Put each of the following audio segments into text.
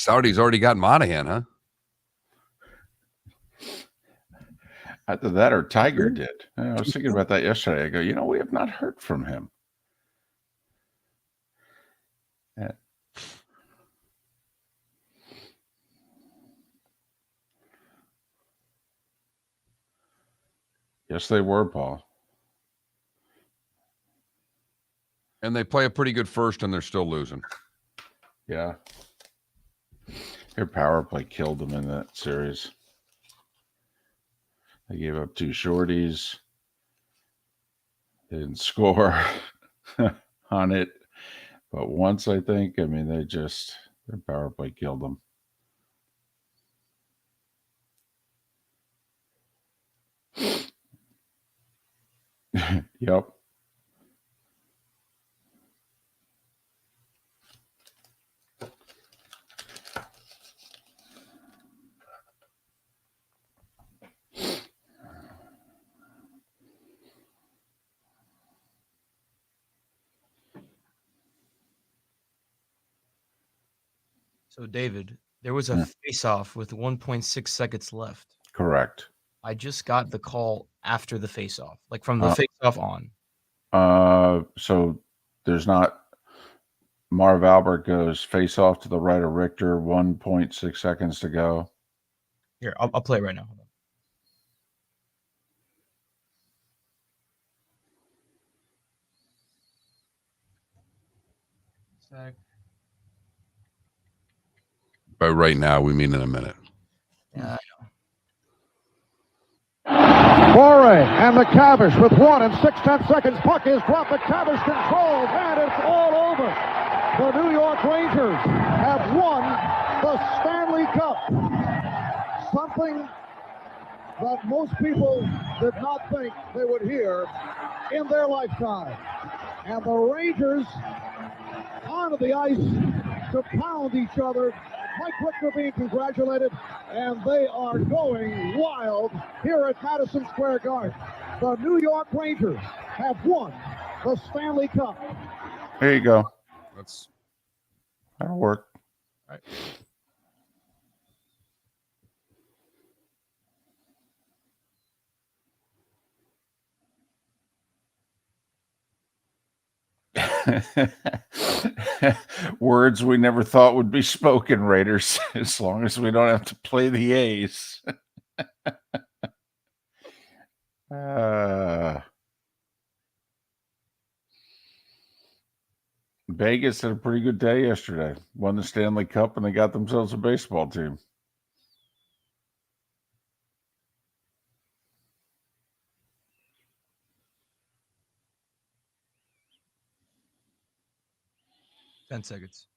Saudis already got Monahan, huh? Either that or Tiger did. I was thinking about that yesterday. I go, we have not heard from him. Yeah. Yes, they were, Paul. And they play a pretty good first, and they're still losing. Yeah. Their power play killed them in that series. They gave up 2 shorties. They didn't score on it. But once, I think, their power play killed them. Yep. So, David, there was a face-off with 1.6 seconds left. Correct. I just got the call after the face-off, like from the face-off on. So there's not. Marv Albert goes face-off to the right of Richter, 1.6 seconds to go. Here, I'll play it right now. Hold on. Sec. By right now, we mean in a minute. Yeah, I Morey and McTavish with 1 and 6/10 seconds. Puck is dropped. McTavish controls, and it's all over. The New York Rangers have won the Stanley Cup. Something that most people did not think they would hear in their lifetime. And the Rangers onto the ice to pound each other. Mike Richter being congratulated, and they are going wild here at Madison Square Garden. The New York Rangers have won the Stanley Cup. There you go. That'll work. All right. Words we never thought would be spoken, Raiders, as long as we don't have to play the A's. Vegas had a pretty good day yesterday. Won the Stanley Cup, and they got themselves a baseball team. $10 seconds.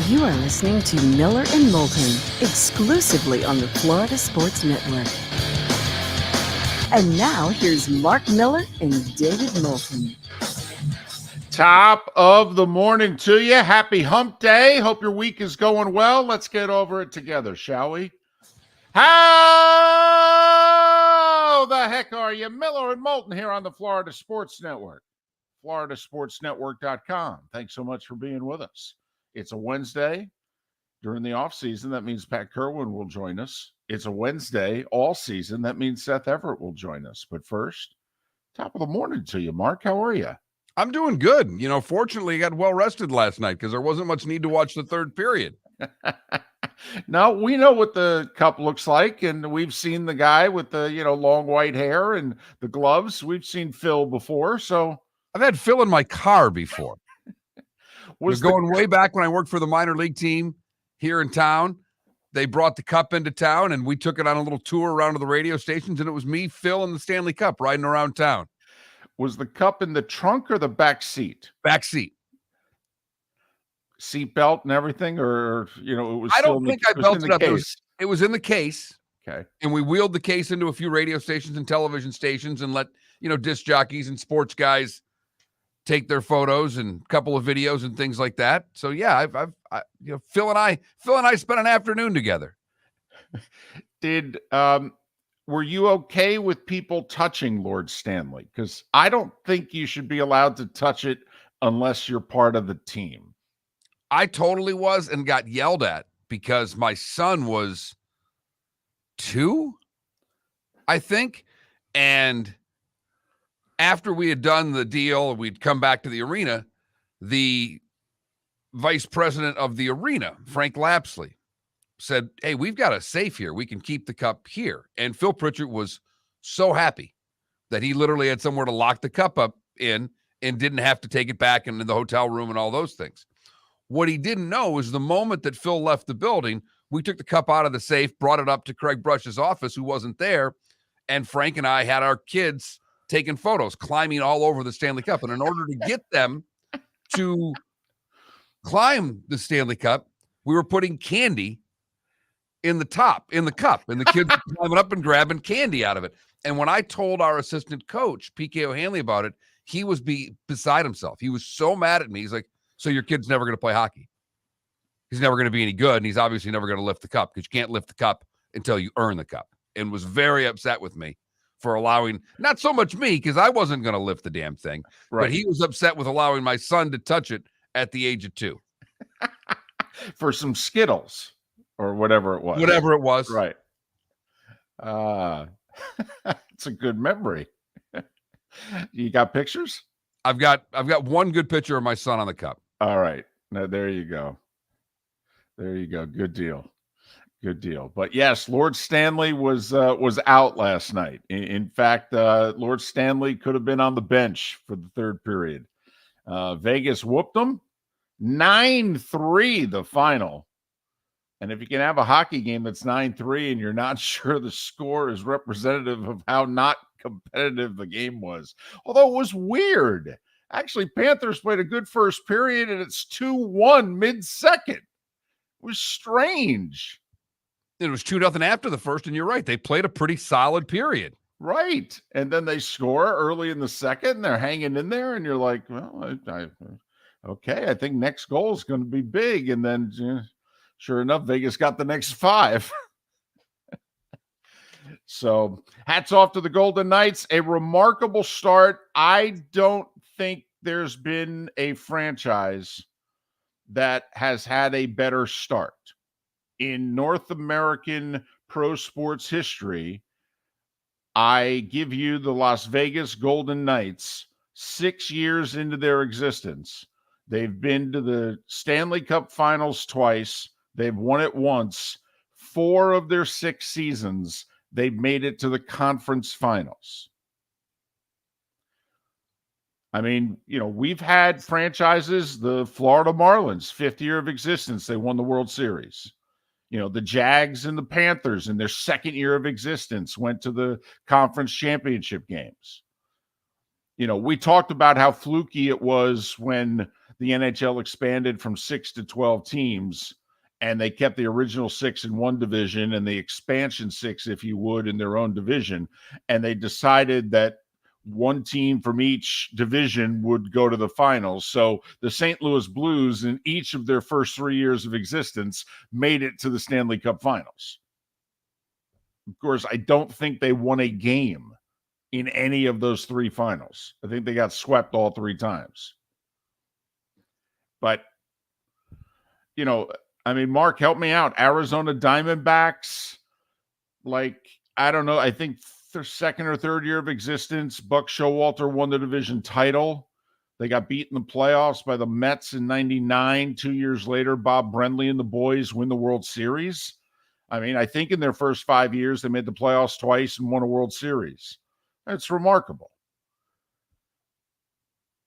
You are listening to Miller and Moulton, exclusively on the Florida Sports Network. And now, here's Mark Miller and David Moulton. Top of the morning to you. Happy hump day. Hope your week is going well. Let's get over it together, shall we? How the heck are you? Miller and Moulton here on the Florida Sports Network. FloridaSportsNetwork.com. Thanks so much for being with us. It's a Wednesday during the off season. That means Pat Kirwan will join us. It's a Wednesday all season. That means Seth Everett will join us. But first, top of the morning to you, Mark. How are you? I'm doing good. Fortunately, I got well rested last night because there wasn't much need to watch the third period. No, we know what the cup looks like, and we've seen the guy with the long white hair and the gloves. We've seen Phil before, so I've had Phil in my car before. Was going way back when I worked for the minor league team here in town. They brought the cup into town, and we took it on a little tour around to the radio stations, and it was me, Phil, and the Stanley Cup riding around town. Was the cup in the trunk or the back seat? Back seat. Seat belt and everything, or it was. I don't think I belted up. It was in the case. Okay. And we wheeled the case into a few radio stations and television stations, and let disc jockeys and sports guys take their photos and a couple of videos and things like that. So yeah, Phil and I spent an afternoon together. Were you okay with people touching Lord Stanley? Because I don't think you should be allowed to touch it unless you're part of the team. I totally was, and got yelled at because my son was 2, I think. And after we had done the deal, we'd come back to the arena. The vice president of the arena, Frank Lapsley, said, "Hey, we've got a safe here. We can keep the cup here." And Phil Pritchard was so happy that he literally had somewhere to lock the cup up in and didn't have to take it back into the hotel room and all those things. What he didn't know is the moment that Phil left the building, we took the cup out of the safe, brought it up to Craig Brush's office, who wasn't there, and Frank and I had our kids taking photos, climbing all over the Stanley Cup. And in order to get them to climb the Stanley Cup, we were putting candy in the cup, and the kids were climbing up and grabbing candy out of it. And when I told our assistant coach, PK O'Hanley, about it, he was beside himself. He was so mad at me. He's like, "So your kid's never going to play hockey. He's never going to be any good, and he's obviously never going to lift the cup, because you can't lift the cup until you earn the cup." And was very upset with me for allowing, not so much me, because I wasn't going to lift the damn thing, but he was upset with allowing my son to touch it at the age of 2. For some Skittles or whatever it was. Whatever it was. Right. It's a good memory. You got pictures? I've got one good picture of my son on the cup. All right. Now there you go. There you go. Good deal. Good deal. But yes, Lord Stanley was out last night. In fact, Lord Stanley could have been on the bench for the third period. Vegas whooped them 9-3 the final. And if you can have a hockey game that's 9-3 and you're not sure the score is representative of how not competitive the game was, although it was weird. Actually, Panthers played a good first period, and it's 2-1 mid-second. It was strange. It was 2-0 after the first, and you're right. They played a pretty solid period. Right. And then they score early in the second, and they're hanging in there, and you're like, well, okay, I think next goal is going to be big. And then sure enough, Vegas got the next 5. So hats off to the Golden Knights. A remarkable start. I don't think there's been a franchise that has had a better start in North American pro sports history. I give you the Las Vegas Golden Knights. 6 years into their existence, they've been to the Stanley Cup Finals twice. They've won it once. 4 of their 6 seasons, they've made it to the conference finals. I mean, we've had franchises, the Florida Marlins, 5th year of existence, they won the World Series. The Jags and the Panthers in their 2nd year of existence went to the conference championship games. We talked about how fluky it was when the NHL expanded from 6 to 12 teams, and they kept the original 6 in one division and the expansion 6, if you would, in their own division. And they decided that one team from each division would go to the finals. So the St. Louis Blues, in each of their first 3 years of existence, made it to the Stanley Cup Finals. Of course, I don't think they won a game in any of those 3 finals. I think they got swept all 3 times. But, Mark, help me out. Arizona Diamondbacks, I don't know. I think their 2nd or 3rd year of existence, Buck Showalter won the division title. They got beat in the playoffs by the Mets in 99. 2 years later, Bob Brenly and the boys win the World Series. I think in their first 5 years, they made the playoffs twice and won a World Series. That's remarkable.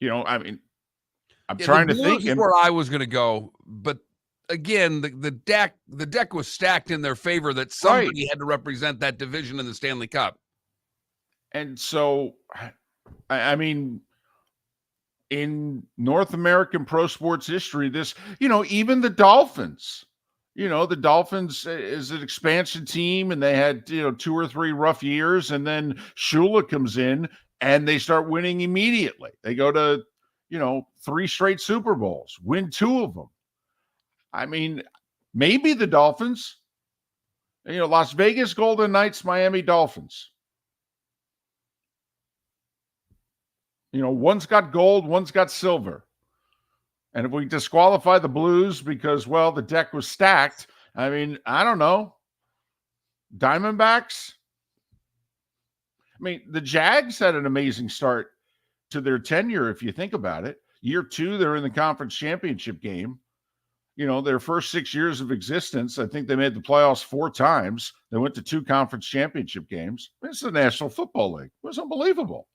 I'm trying to think. Is where I was going to go, but again, the deck was stacked in their favor that somebody had to represent that division in the Stanley Cup. And so, in North American pro sports history, this, even the Dolphins, the Dolphins is an expansion team, and they had, 2 or 3 rough years, and then Shula comes in and they start winning immediately. They go to, 3 straight Super Bowls, win 2 of them. I mean, maybe the Dolphins, Las Vegas Golden Knights, Miami Dolphins. One's got gold, one's got silver. And if we disqualify the Blues because, well, the deck was stacked, I mean, I don't know. Diamondbacks? I mean, the Jags had an amazing start to their tenure, if you think about it. Year 2, they're in the conference championship game. Their first 6 years of existence, I think they made the playoffs 4 times. They went to 2 conference championship games. It's the National Football League. It was unbelievable.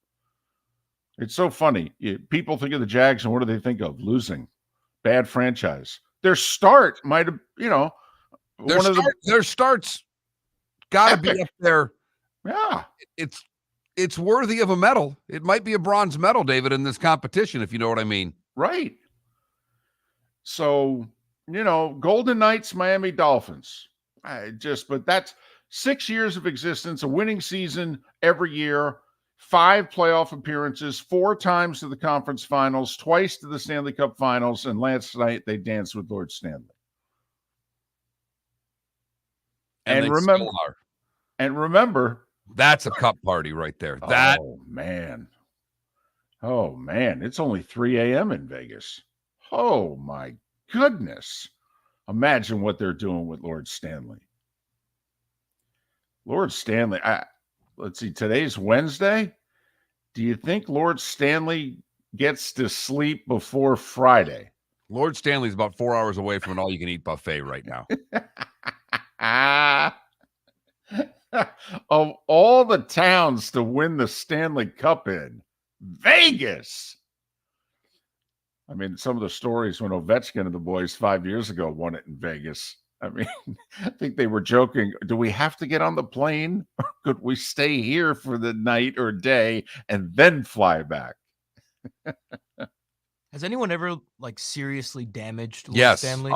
It's so funny. People think of the Jags, and what do they think of? Losing. Bad franchise. Their start might have, their start's got to be up there. Yeah. It's worthy of a medal. It might be a bronze medal, David, in this competition, if you know what I mean. Right. So, Golden Knights, Miami Dolphins. But that's 6 years of existence, a winning season every year, 5 playoff appearances, 4 times to the conference finals, twice to the Stanley Cup finals, and last night they danced with Lord Stanley. And remember, that's a cup party right there. Oh man, it's only 3 a.m. in Vegas. Oh my goodness. Imagine what they're doing with Lord Stanley. Lord Stanley, let's see, today's Wednesday. Do you think Lord Stanley gets to sleep before Friday? Lord Stanley's about 4 hours away from an all-you-can-eat buffet right now. Of all the towns to win the Stanley Cup in, Vegas. I mean, some of the stories when Ovechkin and the boys 5 years ago won it in Vegas. I mean, I think they were joking. Do we have to get on the plane? Or could we stay here for the night or day and then fly back? Has anyone ever seriously damaged Lord Yes. Stanley?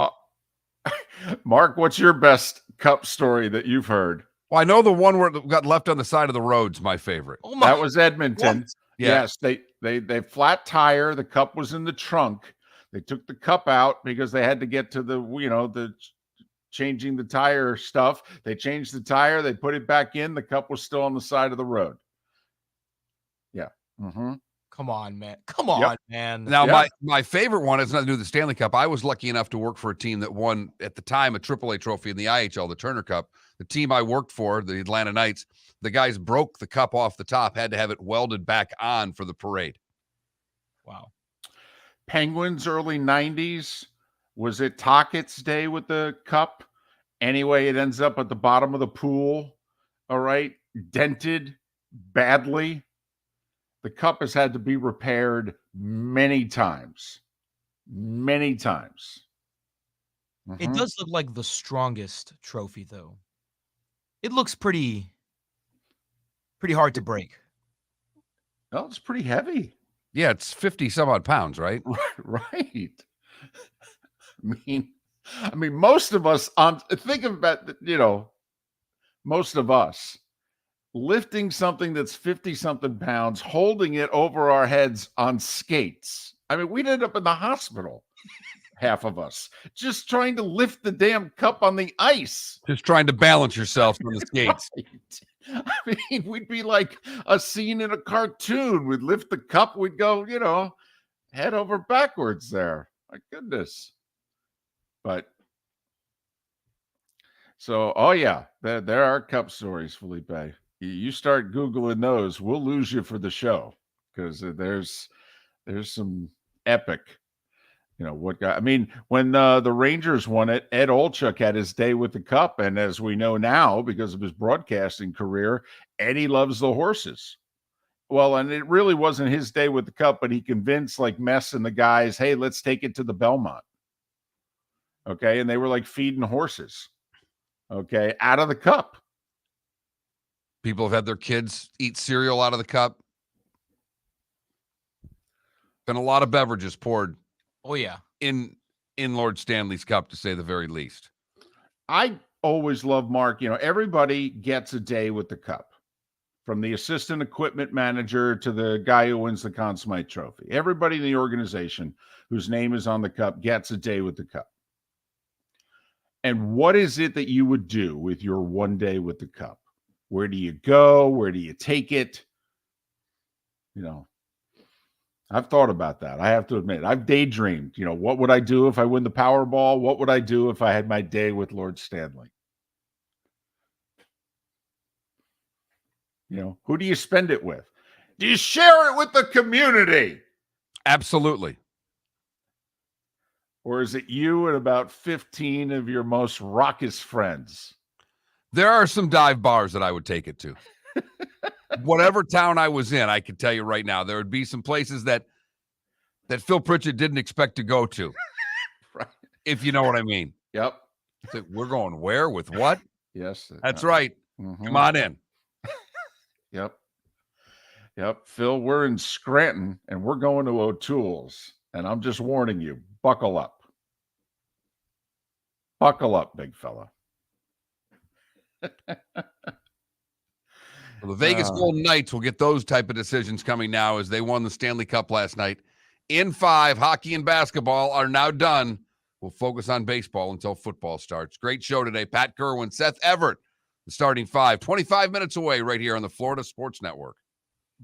Mark, what's your best cup story that you've heard? Well, I know the one where it got left on the side of the road's my favorite. Oh my! That was Edmonton. What? Yeah. Yes, they flat tire. The cup was in the trunk. They took the cup out because they had to get to the changing the tire stuff. They changed the tire. They put it back in. The cup was still on the side of the road. Yeah. Mm-hmm. Come on, man. Come on, man. Now, my favorite one has nothing to do with the Stanley Cup. I was lucky enough to work for a team that won, at the time, a AAA trophy in the IHL, the Turner Cup. The team I worked for, the Atlanta Knights, the guys broke the cup off the top, had to have it welded back on for the parade. Wow. Penguins, early 90s. Was it Tockett's day with the cup? Anyway, it ends up at the bottom of the pool. All right. Dented badly. The cup has had to be repaired many times. Many times. Mm-hmm. It does look like the strongest trophy, though. It looks pretty hard to break. Oh, it's pretty heavy. Yeah, it's 50 some odd pounds, right? Right. I mean, most of us think about, most of us lifting something that's 50 something pounds, holding it over our heads on skates. I mean, we'd end up in the hospital. Half of us just trying to lift the damn cup on the ice. Just trying to balance yourself on the skates. Right. I mean, we'd be like a scene in a cartoon. We'd lift the cup. We'd go, head over backwards there. My goodness. But so, there are cup stories, Felipe. You start Googling those, we'll lose you for the show because there's some epic. When the Rangers won it, Ed Olchuk had his day with the cup. And as we know now, because of his broadcasting career, Eddie loves the horses. Well, and it really wasn't his day with the cup, but he convinced Mess and the guys, hey, let's take it to the Belmont. Okay. And they were feeding horses. Okay. Out of the cup. People have had their kids eat cereal out of the cup. Been a lot of beverages poured. Oh, yeah. In Lord Stanley's cup, to say the very least. I always love, Mark, everybody gets a day with the cup from the assistant equipment manager to the guy who wins the Conn Smythe Trophy. Everybody in the organization whose name is on the cup gets a day with the cup. And what is it that you would do with your one day with the cup? Where do you go? Where do you take it? You know, I've thought about that. I have to admit, I've daydreamed, you know, what would I do if I win the Powerball? What would I do if I had my day with Lord Stanley? You know, who do you spend it with? Do you share it with the community? Absolutely. Or is it you and about 15 of your most raucous friends? There are some dive bars that I would take it to. Whatever town I was in, I can tell you right now, there would be some places that Phil Pritchett didn't expect to go to. Right. If you know what I mean. Yep. So we're going where with what? Yes. That's right. Mm-hmm. Come on in. Yep. Phil, we're in Scranton and we're going to O'Toole's. And I'm just warning you, buckle up. Buckle up, big fella. Well, the Vegas Golden Knights will get those type of decisions coming now as they won the Stanley Cup last night. In 5, hockey and basketball are now done. We'll focus on baseball until football starts. Great show today. Pat Kirwan, Seth Everett, the starting 5, 25 minutes away right here on the Florida Sports Network.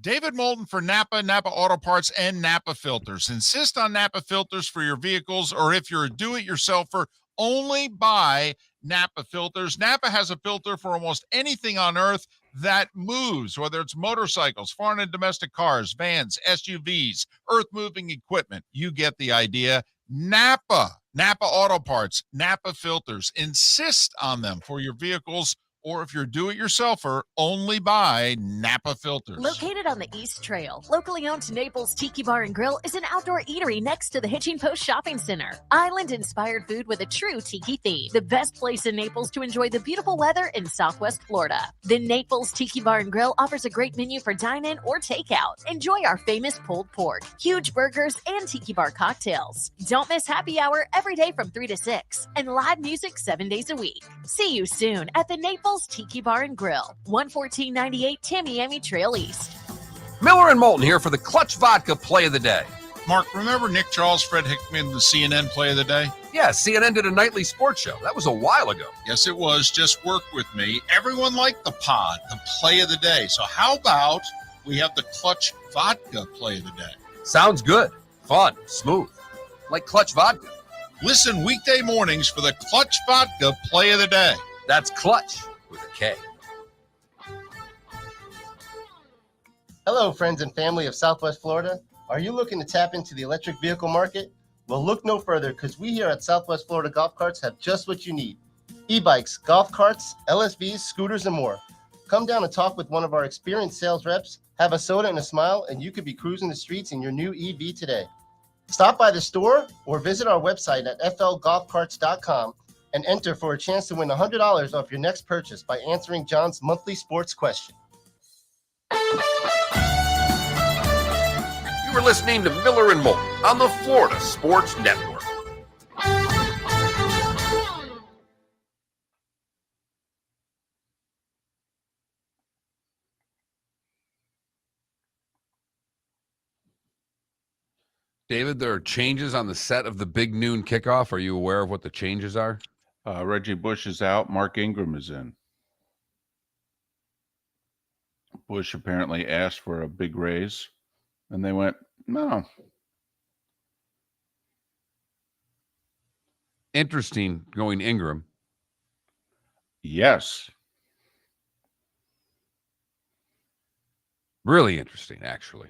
David Moulton for Napa Auto Parts, and Napa Filters. Insist on Napa Filters for your vehicles, or if you're a do-it-yourselfer, only buy Napa Filters. Napa has a filter for almost anything on earth that moves, whether it's motorcycles, foreign and domestic cars, vans, SUVs, earth-moving equipment. You get the idea. Napa Auto Parts, Napa Filters. Insist on them for your vehicles, or if you're do-it-yourselfer, only buy Napa Filters. Located on the East Trail, locally owned Naples Tiki Bar and Grill is an outdoor eatery next to the Hitching Post Shopping Center. Island-inspired food with a true tiki theme. The best place in Naples to enjoy the beautiful weather in Southwest Florida. The Naples Tiki Bar and Grill offers a great menu for dine-in or takeout. Enjoy our famous pulled pork, huge burgers, and tiki bar cocktails. Don't miss happy hour every day from 3 to 6, and live music 7 days a week. See you soon at the Naples Tiki Bar and Grill, 11498 Tamiami Trail East. Miller and Moulton here for the Clutch Vodka Play of the Day. Mark, remember Nick Charles, Fred Hickman, the CNN Play of the Day? Yeah, CNN did a nightly sports show. That was a while ago. Yes, it was. Just work with me. Everyone liked the pod, the Play of the Day. So how about we have the Clutch Vodka Play of the Day? Sounds good. Fun. Smooth. Like Clutch Vodka. Listen weekday mornings for the Clutch Vodka Play of the Day. That's Clutch with a K. Hello, friends and family of Southwest Florida. Are you looking to tap into the electric vehicle market? Well, look no further, because we here at Southwest Florida Golf Carts have just what you need. E-bikes, golf carts, LSVs, scooters, and more. Come down and talk with one of our experienced sales reps, have a soda and a smile, and you could be cruising the streets in your new EV today. Stop by the store or visit our website at flgolfcarts.com and enter for a chance to win $100 off your next purchase by answering John's monthly sports question. You were listening to Miller and Moulton on the Florida Sports Network. David, there are changes on the set of the Big Noon Kickoff. Are you aware of what the changes are? Reggie Bush is out. Mark Ingram is in. Bush apparently asked for a big raise, and they went, no. Interesting going Ingram. Yes. Really interesting, actually.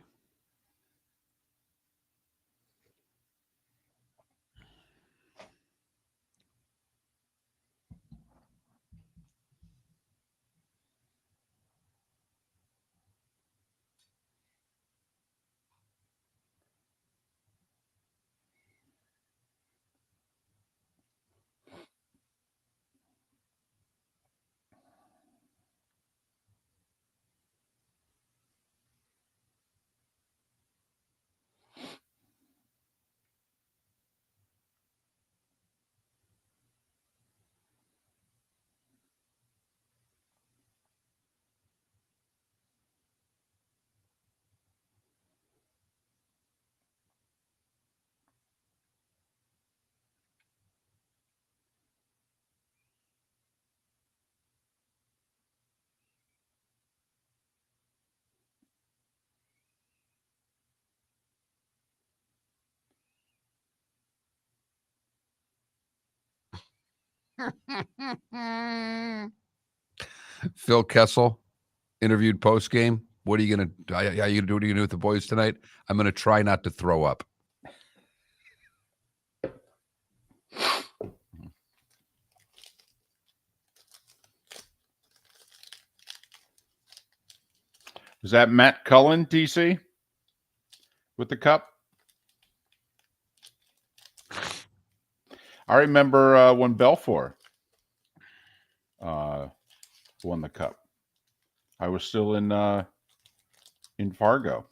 Phil Kessel interviewed post game. What are you gonna do? What are you gonna do with the boys tonight? I'm gonna try not to throw up. Was that Matt Cullen, DC, with the cup? I remember when Belfour won the cup. I was still in Fargo,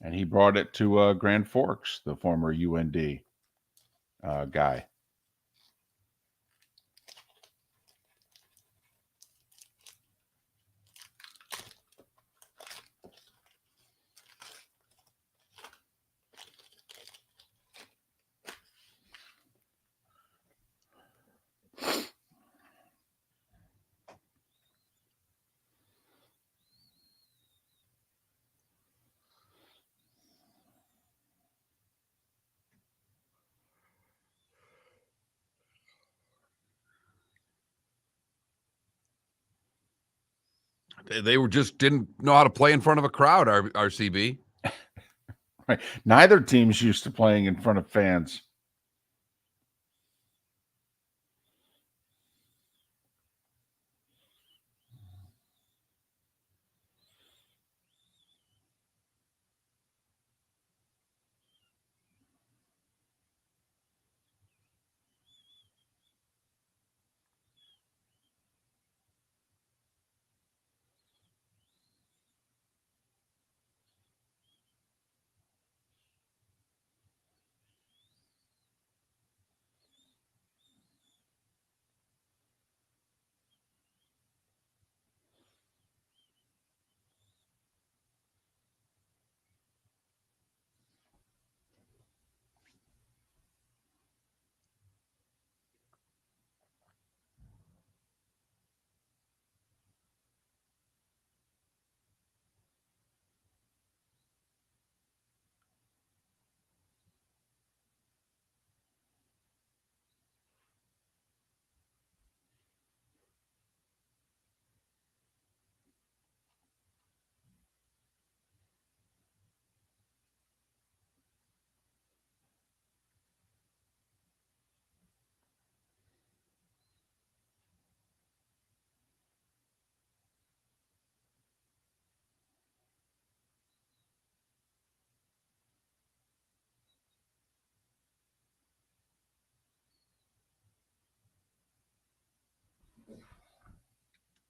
and he brought it to Grand Forks, the former UND guy. They were just didn't know how to play in front of a crowd, RCB. Right. Neither team's used to playing in front of fans.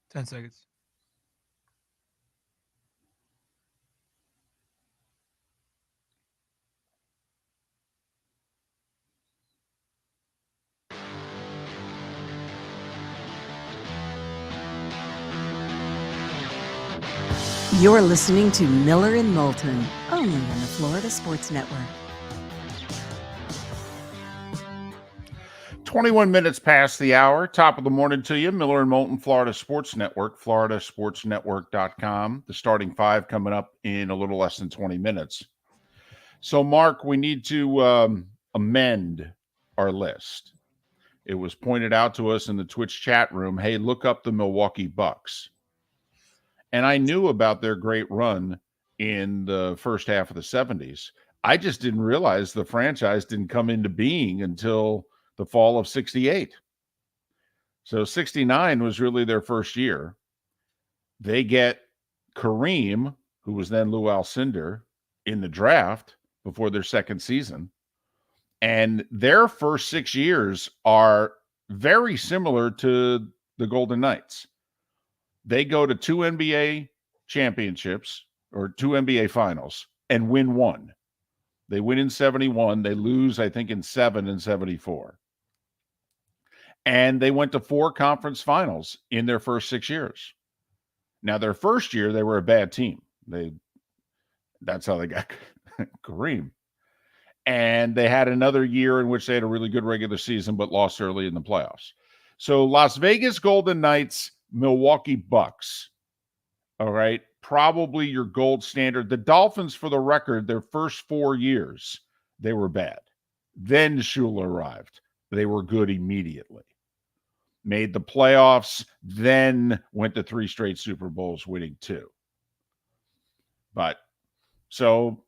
Ten seconds. You're listening to Miller and Moulton, only on the Florida Sports Network. 21 minutes past the hour. Top of the morning to you. Miller and Moulton, Florida Sports Network, floridasportsnetwork.com. The starting five coming up in a little less than 20 minutes. So, Mark, we need to amend our list. It was pointed out to us in the Twitch chat room, hey, look up the Milwaukee Bucks. And I knew about their great run in the first half of the 70s. I just didn't realize the franchise didn't come into being until the fall of 68. So 69 was really their first year. They get Kareem, who was then Lou Alcindor, in the draft before their second season. And their first 6 years are very similar to the Golden Knights. They go to 2 NBA championships or 2 NBA finals and win one. They win in 71. They lose, I think, in 7 and 74. And they went to 4 conference finals in their first 6 years. Now, their first year, they were a bad team. That's how they got Kareem. And they had another year in which they had a really good regular season, but lost early in the playoffs. So Las Vegas Golden Knights, Milwaukee Bucks. All right. Probably your gold standard. The Dolphins, for the record, their first 4 years, they were bad. Then Shula arrived. They were good immediately. made the playoffs, then went to 3 straight Super Bowls, winning 2. But so,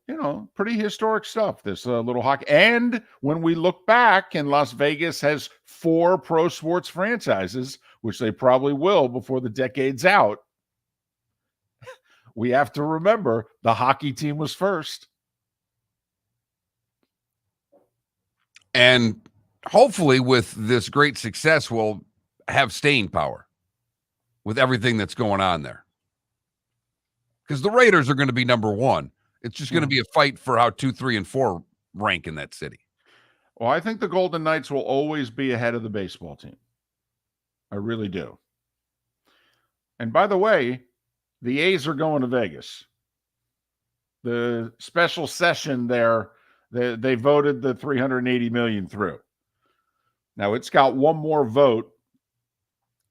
pretty historic stuff, this little hockey. And when we look back, and Las Vegas has 4 pro sports franchises, which they probably will before the decade's out, we have to remember the hockey team was first. And hopefully with this great success, we'll have staying power with everything that's going on there. Because the Raiders are going to be number 1. It's just going to be a fight for how 2, 3, and 4 rank in that city. Well, I think the Golden Knights will always be ahead of the baseball team. I really do. And by the way, the A's are going to Vegas. The special session there, they voted the $380 million through. Now, it's got one more vote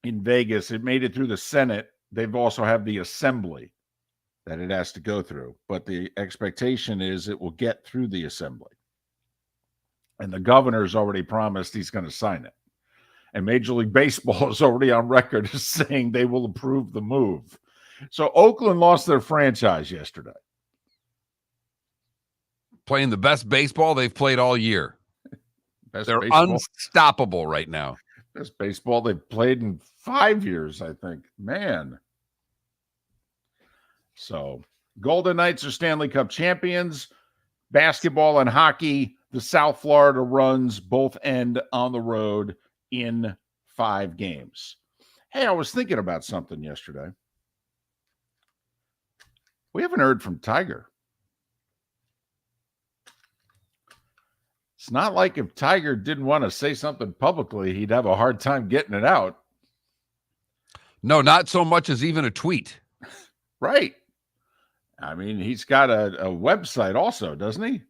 in Vegas. It made it through the Senate. They've also have the assembly that it has to go through. But the expectation is it will get through the assembly. And the governor's already promised he's going to sign it. And Major League Baseball is already on record as saying they will approve the move. So Oakland lost their franchise yesterday. Playing the best baseball they've played all year. They're unstoppable right now. Best baseball they've played in 5 years, I think. Man. So Golden Knights are Stanley Cup champions. Basketball and hockey, the South Florida runs both end on the road in 5 games. Hey, I was thinking about something yesterday. We haven't heard from Tiger. It's not like if Tiger didn't want to say something publicly, he'd have a hard time getting it out. No, not so much as even a tweet. Right. I mean, he's got a website also, doesn't he?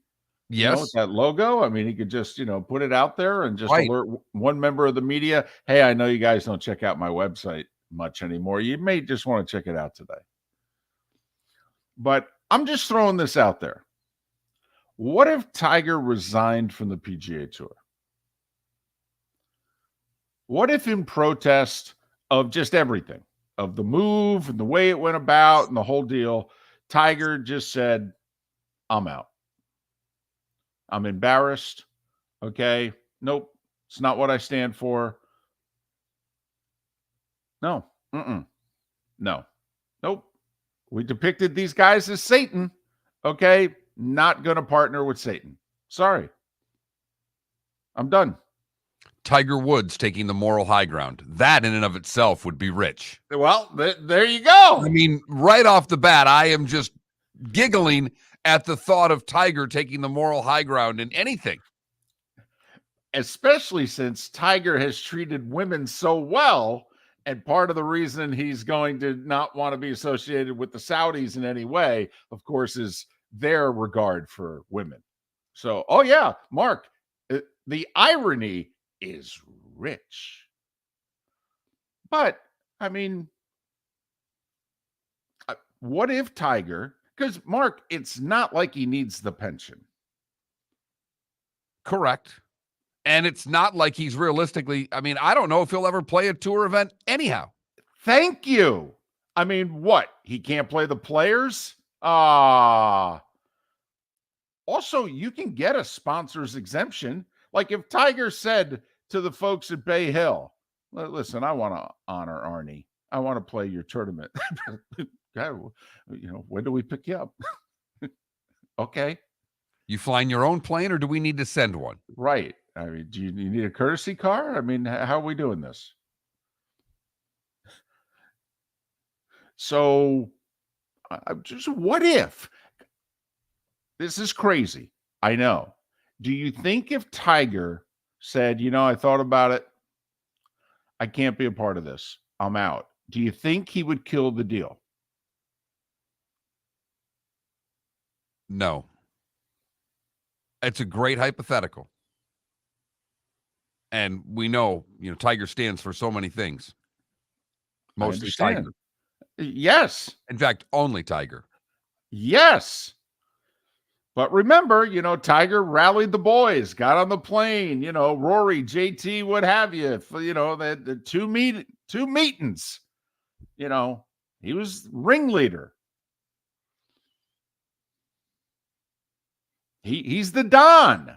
Yes. With that logo. I mean, he could just, put it out there and just Right. alert one member of the media. Hey, I know you guys don't check out my website much anymore. You may just want to check it out today. But I'm just throwing this out there. What if Tiger resigned from the PGA Tour? What if in protest of just everything, of the move and the way it went about and the whole deal, Tiger just said, I'm out. I'm embarrassed. Okay. Nope. It's not what I stand for. No. No. Nope. We depicted these guys as Satan. Okay. Not going to partner with Satan. Sorry. I'm done. Tiger Woods taking the moral high ground. That in and of itself would be rich. Well, there you go. I mean, right off the bat, I am just giggling at the thought of Tiger taking the moral high ground in anything. Especially since Tiger has treated women so well. And part of the reason he's going to not want to be associated with the Saudis in any way, of course, is their regard for women. So, oh yeah, Mark, the irony is rich. But, I mean, what if Tiger, because Mark, it's not like he needs the pension. Correct. And it's not like he's realistically, I mean, I don't know if he'll ever play a tour event anyhow. Thank you. I mean, what? He can't play the players? Also, you can get a sponsor's exemption. Like if Tiger said to the folks at Bay Hill, listen, I want to honor Arnie. I want to play your tournament. When do we pick you up? Okay. You flying your own plane or do we need to send one? Right. I mean, do you need a courtesy car? I mean, how are we doing this? So just what if? This is crazy. I know. Do you think if Tiger said, I thought about it, I can't be a part of this, I'm out, do you think he would kill the deal? No. It's a great hypothetical. And we know, Tiger stands for so many things. Mostly Tiger. Yes. In fact, only Tiger. Yes. But remember, Tiger rallied the boys, got on the plane, Rory, JT, what have you, the two meetings, he was ringleader. He's the Don.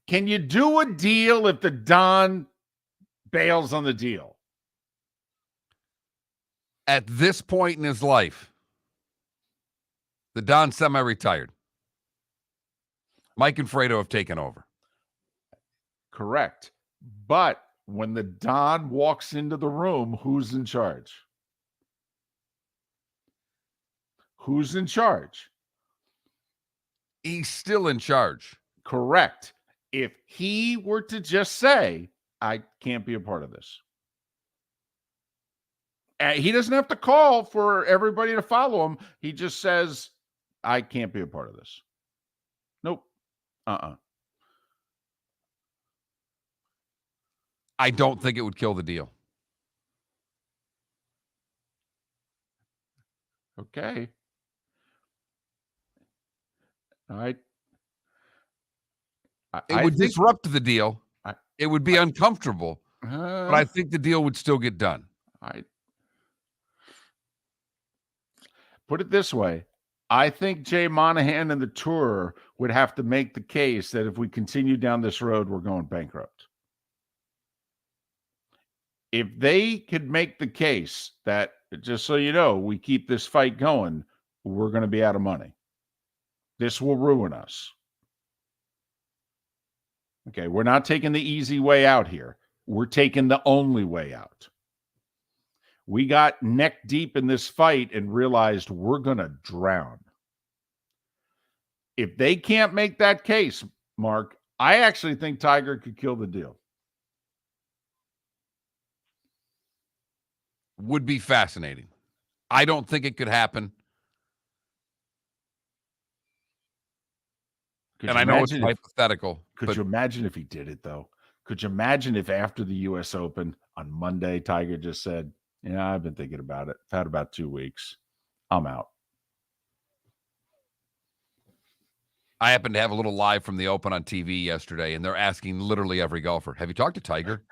Can you do a deal if the Don bails on the deal? At this point in his life, the Don semi-retired. Mike and Fredo have taken over. Correct. But when the Don walks into the room, who's in charge? Who's in charge? He's still in charge. Correct. If he were to just say, I can't be a part of this. He doesn't have to call for everybody to follow him. He just says, I can't be a part of this. Nope. I don't think it would kill the deal. Okay. All right. It would disrupt the deal. It would be uncomfortable, but I think the deal would still get done. I put it this way. I think Jay Monahan and the tour would have to make the case that if we continue down this road, we're going bankrupt. If they could make the case that, just so you know, we keep this fight going, we're going to be out of money. This will ruin us. Okay, we're not taking the easy way out here. We're taking the only way out. We got neck deep in this fight and realized we're going to drown. If they can't make that case, Mark, I actually think Tiger could kill the deal. Would be fascinating. I don't think it could happen. And I know it's hypothetical. Could you imagine if he did it, though? Could you imagine if after the U.S. Open on Monday, Tiger just said, yeah, I've been thinking about it. I've had about 2 weeks. I'm out. I happened to have a little live from the Open on TV yesterday, and they're asking literally every golfer, have you talked to Tiger?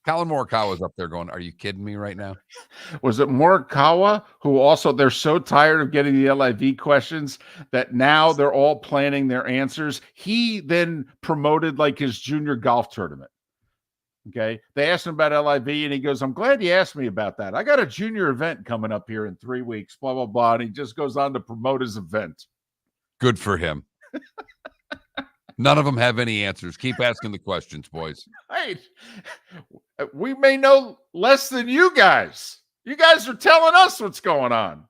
Colin Morikawa's up there going, are you kidding me right now? Was it Morikawa who also, they're so tired of getting the LIV questions that now they're all planning their answers. He then promoted like his junior golf tournament. Okay. They asked him about LIV and he goes, I'm glad you asked me about that. I got a junior event coming up here in 3 weeks, blah, blah, blah. And he just goes on to promote his event. Good for him. None of them have any answers. Keep asking the questions, boys. Hey, we may know less than you guys. You guys are telling us what's going on.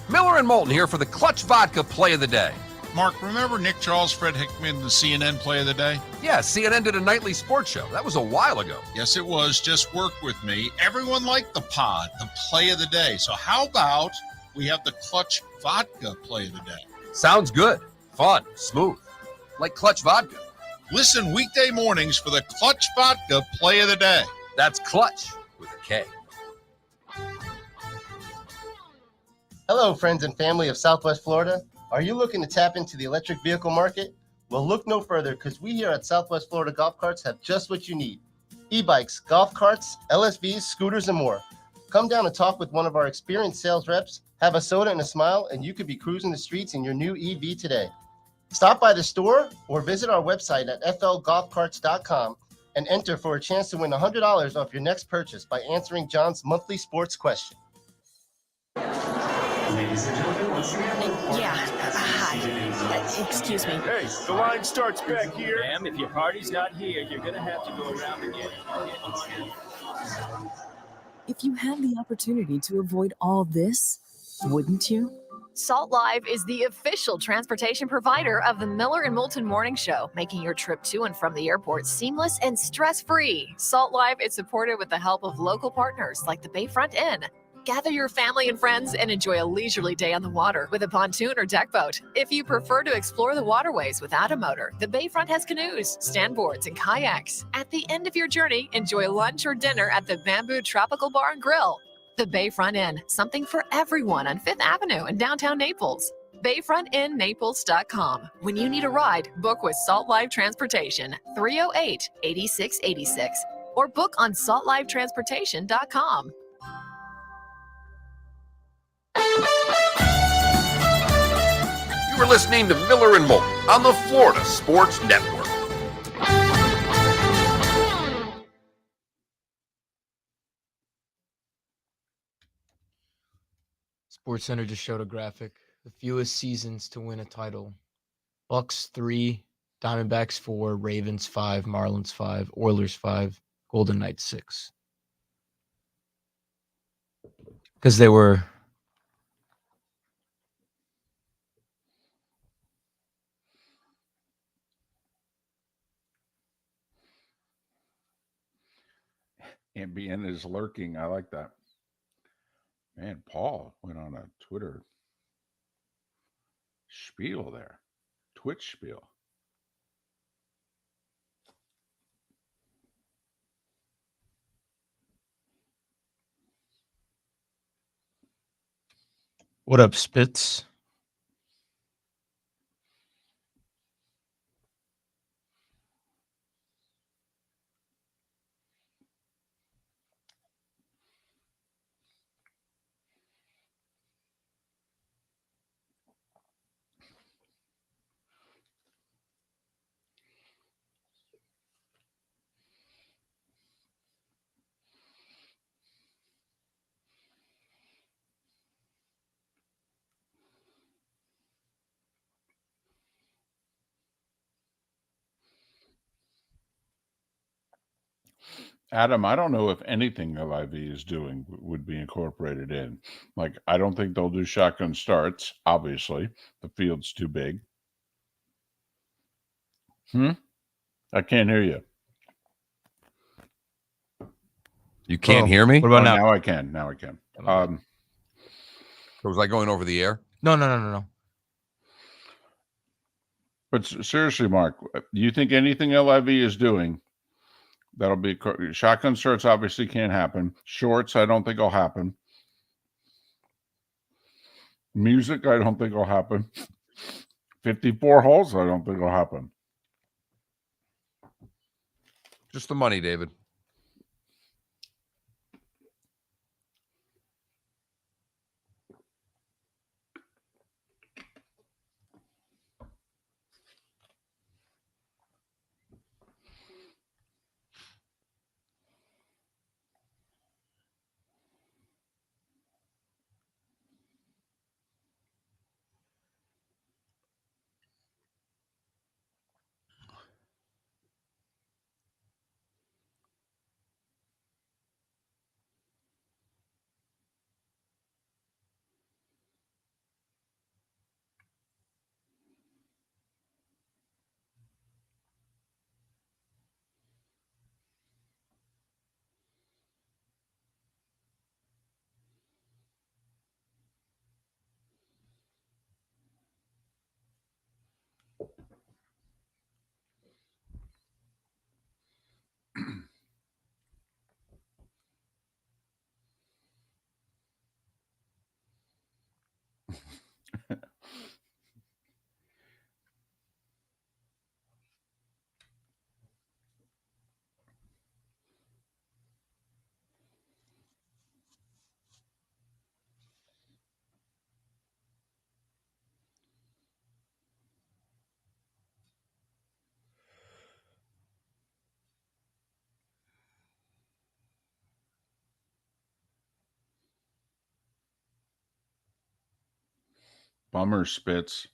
Miller and Moulton here for the Clutch Vodka Play of the Day. Mark, remember Nick Charles, Fred Hickman, the CNN Play of the Day? Yeah, CNN did a nightly sports show. That was a while ago. Yes, it was. Just worked with me. Everyone liked the pod, the Play of the Day. So how about we have the Clutch Vodka Play of the Day? Sounds good. Fun, smooth, like Clutch Vodka. Listen weekday mornings for the Clutch Vodka Play of the Day. That's Clutch with a K. Hello, friends and family of Southwest Florida. Are you looking to tap into the electric vehicle market? Well, look no further because we here at Southwest Florida Golf Carts have just what you need. E-bikes, golf carts, LSVs, scooters, and more. Come down and talk with one of our experienced sales reps, have a soda and a smile, and you could be cruising the streets in your new EV today. Stop by the store or visit our website at flgolfcarts.com and enter for a chance to win $100 off your next purchase by answering John's monthly sports question. Ladies and gentlemen, once again. Hi. Excuse me. Hey, the line starts back here. Ma'am, if your party's not here, you're going to have to go around again. If you had the opportunity to avoid all this, wouldn't you? Salt Live is the official transportation provider of the Miller and Moulton Morning Show, making your trip to and from the airport seamless and stress-free. Salt Live is supported with the help of local partners like the Bayfront Inn. Gather your family and friends and enjoy a leisurely day on the water with a pontoon or deck boat. If you prefer to explore the waterways without a motor, the Bayfront has canoes, standboards, and kayaks. At the end of your journey, enjoy lunch or dinner at the Bamboo Tropical Bar and Grill. The Bayfront Inn, something for everyone on 5th Avenue in downtown Naples. BayfrontInNaples.com. When you need a ride, book with Salt Life Transportation, 308-8686, or book on saltlifetransportation.com. You are listening to Miller and Moulton on the Florida Sports Network. SportsCenter just showed a graphic. The fewest seasons to win a title. Bucks 3, Diamondbacks 4, Ravens 5, Marlins 5, Oilers 5, Golden Knights 6. Because they were... Ambien is lurking. I like that. Man, Paul went on a Twitter spiel there. Twitch spiel. What up, Spitz? Adam, I don't know if anything LIV is doing would be incorporated in. Like, I don't think they'll do shotgun starts, obviously. The field's too big. I can't hear you. You can't hear me? What about now? Now I can. Now I can. So was I going over the air? No. But seriously, Mark, do you think anything LIV is doing that'll be shotgun starts? Obviously can't happen. Shorts, I don't think will happen. Music, I don't think will happen. 54 holes, I don't think will happen. Just the money, David. Bummer, Spitz.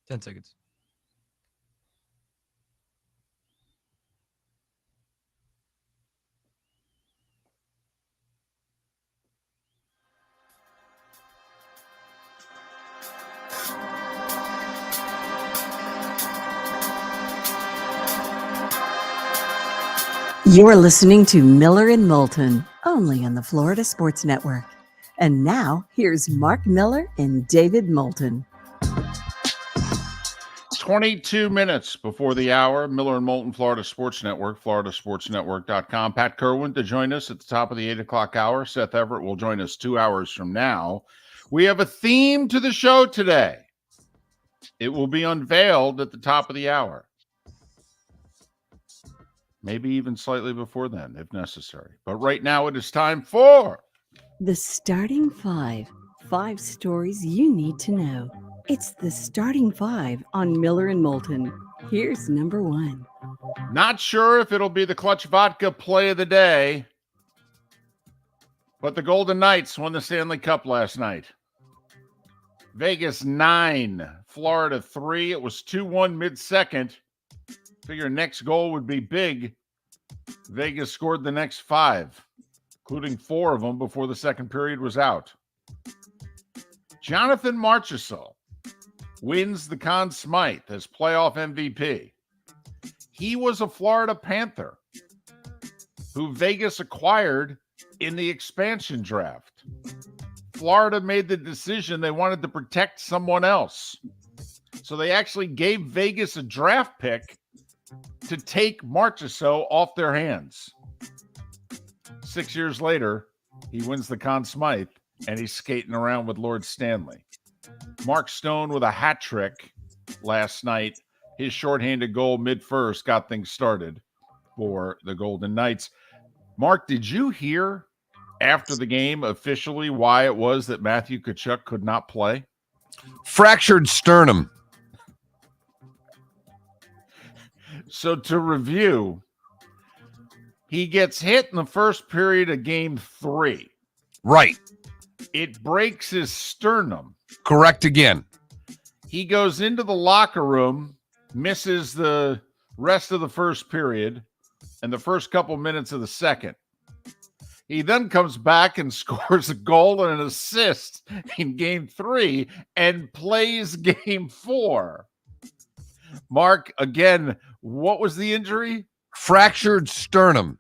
10 seconds. You're listening to Miller and Moulton, only on the Florida Sports Network. And now, here's Mark Miller and David Moulton. 22 minutes before the hour. Miller and Moulton, Florida Sports Network, floridasportsnetwork.com. Pat Kirwan to join us at the top of the 8 o'clock hour. Seth Everett will join us 2 hours from now. We have a theme to the show today. It will be unveiled at the top of the hour. Maybe even slightly before then, if necessary. But right now it is time for The Starting Five. 5 stories you need to know. It's the Starting Five on Miller and Moulton. Here's number 1. Not sure if it'll be the Clutch Vodka play of the day, but the Golden Knights won the Stanley Cup last night. Vegas 9, Florida 3. It was 2-1 mid-second. Figure next goal would be big. Vegas scored the next 5, including 4 of them before the second period was out. Jonathan Marchessault wins the Conn Smythe as playoff MVP. He was a Florida Panther who Vegas acquired in the expansion draft. Florida made the decision they wanted to protect someone else. So they actually gave Vegas a draft pick to take Marchessault off their hands. 6 years later, he wins the Conn Smythe, and he's skating around with Lord Stanley. Mark Stone with a hat trick last night. His shorthanded goal mid-first got things started for the Golden Knights. Mark, did you hear after the game officially why it was that Matthew Tkachuk could not play? Fractured sternum. So to review, he gets hit in the first period of game 3. Right. It breaks his sternum. Correct again. He goes into the locker room, misses the rest of the first period and the first couple minutes of the second. He then comes back and scores a goal and an assist in game 3 and plays game 4. Mark, again, what was the injury? Fractured sternum.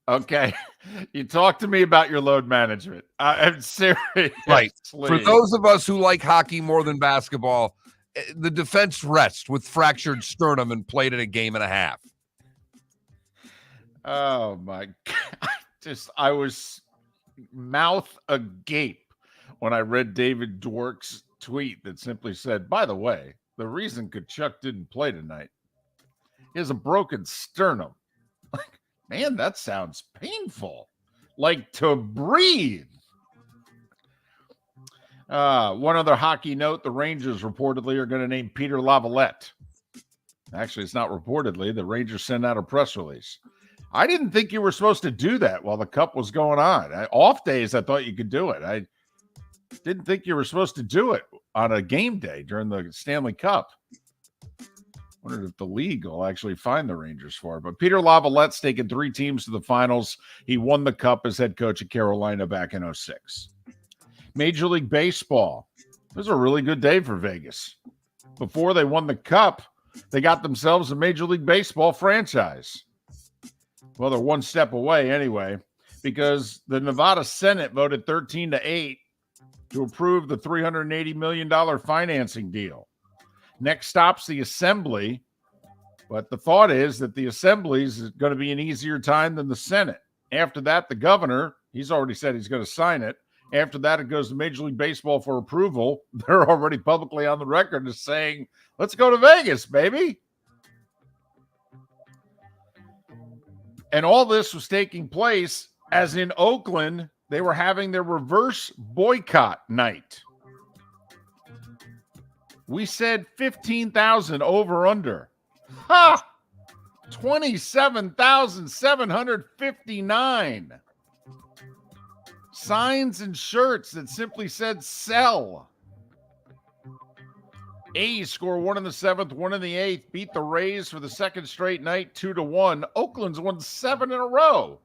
Okay. You talk to me about your load management. I'm serious. Right. For those of us who like hockey more than basketball, the defense rests with fractured sternum and played it a game and a half. Oh, my God. I was mouth agape when I read David Dwork's tweet that simply said, by the way, the reason Tkachuk didn't play tonight, he has a broken sternum. Like, man, that sounds painful. Like to breathe. One other hockey note, the Rangers reportedly are going to name Peter Laviolette. Actually, it's not reportedly. The Rangers sent out a press release. I didn't think you were supposed to do that while the Cup was going on. Off days, I thought you could do it. I didn't think you were supposed to do it on a game day during the Stanley Cup. Wondered if the league will actually find the Rangers for it. But Peter Laviolette's taken 3 teams to the finals. He won the Cup as head coach of Carolina back in 2006. Major League Baseball. It was a really good day for Vegas. Before they won the Cup, they got themselves a Major League Baseball franchise. Well, they're one step away anyway, because the Nevada Senate voted 13-8 to approve the $380 million financing deal. Next stop's the Assembly, but the thought is that the Assembly is going to be an easier time than the Senate. After that, the governor, he's already said he's going to sign it. After that, it goes to Major League Baseball for approval. They're already publicly on the record as saying, let's go to Vegas, baby. And all this was taking place as in Oakland, they were having their reverse boycott night. We said 15,000 over under. Ha! 27,759. Signs and shirts that simply said sell. A's score 1 in the 7th, 1 in the 8th, beat the Rays for the second straight night, 2-1. Oakland's won 7 in a row.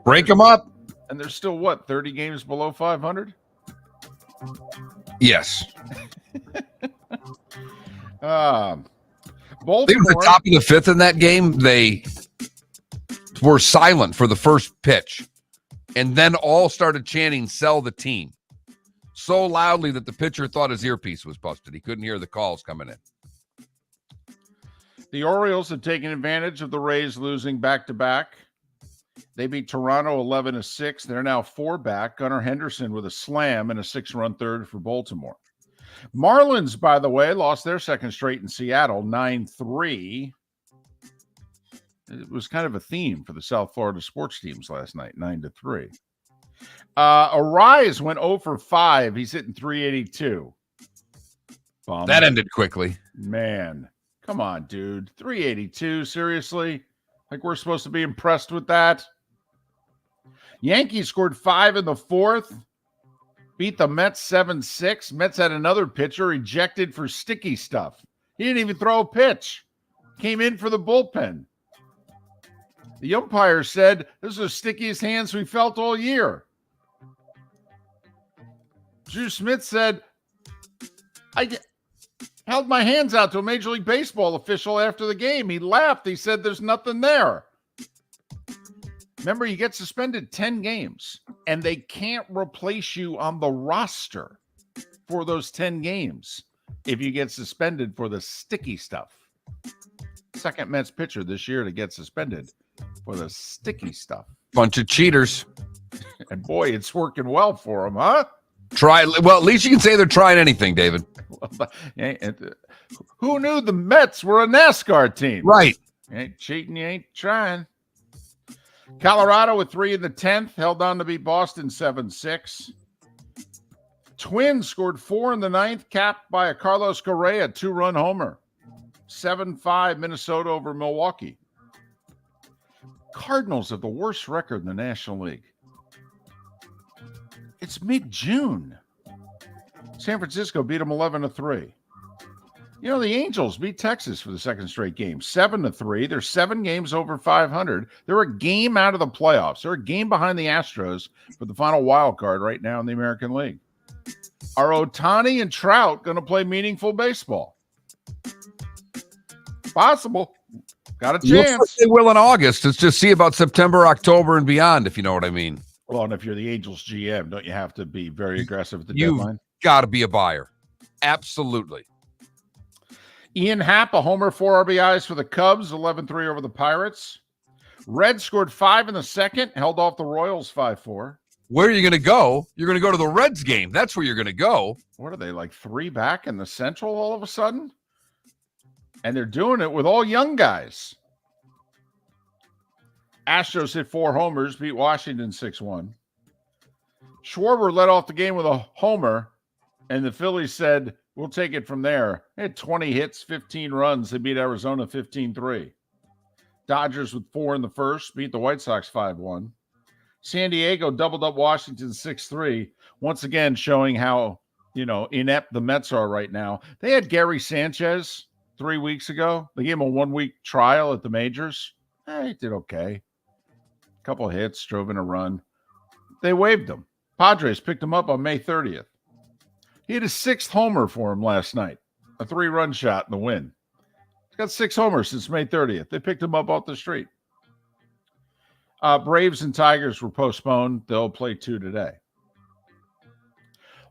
Break them up. And they're still, 30 games below 500? Yes. Baltimore. They were the top of the 5th in that game. They were silent for the first pitch and then all started chanting, "Sell the team," so loudly that the pitcher thought his earpiece was busted. He couldn't hear the calls coming in. The Orioles have taken advantage of the Rays losing back-to-back. They beat Toronto 11-6. They're now 4 back. Gunnar Henderson with a slam and a 6-run third for Baltimore. Marlins, by the way, lost their second straight in Seattle, 9-3. It was kind of a theme for the South Florida sports teams last night, 9-3. Arise went 0 for 5. He's hitting 382. Bum. That ended quickly. Man, come on, dude. 382, seriously? Like we're supposed to be impressed with that? Yankees scored 5 in the 4th. Beat the Mets 7-6. Mets had another pitcher ejected for sticky stuff. He didn't even throw a pitch. Came in for the bullpen. The umpire said, "This is the stickiest hands we felt all year." Drew Smith said, "I held my hands out to a Major League Baseball official after the game. He laughed. He said, 'There's nothing there.'" Remember, you get suspended 10 games, and they can't replace you on the roster for those 10 games if you get suspended for the sticky stuff. Second Mets pitcher this year to get suspended for the sticky stuff. Bunch of cheaters. And boy, it's working well for them, huh? Well, at least you can say they're trying anything, David. Who knew the Mets were a NASCAR team? Right. You ain't cheating, you ain't trying. Colorado with 3 in the 10th, held on to beat Boston 7-6. Twins scored 4 in the 9th, capped by a Carlos Correa 2-run homer. 7-5 Minnesota over Milwaukee. Cardinals have the worst record in the National League. It's mid-June. San Francisco beat them 11-3. You know, the Angels beat Texas for the second straight game, 7-3. They're 7 games over 500. They're a game out of the playoffs. They're a game behind the Astros for the final wild card right now in the American League. Are Ohtani and Trout going to play meaningful baseball? Possible. Got a chance. Looks like they will in August. Let's just see about September, October, and beyond, if you know what I mean. Well, and if you're the Angels GM, don't you have to be very aggressive at the deadline? Got to be a buyer. Absolutely. Ian Happ, a homer, 4 RBIs for the Cubs, 11-3 over the Pirates. Reds scored 5 in the 2nd, held off the Royals 5-4. Where are you going to go? You're going to go to the Reds game. That's where you're going to go. What are they, like 3 back in the Central all of a sudden? And they're doing it with all young guys. Astros hit 4 homers, beat Washington 6-1. Schwarber led off the game with a homer, and the Phillies said, "We'll take it from there." They had 20 hits, 15 runs. They beat Arizona 15-3. Dodgers with 4 in the first, beat the White Sox 5-1. San Diego doubled up Washington 6-3. Once again, showing how, inept the Mets are right now. They had Gary Sanchez 3 weeks ago. They gave him a 1-week trial at the majors. He did okay. Couple of hits, drove in a run. They waived him. Padres picked him up on May 30th. He had his 6th homer for him last night, a 3-run shot in the win. He's got 6 homers since May 30th. They picked him up off the street. Braves and Tigers were postponed. They'll play 2 today.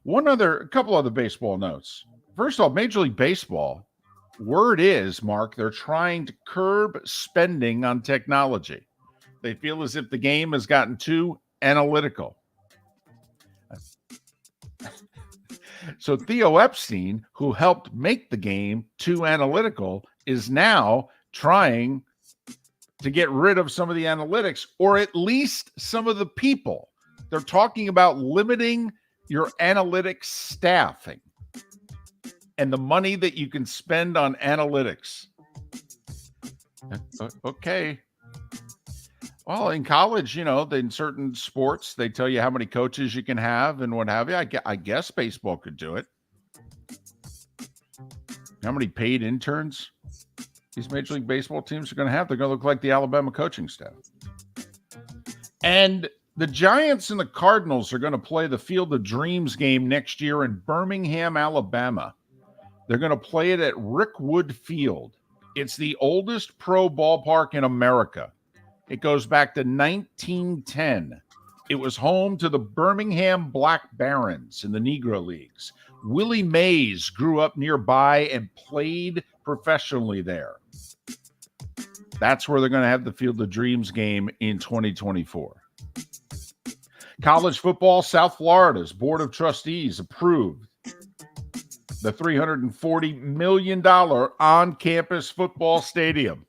A couple other baseball notes. First of all, Major League Baseball, word is, Mark, they're trying to curb spending on technology. They feel as if the game has gotten too analytical. So Theo Epstein, who helped make the game too analytical, is now trying to get rid of some of the analytics, or at least some of the people. They're talking about limiting your analytics staffing and the money that you can spend on analytics. Okay. Well, in college, in certain sports, they tell you how many coaches you can have and what have you. I guess baseball could do it. How many paid interns these Major League Baseball teams are going to have? They're going to look like the Alabama coaching staff. And the Giants and the Cardinals are going to play the Field of Dreams game next year in Birmingham, Alabama. They're going to play it at Rickwood Field. It's the oldest pro ballpark in America. It goes back to 1910. It was home to the Birmingham Black Barons in the Negro Leagues. Willie Mays grew up nearby and played professionally there. That's where they're going to have the Field of Dreams game in 2024. College football, South Florida's Board of Trustees approved the $340 million on-campus football stadium.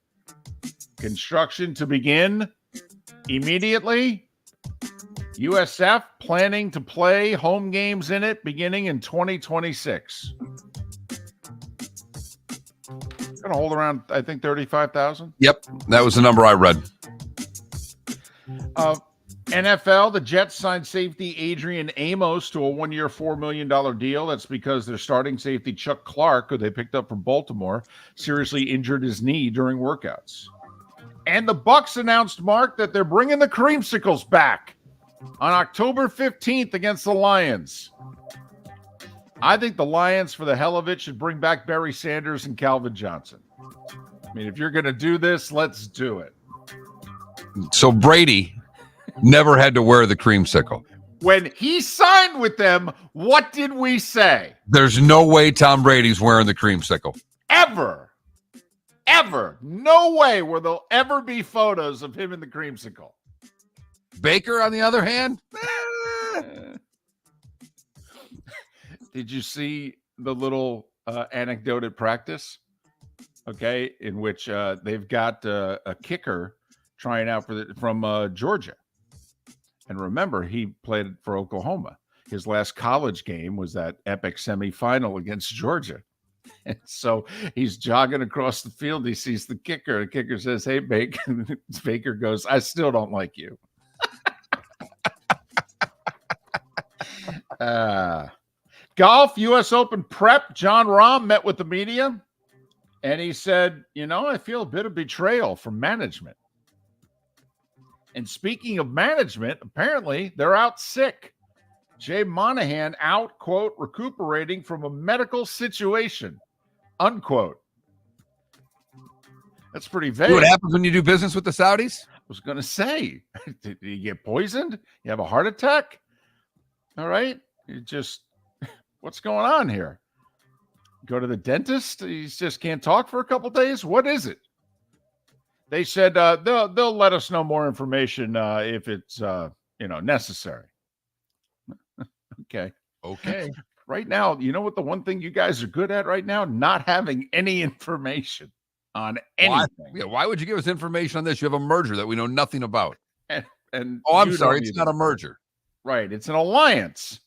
Construction to begin immediately. USF planning to play home games in it beginning in 2026. Going to hold around, I think, 35,000. Yep, that was the number I read. NFL, the Jets signed safety Adrian Amos to a one-year, $4 million deal. That's because their starting safety, Chuck Clark, who they picked up from Baltimore, seriously injured his knee during workouts. And the Bucs announced, Mark, that they're bringing the creamsicles back on October 15th against the Lions. I think the Lions, for the hell of it, should bring back Barry Sanders and Calvin Johnson. I mean, if you're going to do this, let's do it. So Brady never had to wear the creamsicle. When he signed with them, what did we say? There's no way Tom Brady's wearing the creamsicle. Ever. No way will there ever be photos of him in the creamsicle. Baker, on the other hand, did you see the little anecdote at practice? Okay, in which they've got a kicker trying out from Georgia. And remember, he played for Oklahoma. His last college game was that epic semifinal against Georgia. And so he's jogging across the field. He sees the kicker. The kicker says, "Hey, Baker." Baker goes, "I still don't like you." Golf, U.S. Open prep. John Rahm met with the media, and he said, I feel a bit of betrayal from management. And speaking of management, apparently they're out sick. Jay Monahan out, quote, recuperating from a medical situation, unquote. That's pretty vague. See what happens when you do business with the Saudis? I was going to say, did you get poisoned? You have a heart attack? All right. What's going on here? Go to the dentist? You just can't talk for a couple days? What is it? They said they'll let us know more information if it's necessary. Okay. Right now, you know what the one thing you guys are good at right now? Not having any information on anything. Why would you give us information on this? You have a merger that we know nothing about. And I'm sorry, it's not a merger. Right, it's an alliance.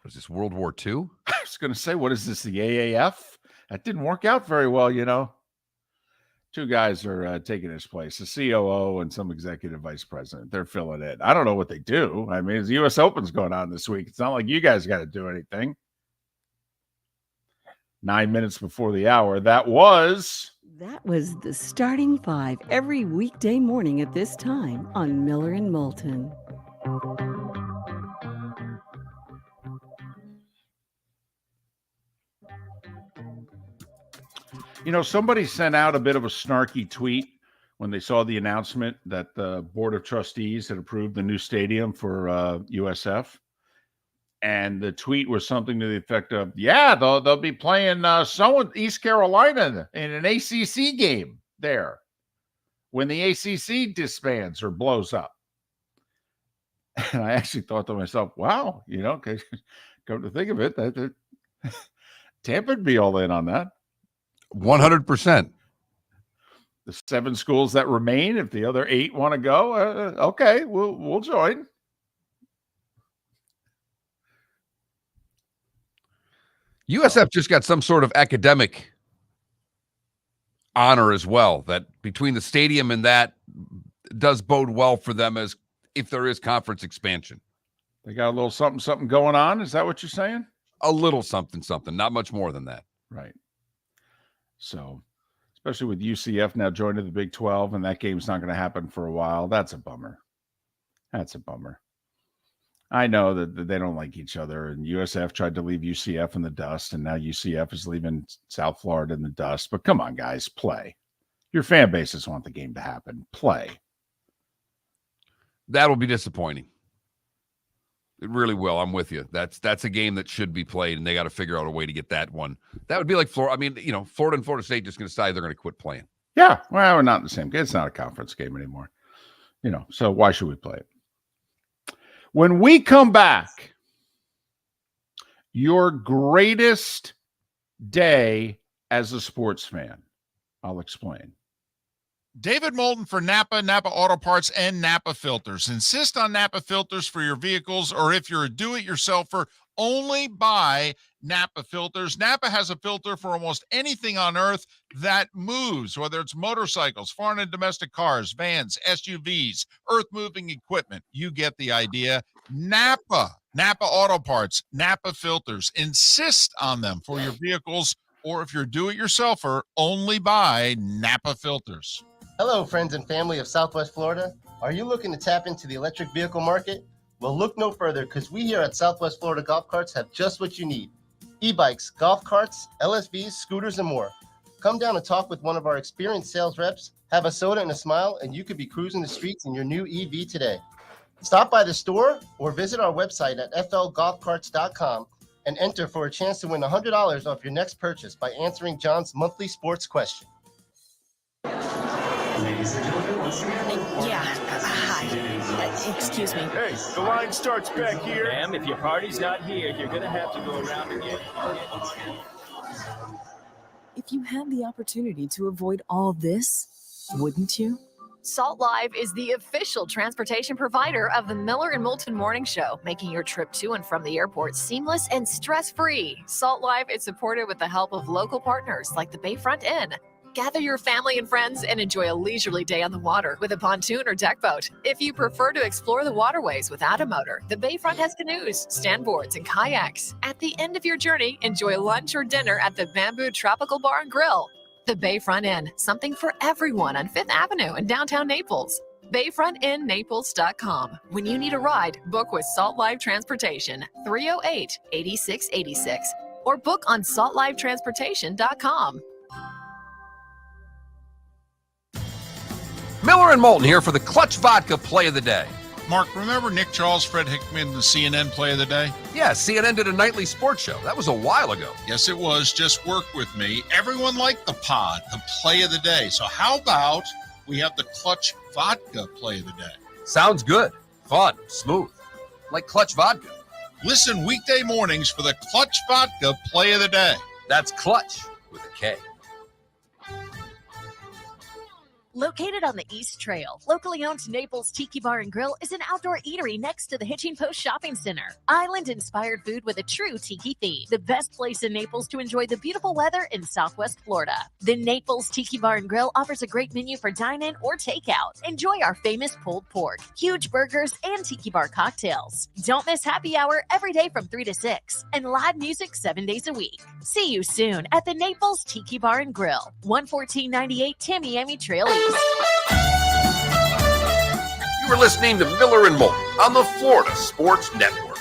What is this, World War II? I was going to say, what is this, the AAF? That didn't work out very well, Two guys are taking his place, the COO and some executive vice president. They're filling in. I don't know what they do. I mean, the U.S. Open's going on this week. It's not like you guys got to do anything. 9 minutes before the hour. That was the Starting Five every weekday morning at this time on Miller and Moulton. Somebody sent out a bit of a snarky tweet when they saw the announcement that the Board of Trustees had approved the new stadium for USF. And the tweet was something to the effect of, they'll be playing East Carolina in an ACC game there when the ACC disbands or blows up. And I actually thought to myself, wow, come to think of it, that Tampa'd be all in on that. 100%. The 7 schools that remain, if the other 8 want to go, okay, we'll join. USF just got some sort of academic honor as well, that between the stadium and that does bode well for them as if there is conference expansion. They got a little something going on. Is that what you're saying? A little something, not much more than that. Right. So, especially with UCF now joining the Big 12, and that game's not going to happen for a while. That's a bummer. I know that they don't like each other, and USF tried to leave UCF in the dust, and now UCF is leaving South Florida in the dust. But come on, guys, play. Your fan bases want the game to happen. Play. That'll be disappointing. It really will. I'm with you. That's a game that should be played, and they got to figure out a way to get that one. That would be like Florida. I mean, Florida and Florida State just going to decide they're going to quit playing. Yeah, well, we're not in the same game. It's not a conference game anymore. So why should we play it? When we come back, your greatest day as a sports fan. I'll explain. David Moulton for Napa Auto Parts, and Napa Filters. Insist on Napa filters for your vehicles, or if you're a do-it-yourselfer, only buy Napa filters. Napa has a filter for almost anything on earth that moves, whether it's motorcycles, foreign and domestic cars, vans, SUVs, earth-moving equipment. You get the idea. Napa Auto Parts, Napa filters. Insist on them for your vehicles, or if you're a do-it-yourselfer, only buy Napa filters. Hello, friends and family of Southwest Florida. Are you looking to tap into the electric vehicle market? Well, look no further, because we here at Southwest Florida Golf Carts have just what you need. E-bikes, golf carts, LSVs, scooters, and more. Come down and talk with one of our experienced sales reps, have a soda and a smile, and you could be cruising the streets in your new EV today. Stop by the store or visit our website at flgolfcarts.com and enter for a chance to win $100 off your next purchase by answering John's monthly sports question. Ladies and gentlemen, once again. Hi. Excuse me. Hey, the line starts back here. Ma'am, if your party's not here, you're going to have to go around again. If you had the opportunity to avoid all this, wouldn't you? Salt Live is the official transportation provider of the Miller and Moulton Morning Show, making your trip to and from the airport seamless and stress-free. Salt Live is supported with the help of local partners like the Bayfront Inn. Gather your family and friends and enjoy a leisurely day on the water with a pontoon or deck boat. If you prefer to explore the waterways without a motor, the Bayfront has canoes, standboards, and kayaks. At the end of your journey, enjoy lunch or dinner at the Bamboo Tropical Bar and Grill. The Bayfront Inn, something for everyone on 5th Avenue in downtown Naples. BayfrontInNaples.com. When you need a ride, book with Salt Live Transportation, 308-8686, or book on saltlivetransportation.com. Miller and Moulton here for the Clutch Vodka Play of the Day. Mark, remember Nick Charles, Fred Hickman, the CNN Play of the Day? Yeah, CNN did a nightly sports show. That was a while ago. Yes, it was. Just work with me. Everyone liked the pod, the Play of the Day. So how about we have the Clutch Vodka Play of the Day? Sounds good. Fun. Smooth. Like Clutch Vodka. Listen weekday mornings for the Clutch Vodka Play of the Day. That's Clutch with a K. Located on the East Trail, locally owned Naples Tiki Bar and Grill is an outdoor eatery next to the Hitching Post Shopping Center. Island-inspired food with a true tiki theme. The best place in Naples to enjoy the beautiful weather in Southwest Florida. The Naples Tiki Bar and Grill offers a great menu for dine-in or takeout. Enjoy our famous pulled pork, huge burgers, and tiki bar cocktails. Don't miss happy hour every day from 3 to 6, and live music 7 days a week. See you soon at the Naples Tiki Bar and Grill, 11498 Tamiami Trail East. You were listening to Miller and Moulton on the Florida Sports Network.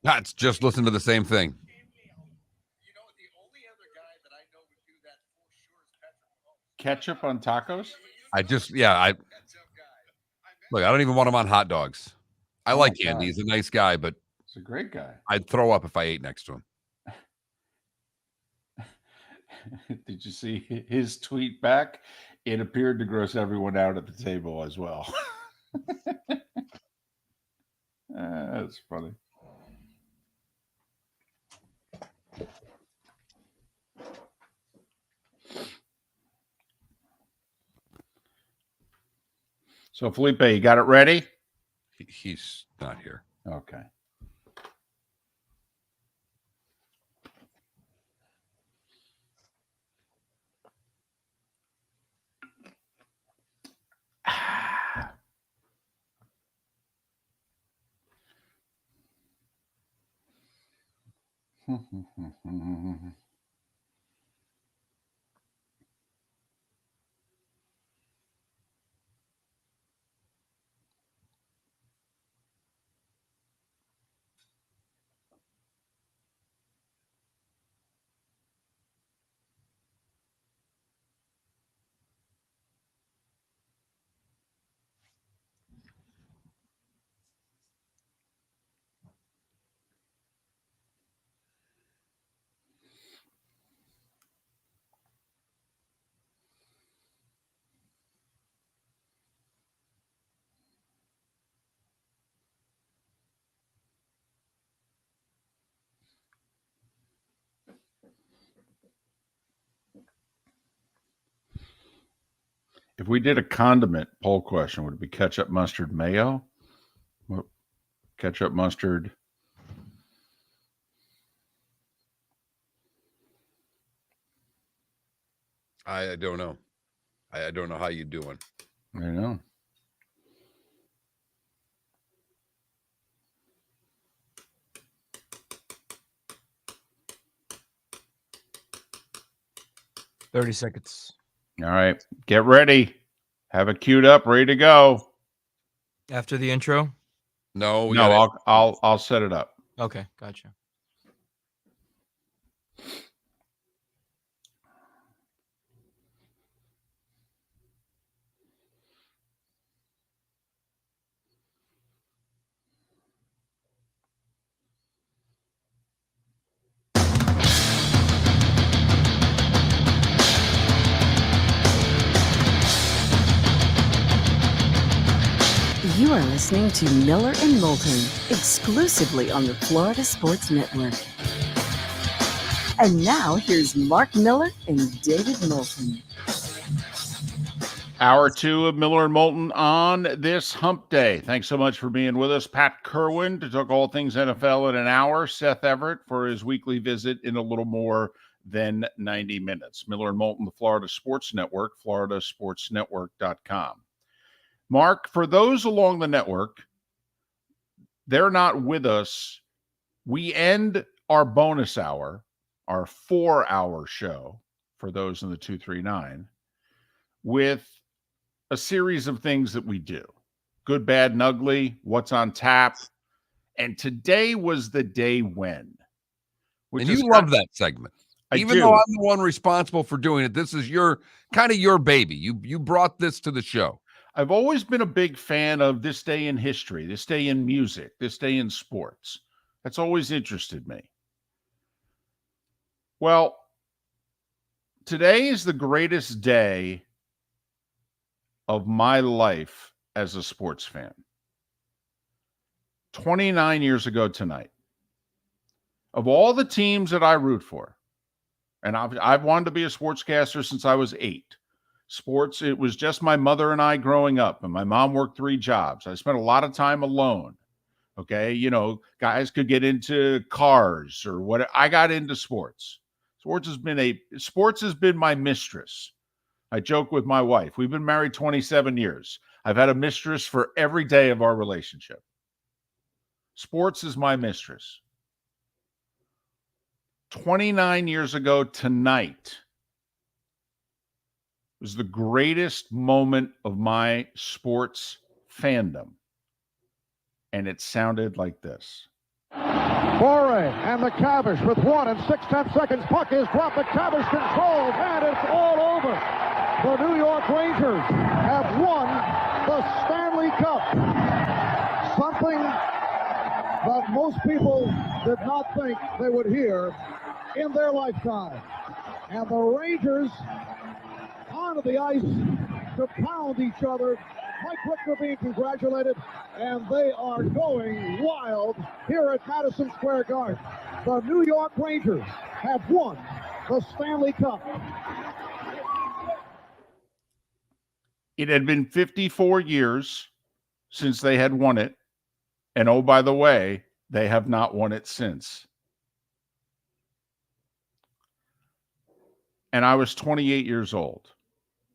That's just listen to the same thing. Ketchup on tacos? I don't even want him on hot dogs. I like Andy. He's a nice guy, but he's a great guy. I'd throw up if I ate next to him. Did you see his tweet back? It appeared to gross everyone out at the table as well. That's funny. So, Felipe, you got it ready? He's not here. Okay. If we did a condiment poll question, would it be ketchup, mustard, mayo? What? Ketchup, mustard. I don't know. I don't know how you're doing. I know. $30 seconds. All right. Get ready. Have it queued up, ready to go. After the intro? No, I'll set it up. Okay, gotcha. You are listening to Miller and Moulton, exclusively on the Florida Sports Network. And now here's Mark Miller and David Moulton. Hour 2 of Miller and Moulton on this hump day. Thanks so much for being with us. Pat Kirwan to talk all things NFL in an hour. Seth Everett for his weekly visit in a little more than 90 minutes. Miller and Moulton, the Florida Sports Network, floridasportsnetwork.com. Mark, for those along the network, they're not with us. We end our bonus hour, our 4-hour show, for those in the 239, with a series of things that we do. Good, bad, and ugly, what's on tap. And today was the day when. And you love that segment. Even though I'm the one responsible for doing it, this is your baby. You brought this to the show. I've always been a big fan of this day in history, this day in music, this day in sports. That's always interested me. Well, today is the greatest day of my life as a sports fan. 29 years ago tonight, of all the teams that I root for, and I've wanted to be a sportscaster since I was 8. Sports, it was just my mother and I growing up, and my mom worked 3 jobs. I spent a lot of time alone. Okay, guys could get into cars or what. I got into sports. Sports has been my mistress. I joke with my wife. We've been married 27 years. I've had a mistress for every day of our relationship. Sports is my mistress. 29 years ago tonight was the greatest moment of my sports fandom. And it sounded like this. Foray and McCavish with 1 and 6/10 seconds. Puck is dropped. McCavish controlled, and it's all over. The New York Rangers have won the Stanley Cup. Something that most people did not think they would hear in their lifetime. And the Rangers onto the ice to pound each other. Mike Richter being congratulated, and they are going wild here at Madison Square Garden. The New York Rangers have won the Stanley Cup. It had been 54 years since they had won it. And oh, by the way, they have not won it since. And I was 28 years old.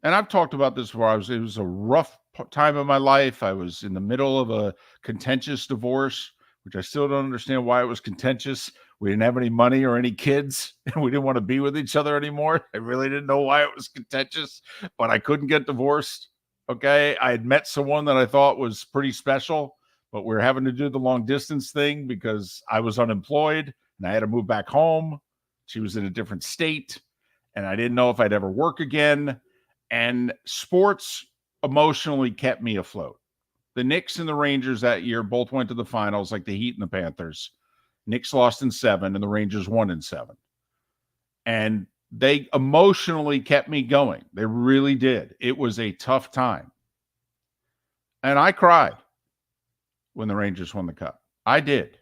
And I've talked about this before. It was a rough time of my life. I was in the middle of a contentious divorce, which I still don't understand why it was contentious. We didn't have any money or any kids, and we didn't want to be with each other anymore. I really didn't know why it was contentious, but I couldn't get divorced. Okay. I had met someone that I thought was pretty special, but we were having to do the long distance thing because I was unemployed and I had to move back home. She was in a different state, and I didn't know if I'd ever work again. And sports emotionally kept me afloat. The Knicks and the Rangers that year both went to the finals, like the Heat and the Panthers. Knicks lost in 7 and the Rangers won in 7. And they emotionally kept me going. They really did. It was a tough time. And I cried when the Rangers won the Cup. I did.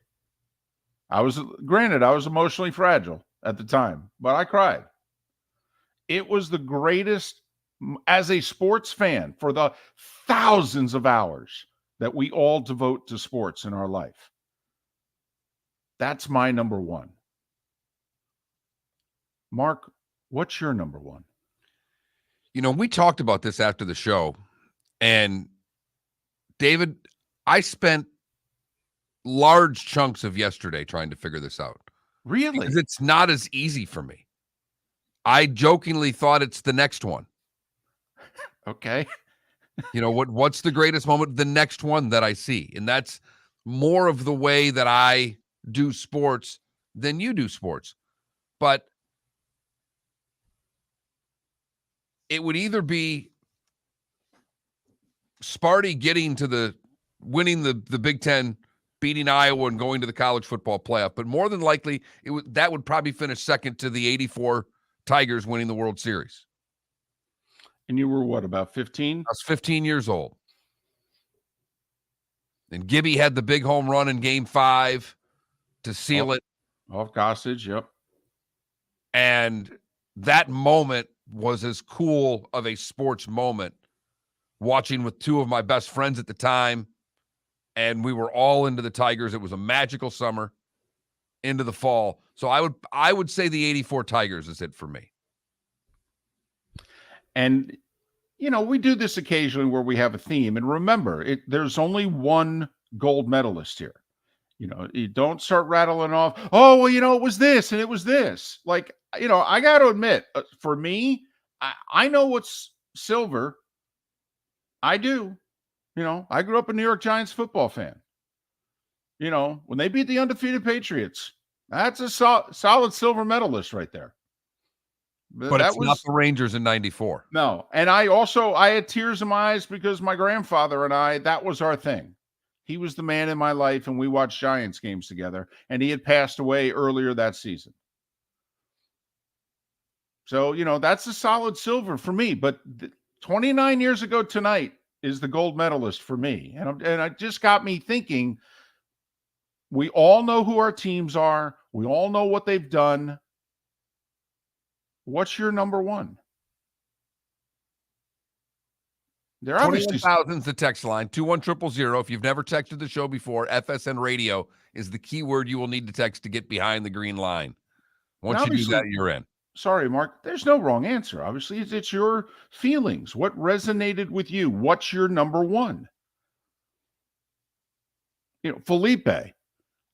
I was emotionally fragile at the time, but I cried. It was the greatest, as a sports fan, for the thousands of hours that we all devote to sports in our life. That's my number one. Mark, what's your number one? You know, we talked about this after the show, and David, I spent large chunks of yesterday trying to figure this out. Really? Because it's not as easy for me. I jokingly thought it's the next one. Okay. You know, what's the greatest moment? The next one that I see. And that's more of the way that I do sports than you do sports. But it would either be Sparty winning the Big Ten, beating Iowa and going to the college football playoff. But more than likely, that would probably finish second to the 84 Tigers winning the World Series. And you were what, about 15? I was 15 years old. And Gibby had the big home run in Game 5 to seal it. Off Gossage, yep. And that moment was as cool of a sports moment, watching with two of my best friends at the time. And we were all into the Tigers. It was a magical summer into the fall. So I would say the 84 Tigers is it for me. And, you know, we do this occasionally where we have a theme. And remember, there's only one gold medalist here. You know, you don't start rattling off, oh, well, you know, it was this and it was this. Like, you know, I got to admit, for me, I know what's silver. I do. You know, I grew up a New York Giants football fan. You know, when they beat the undefeated Patriots, that's a solid silver medalist right there. But it's not the Rangers in 94. No. And I had tears in my eyes because my grandfather and that was our thing. He was the man in my life, and we watched Giants games together, and he had passed away earlier that season. So, you know, that's a solid silver for me. But 29 years ago tonight is the gold medalist for me. And it just got me thinking, we all know who our teams are. We all know what they've done. What's your number one? They're obviously 21,000 is the text line, 21000. If you've never texted the show before, FSN radio is the keyword you will need to text to get behind the green line. Once you do that, you're in. Sorry, Mark. There's no wrong answer. Obviously, it's your feelings. What resonated with you? What's your number one? You know, Felipe,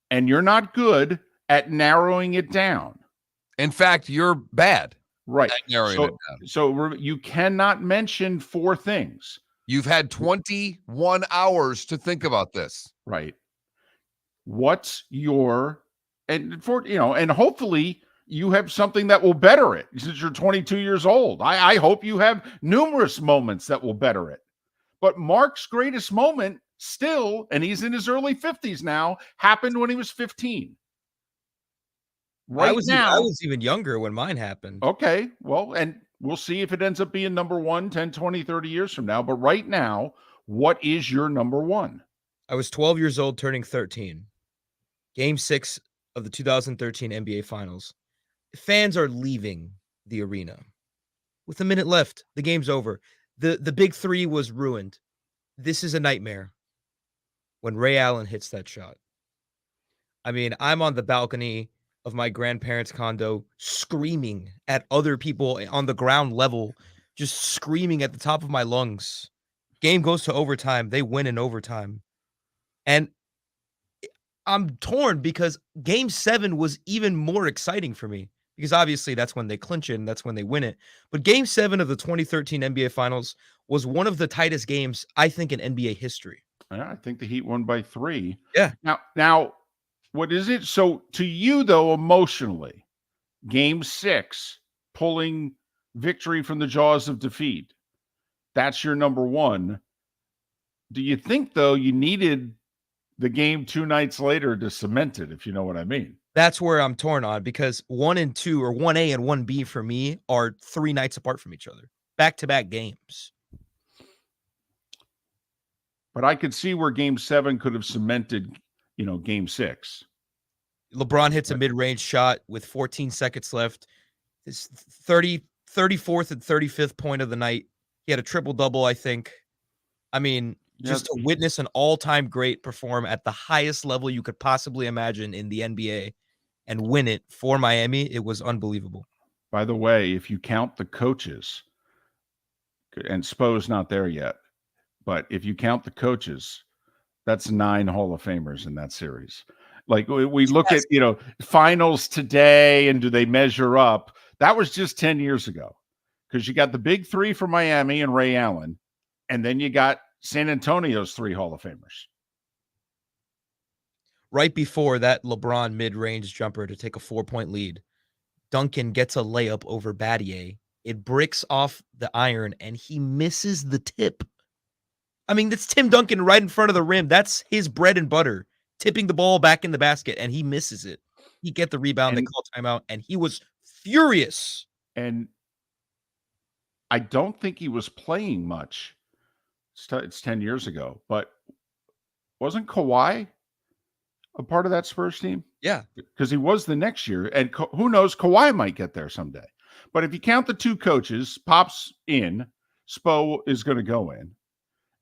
and you're not good at narrowing it down. In fact, you're bad. Right. At narrowing it down. So you cannot mention 4 things. You've had 21 hours to think about this. Right. what's your, and for, and hopefully you have something that will better it since you're 22 years old. I hope you have numerous moments that will better it. But Mark's greatest moment still, and he's in his early 50s now, happened when he was 15. I was even younger when mine happened. Okay, well, and we'll see if it ends up being number one 10, 20, 30 years from now. But right now, what is your number one? I was 12 years old, turning 13. Game 6 of the 2013 NBA Finals. Fans are leaving the arena. With a minute left, the game's over. The big three was ruined. This is a nightmare. When Ray Allen hits that shot. I mean, I'm on the balcony of my grandparents' condo screaming at other people on the ground level, just screaming at the top of my lungs. Game goes to overtime. They win in overtime. And I'm torn because game 7 was even more exciting for me because obviously that's when they clinch it and that's when they win it. But game 7 of the 2013 NBA Finals was one of the tightest games, I think, in NBA history. Yeah, I think the Heat won by 3. Yeah. Now, what is it? So to you, though, emotionally, game 6, pulling victory from the jaws of defeat, that's your number one. Do you think, though, you needed the game 2 nights later to cement it, if you know what I mean? That's where I'm torn on because 1 and 2 or 1A and 1B for me are 3 nights apart from each other. Back-to-back games. But I could see where game 7 could have cemented, game 6. LeBron hits a mid-range shot with 14 seconds left. His 34th and 35th point of the night. He had a triple-double, I think. I mean, just to witness an all-time great perform at the highest level you could possibly imagine in the NBA and win it for Miami, it was unbelievable. By the way, if you count the coaches, and Spo's not there yet, but if you count the coaches, that's 9 Hall of Famers in that series. Like we look at, finals today and do they measure up? That was just 10 years ago because you got the big 3 for Miami and Ray Allen, and then you got San Antonio's 3 Hall of Famers. Right before that LeBron mid-range jumper to take a 4-point lead, Duncan gets a layup over Battier. It bricks off the iron, and he misses the tip. I mean, that's Tim Duncan right in front of the rim. That's his bread and butter, tipping the ball back in the basket, and he misses it. He get the rebound, they call timeout, and he was furious. And I don't think he was playing much. It's 10 years ago, but wasn't Kawhi a part of that Spurs team? Yeah. Because he was the next year, and who knows, Kawhi might get there someday. But if you count the 2 coaches, Pop's in, Spo is going to go in.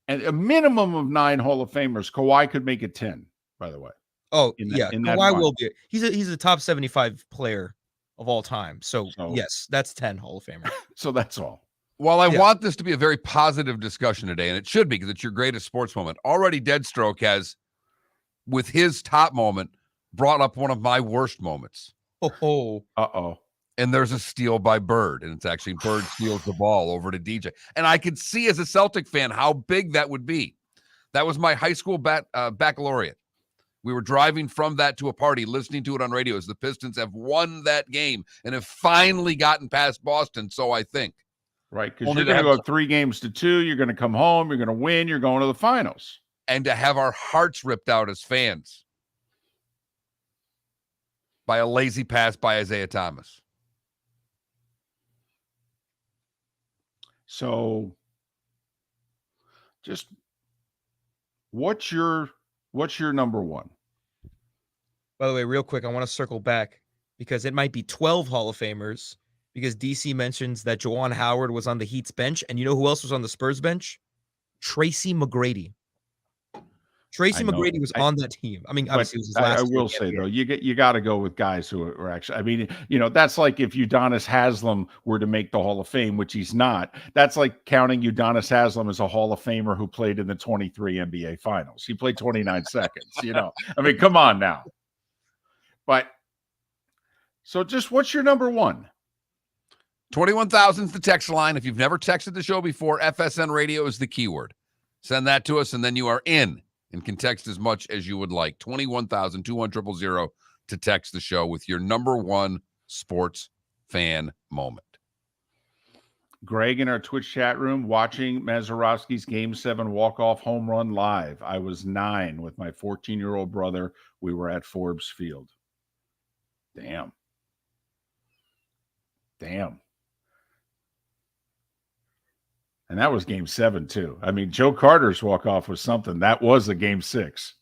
And a minimum of 9 Hall of Famers, Kawhi could make it 10, by the way. Oh, Kawhi will be. He's a top 75 player of all time. So yes, that's 10 Hall of Famer. So that's all. Well, I want this to be a very positive discussion today, and it should be because it's your greatest sports moment. Already Deadstroke has, with his top moment, brought up one of my worst moments. Oh. Uh-oh. And there's a steal by Bird, and it's actually Bird steals the ball over to DJ. And I could see as a Celtic fan how big that would be. That was my high school baccalaureate. We were driving from that to a party, listening to it on radio as the Pistons have won that game and have finally gotten past Boston, so I think. Right, because you're going to go 3 games to 2. You're going to come home. You're going to win. You're going to the finals. And to have our hearts ripped out as fans by a lazy pass by Isaiah Thomas. So just what's your number one? By the way, real quick, I want to circle back because it might be 12 Hall of Famers because DC mentions that Juwan Howard was on the Heat's bench. And you know who else was on the Spurs bench? Tracy McGrady. Tracy McGrady was on that team. I mean, obviously it was his last. I will say though, you got to go with guys who are actually. I mean, that's like if Udonis Haslem were to make the Hall of Fame, which he's not. That's like counting Udonis Haslem as a Hall of Famer who played in the 23 NBA Finals. He played 29 seconds. I mean, come on now. But so, just what's your number one? 21,000 is the text line. If you've never texted the show before, FSN Radio is the keyword. Send that to us, and then you are in. and can text as much as you would like. 21,000-21-000 to text the show with your number one sports fan moment. Greg in our Twitch chat room watching Mazeroski's Game 7 walk-off home run live. I was 9 with my 14-year-old brother. We were at Forbes Field. Damn. And that was Game 7, too. I mean, Joe Carter's walk-off was something. That was a Game 6.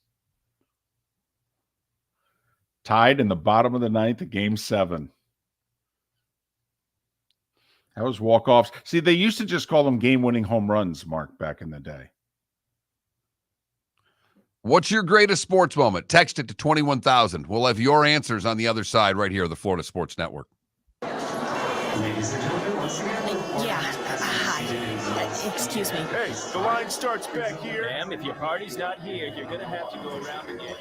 Tied in the bottom of the ninth at Game 7. That was walk-offs. See, they used to just call them game-winning home runs, Mark, back in the day. What's your greatest sports moment? Text it to 21,000. We'll have your answers on the other side right here on the Florida Sports Network. Ladies and gentlemen, once again. Hi. Excuse me. Hey, the line starts back here. Ma'am, if your party's not here, you're going to have to go around again.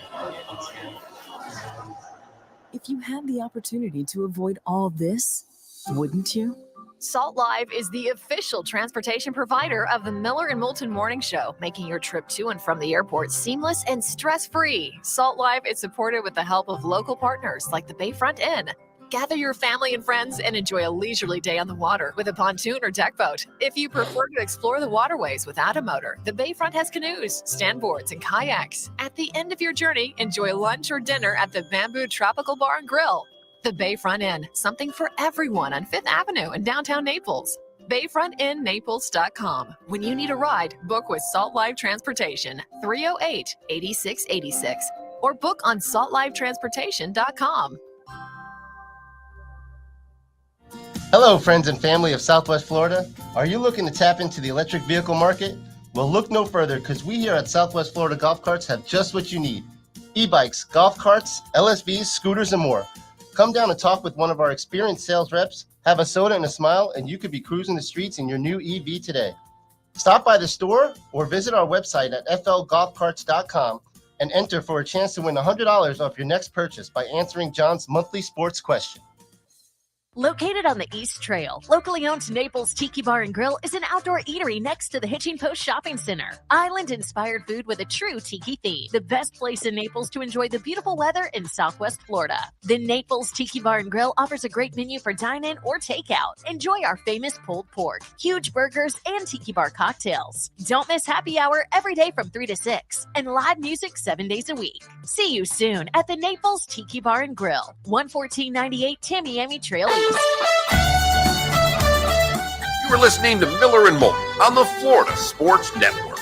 If you had the opportunity to avoid all this, wouldn't you? Salt Live is the official transportation provider of the Miller and Moulton Morning Show, making your trip to and from the airport seamless and stress-free. Salt Live is supported with the help of local partners like the Bayfront Inn. Gather your family and friends and enjoy a leisurely day on the water with a pontoon or deck boat. If you prefer to explore the waterways without a motor, the Bayfront has canoes, standboards, and kayaks. At the end of your journey, enjoy lunch or dinner at the Bamboo Tropical Bar and Grill. The Bayfront Inn, something for everyone on 5th Avenue in downtown Naples. BayfrontInNaples.com. When you need a ride, book with Salt Live Transportation, 308-8686, or book on saltlivetransportation.com. Hello, friends and family of Southwest Florida. Are you looking to tap into the electric vehicle market? Well, look no further, because we here at Southwest Florida Golf Carts have just what you need. E-bikes, golf carts, LSVs, scooters, and more. Come down and talk with one of our experienced sales reps, have a soda and a smile, and you could be cruising the streets in your new EV today. Stop by the store or visit our website at flgolfcarts.com and enter for a chance to win $100 off your next purchase by answering John's monthly sports question. Located on the East Trail, locally owned Naples Tiki Bar and Grill is an outdoor eatery next to the Hitching Post Shopping Center. Island-inspired food with a true tiki theme. The best place in Naples to enjoy the beautiful weather in Southwest Florida. The Naples Tiki Bar and Grill offers a great menu for dine-in or takeout. Enjoy our famous pulled pork, huge burgers, and tiki bar cocktails. Don't miss happy hour every day from 3 to 6 and live music 7 days a week. See you soon at the Naples Tiki Bar and Grill, 11498 Tamiami Trail East. You were listening to Miller and Moulton on the Florida Sports Network.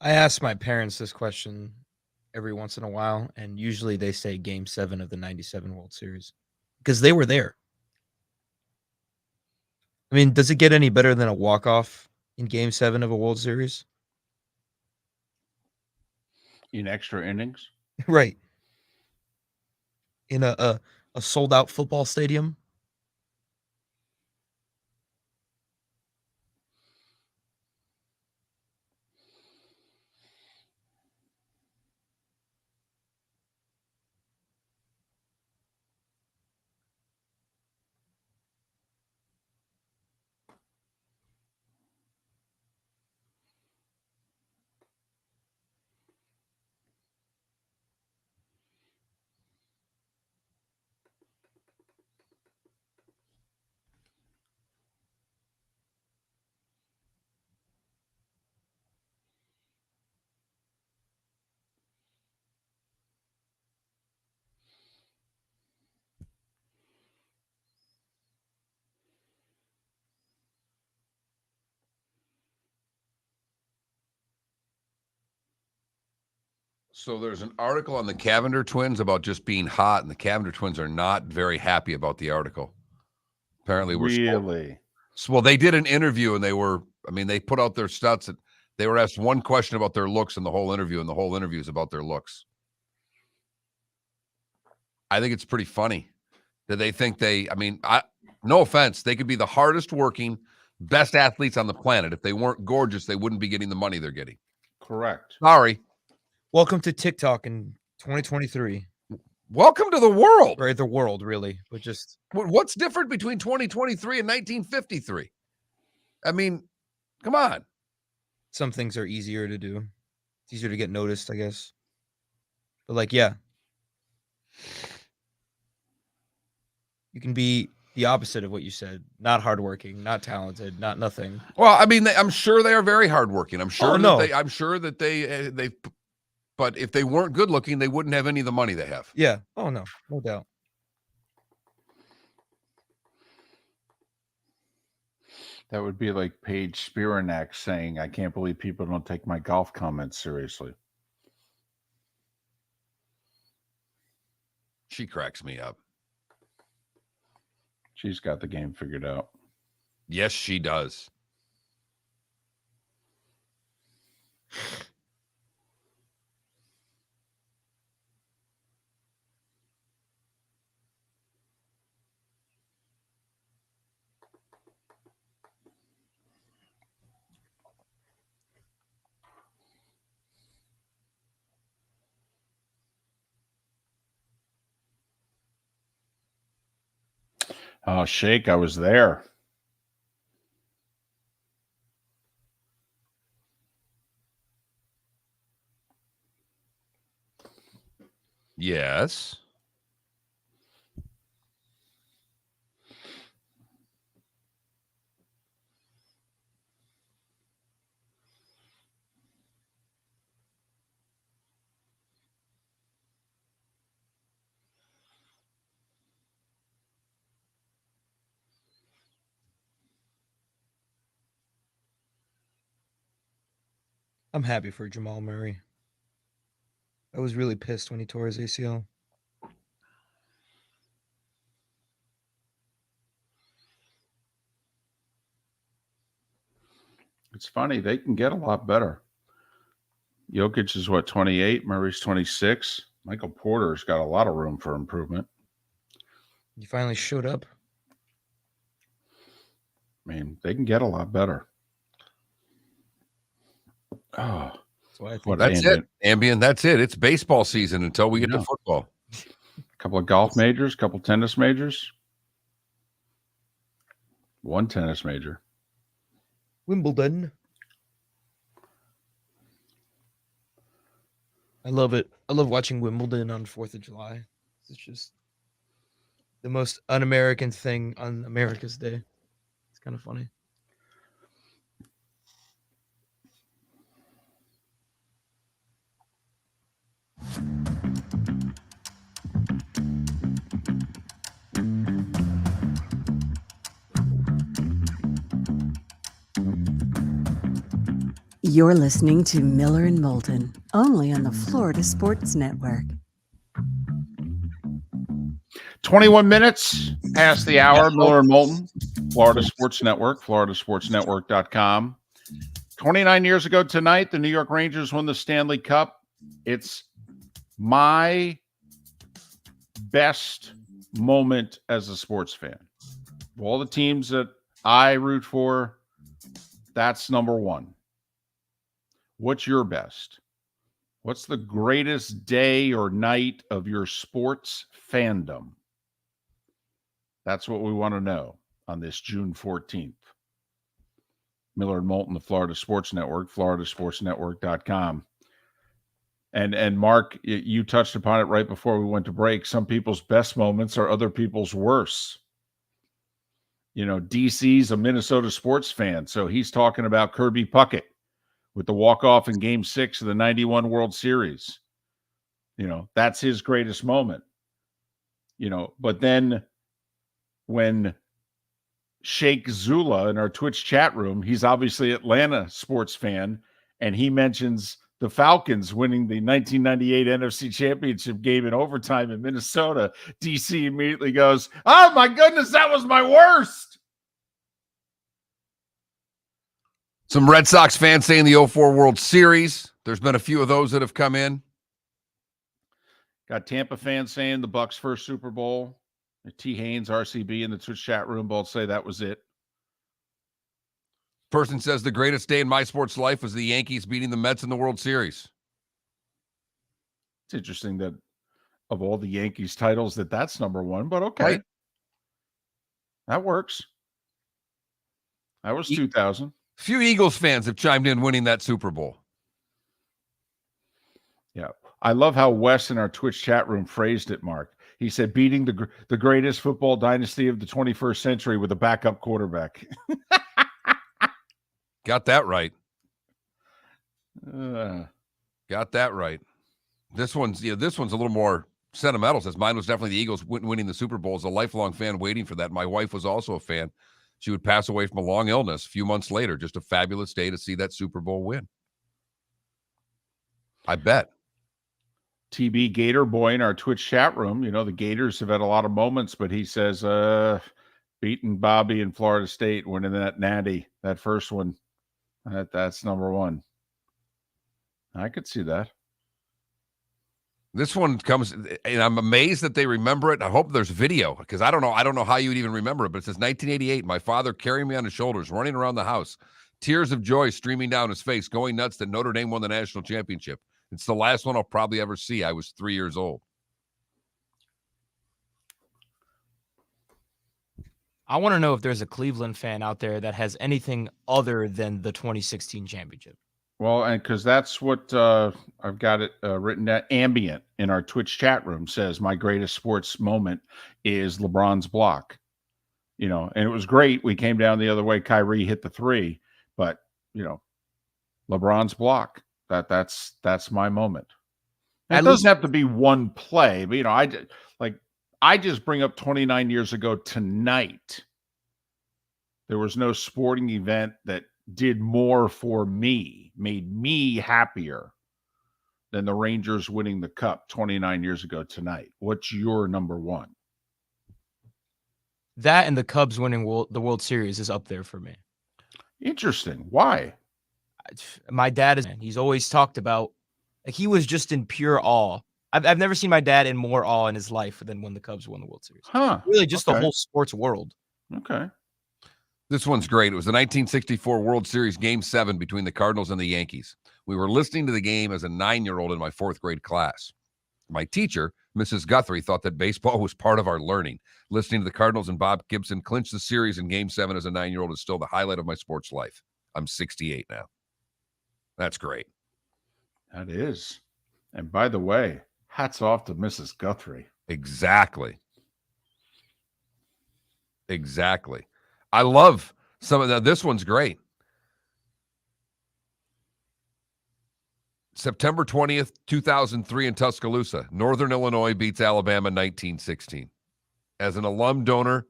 I ask my parents this question every once in a while, and usually they say Game 7 of the 97 World Series because they were there. I mean, does it get any better than a walk-off in Game 7 of a World Series? In extra innings? Right. In a sold-out football stadium? So there's an article on the Cavender twins about just being hot, and the Cavender twins are not very happy about the article. Apparently, well, they did an interview, and they put out their stats. And they were asked one question about their looks in the whole interview, and the whole interview is about their looks. I think it's pretty funny that they think no offense, they could be the hardest working, best athletes on the planet. If they weren't gorgeous, they wouldn't be getting the money they're getting. Correct. Sorry. Welcome to TikTok in 2023. Welcome to the world. Right, the world, really. But just what's different between 2023 and 1953? I mean, come on. Some things are easier to do. It's easier to get noticed, I guess. But like, yeah. You can be the opposite of what you said. Not hardworking, not talented, not nothing. Well, I mean, I'm sure they are very hardworking. I'm sure that they but if they weren't good looking, they wouldn't have any of the money they have. Yeah. Oh no doubt. That would be like Paige Spiranak saying, "I can't believe people don't take my golf comments seriously." She cracks me up. She's got the game figured out. Yes, she does. Oh, Shake, I was there. Yes. I'm happy for Jamal Murray. I was really pissed when he tore his ACL. It's funny. They can get a lot better. Jokic is, 28? Murray's 26. Michael Porter's got a lot of room for improvement. He finally showed up. I mean, they can get a lot better. Oh, that's it. Ambien, that's it. It's baseball season until we get to football. A couple of golf majors, a couple tennis majors. One tennis major. Wimbledon. I love it. I love watching Wimbledon on 4th of July. It's just the most un-American thing on America's Day. It's kind of funny. You're listening to Miller and Moulton, only on the Florida Sports Network. 21 minutes past the hour. Miller and Moulton, Florida Sports Network, floridasportsnetwork.com. 29 years ago tonight, the New York Rangers won the Stanley Cup. It's my best moment as a sports fan. Of all the teams that I root for, that's number one. What's your best? What's the greatest day or night of your sports fandom? That's what we want to know on this June 14th. Miller and Moulton, the Florida Sports Network, floridasportsnetwork.com. And Mark, you touched upon it right before we went to break. Some people's best moments are other people's worst. You know, DC's a Minnesota sports fan, so he's talking about Kirby Puckett with the walk-off in Game 6 of the 91 World Series. You know, that's his greatest moment. You know, but then when Sheikh Zula in our Twitch chat room, he's obviously an Atlanta sports fan, and he mentions the Falcons winning the 1998 NFC Championship game in overtime in Minnesota. DC immediately goes, "Oh my goodness, that was my worst." Some Red Sox fans saying the 04 World Series. There's been a few of those that have come in. Got Tampa fans saying the Bucks' first Super Bowl. T. Haynes, RCB in the Twitch chat room both say that was it. Person says the greatest day in my sports life was the Yankees beating the Mets in the World Series. It's interesting that of all the Yankees titles that's number one, but okay. Right. That works. That was 2000. Few Eagles fans have chimed in winning that Super Bowl. Yeah. I love how Wes in our Twitch chat room phrased it, Mark. He said, beating the greatest football dynasty of the 21st century with a backup quarterback. Got that right. Got that right. This one's a little more sentimental. Says mine was definitely the Eagles winning the Super Bowl. As a lifelong fan waiting for that. My wife was also a fan. She would pass away from a long illness a few months later. Just a fabulous day to see that Super Bowl win. I bet. TB Gator Boy in our Twitch chat room. The Gators have had a lot of moments, but he says beating Bobby in Florida State, winning that natty, that first one. That's number one. I could see that. This one comes, and I'm amazed that they remember it. I hope there's video, because I don't know how you would even remember it, but it says 1988, my father carrying me on his shoulders, running around the house, tears of joy streaming down his face, going nuts that Notre Dame won the national championship. It's the last one I'll probably ever see. I was 3 years old. I want to know if there's a Cleveland fan out there that has anything other than the 2016 championship. Well, and because that's what I've got it written down. Ambient in our Twitch chat room says my greatest sports moment is LeBron's block. And it was great. We came down the other way. Kyrie hit the three, but LeBron's block. That's my moment. And it doesn't have to be one play, but I just bring up 29 years ago tonight. There was no sporting event that did more for me, made me happier than the Rangers winning the cup 29 years ago tonight. What's your number one? That and the Cubs winning the World Series is up there for me. Interesting. Why? My dad he's always talked about, he was just in pure awe. I've never seen my dad in more awe in his life than when the Cubs won the World Series. Really, just the whole sports world. Okay. This one's great. It was the 1964 World Series Game 7 between the Cardinals and the Yankees. We were listening to the game as a 9-year-old in my 4th grade class. My teacher, Mrs. Guthrie, thought that baseball was part of our learning. Listening to the Cardinals and Bob Gibson clinch the series in Game 7 as a 9-year-old is still the highlight of my sports life. I'm 68 now. That's great. That is. And by the way, hats off to Mrs. Guthrie. Exactly. I love some of that. This one's great. September 20th, 2003 in Tuscaloosa. Northern Illinois beats Alabama 1916. As an alum donor,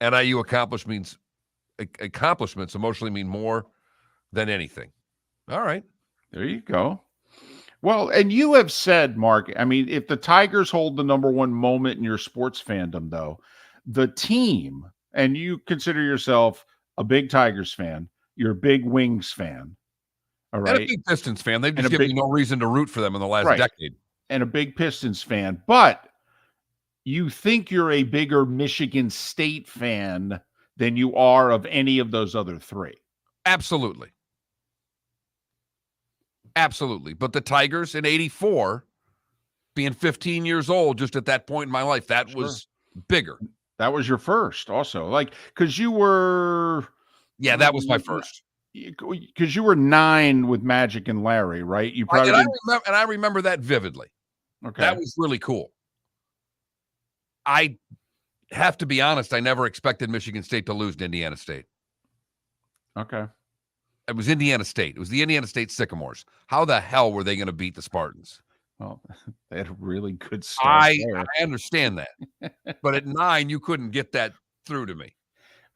NIU accomplishments emotionally mean more than anything. All right. There you go. Well, and you have said, Mark, if the Tigers hold the number one moment in your sports fandom, though, the team, and you consider yourself a big Tigers fan, you're a big Wings fan, all right? And a big Pistons fan. They've just given me no reason to root for them in the last decade. And a big Pistons fan. But you think you're a bigger Michigan State fan than you are of any of those other three. Absolutely. But the Tigers in 84, being 15 years old just at that point in my life, that was bigger. That was your first also. Because you were... Yeah, that was my first. Because you were 9 with Magic and Larry, right? You probably I remember that vividly. Okay. That was really cool. I have to be honest, I never expected Michigan State to lose to Indiana State. Okay. It was Indiana State. It was the Indiana State Sycamores. How the hell were they going to beat the Spartans? Well, they had a really good start there. I understand that. But at 9, you couldn't get that through to me.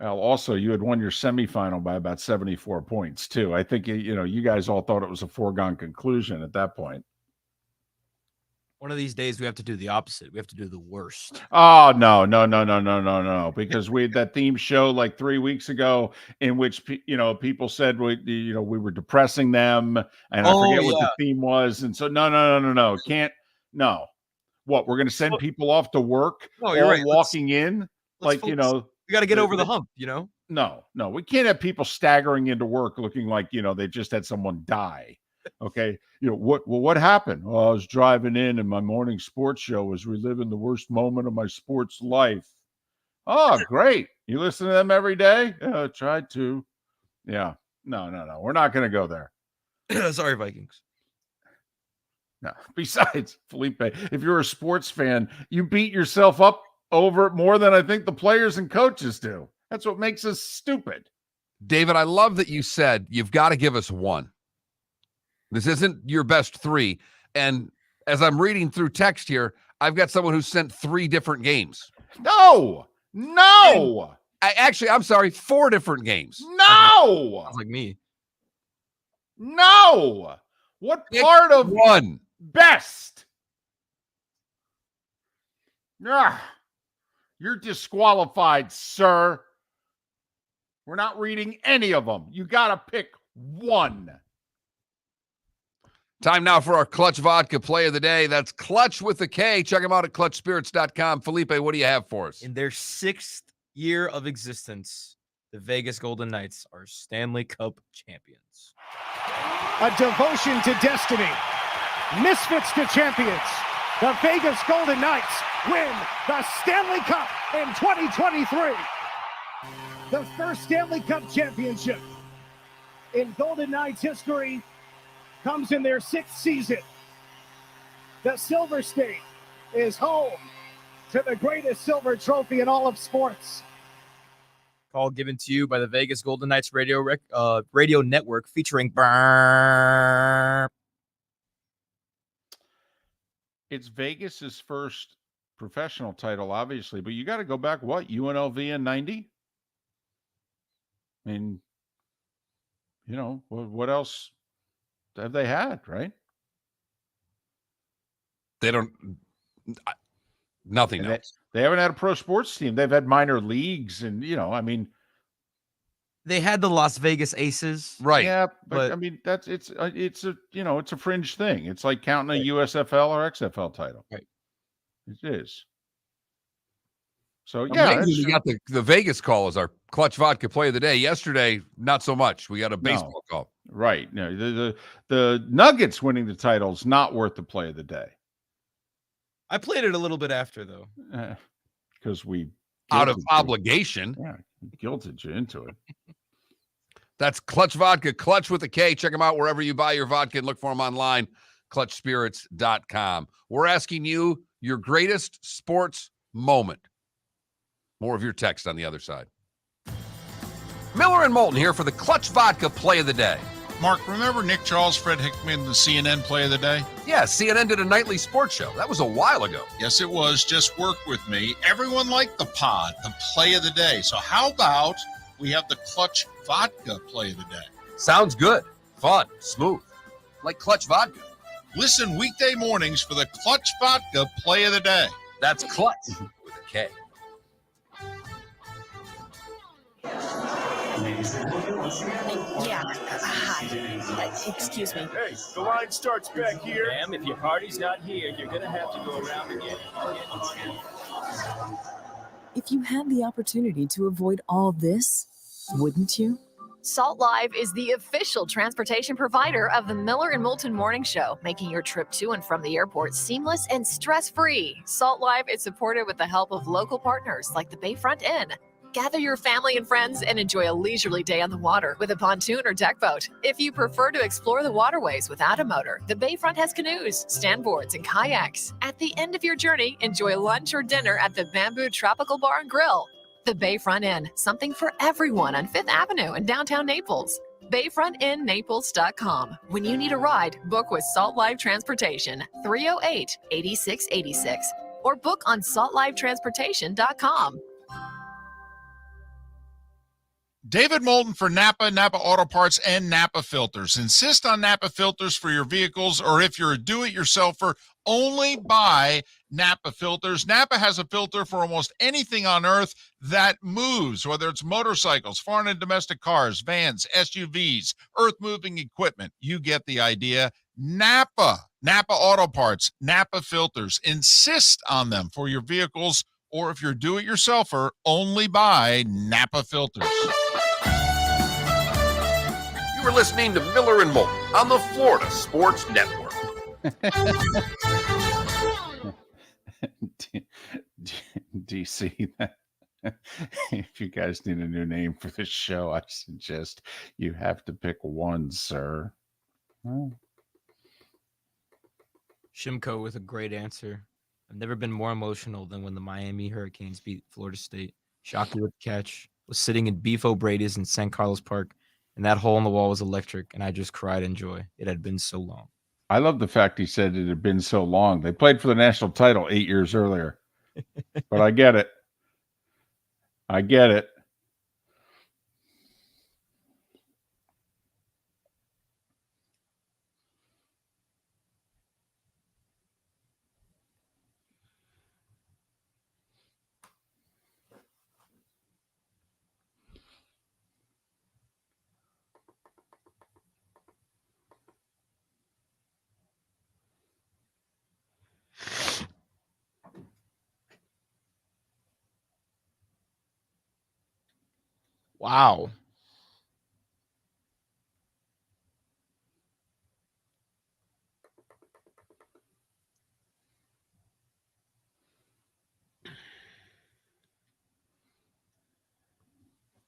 Well, also, you had won your semifinal by about 74 points, too. I think, you guys all thought it was a foregone conclusion at that point. One of these days, we have to do the opposite. We have to do the worst. Oh, no. Because we had that theme show like 3 weeks ago in which, people said, we were depressing them. And I forget what the theme was. And so, no. Can't. No. What? We're going to send people off to work walking in? We got to get over the hump, No. We can't have people staggering into work looking like, they just had someone die. Okay. What happened? Well, I was driving in and my morning sports show was reliving the worst moment of my sports life. Oh, great. You listen to them every day? Yeah, I tried to. Yeah. No. We're not going to go there. Sorry, Vikings. No. Besides, Felipe, if you're a sports fan, you beat yourself up over it more than I think the players and coaches do. That's what makes us stupid. David, I love that you said you've got to give us one. This isn't your best three. And as I'm reading through text here, I've got someone who sent 3 different games. No. I'm sorry, 4 different games. No. Sounds like me. No. What part of one? Best. You're disqualified, sir. We're not reading any of them. You got to pick one. Time now for our Clutch Vodka play of the day. That's Clutch with a K. Check them out at clutchspirits.com. Felipe, what do you have for us? In their 6th year of existence, the Vegas Golden Knights are Stanley Cup champions. A devotion to destiny. Misfits to champions. The Vegas Golden Knights win the Stanley Cup in 2023. The first Stanley Cup championship in Golden Knights history comes in their 6th season. The Silver State is home to the greatest silver trophy in all of sports. Call given to you by the Vegas Golden Knights radio network featuring Burr. It's Vegas's first professional title, obviously, but you got to go back, UNLV in 90? I mean, what else have they had, right? They don't. Nothing else. They haven't had a pro sports team. They've had minor leagues, and they had the Las Vegas Aces, right? Yeah, but I mean it's a fringe thing. It's like counting a USFL or XFL title. Right. It is. So we got the Vegas call as our Clutch Vodka play of the day. Yesterday, not so much. We got a baseball call. Right. No, the Nuggets winning the title is not worth the play of the day. I played it a little bit after, though. Because we out of obligation. Yeah, guilted you into it. That's Clutch Vodka, Clutch with a K. Check them out wherever you buy your vodka and look for them online, clutchspirits.com. We're asking you your greatest sports moment. More of your text on the other side. Miller and Moulton here for the Clutch Vodka play of the day. Mark, remember Nick Charles, Fred Hickman, the CNN play of the day? Yeah, CNN did a nightly sports show. That was a while ago. Yes, it was. Just work with me. Everyone liked the pod, the play of the day. So how about we have the Clutch Vodka play of the day? Sounds good. Fun. Smooth. Like Clutch Vodka. Listen weekday mornings for the Clutch Vodka play of the day. That's Clutch with a K. Yeah. Hi. Excuse me. Hey, the line starts back here. Ma'am, if your party's not here, you're going to have to go around again. If you had the opportunity to avoid all this, wouldn't you? Salt Live is the official transportation provider of the Miller and Moulton Morning Show, making your trip to and from the airport seamless and stress-free. Salt Live is supported with the help of local partners like the Bayfront Inn. Gather your family and friends and enjoy a leisurely day on the water with a pontoon or deck boat. If you prefer to explore the waterways without a motor, the Bayfront has canoes, standboards, and kayaks. At the end of your journey, enjoy lunch or dinner at the Bamboo Tropical Bar and Grill. The Bayfront Inn, something for everyone on 5th Avenue in downtown Naples. BayfrontInNaples.com. When you need a ride, book with Salt Live Transportation, 308-8686, or book on saltlivetransportation.com. David Moulton for Napa Auto Parts, and Napa Filters. Insist on Napa Filters for your vehicles, or if you're a do-it-yourselfer, only buy Napa Filters. Napa has a filter for almost anything on earth that moves, whether it's motorcycles, foreign and domestic cars, vans, SUVs, earth-moving equipment. You get the idea. Napa Auto Parts, Napa Filters. Insist on them for your vehicles, or if you're a do-it-yourselfer, only buy Napa Filters. You are listening to Miller and Moulton on the Florida Sports Network. DC, if you guys need a new name for the show, I suggest you have to pick one, sir. Oh. Shimko with a great answer. I've never been more emotional than when the Miami Hurricanes beat Florida State. Shockey with the catch. Was sitting in Beef O'Brady's in San Carlos Park, and that hole in the wall was electric, and I just cried in joy. It had been so long. I love the fact he said it had been so long. They played for the national title 8 years earlier. But I get it. I get it. Wow.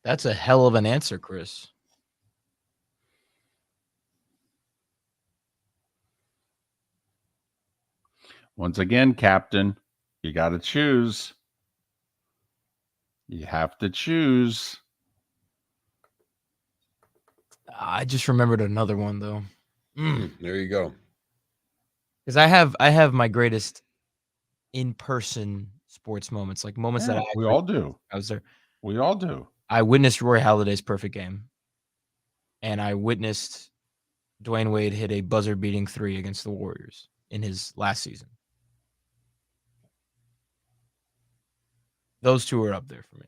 That's a hell of an answer, Chris. Once again, Captain, you got to choose. You have to choose. I just remembered another one though. There you go. Because I have my greatest in-person sports moments, like moments that we all do. I was there. We all do. I witnessed Roy Halladay's perfect game, and I witnessed Dwayne Wade hit a buzzer-beating 3 against the Warriors in his last season. Those two are up there for me.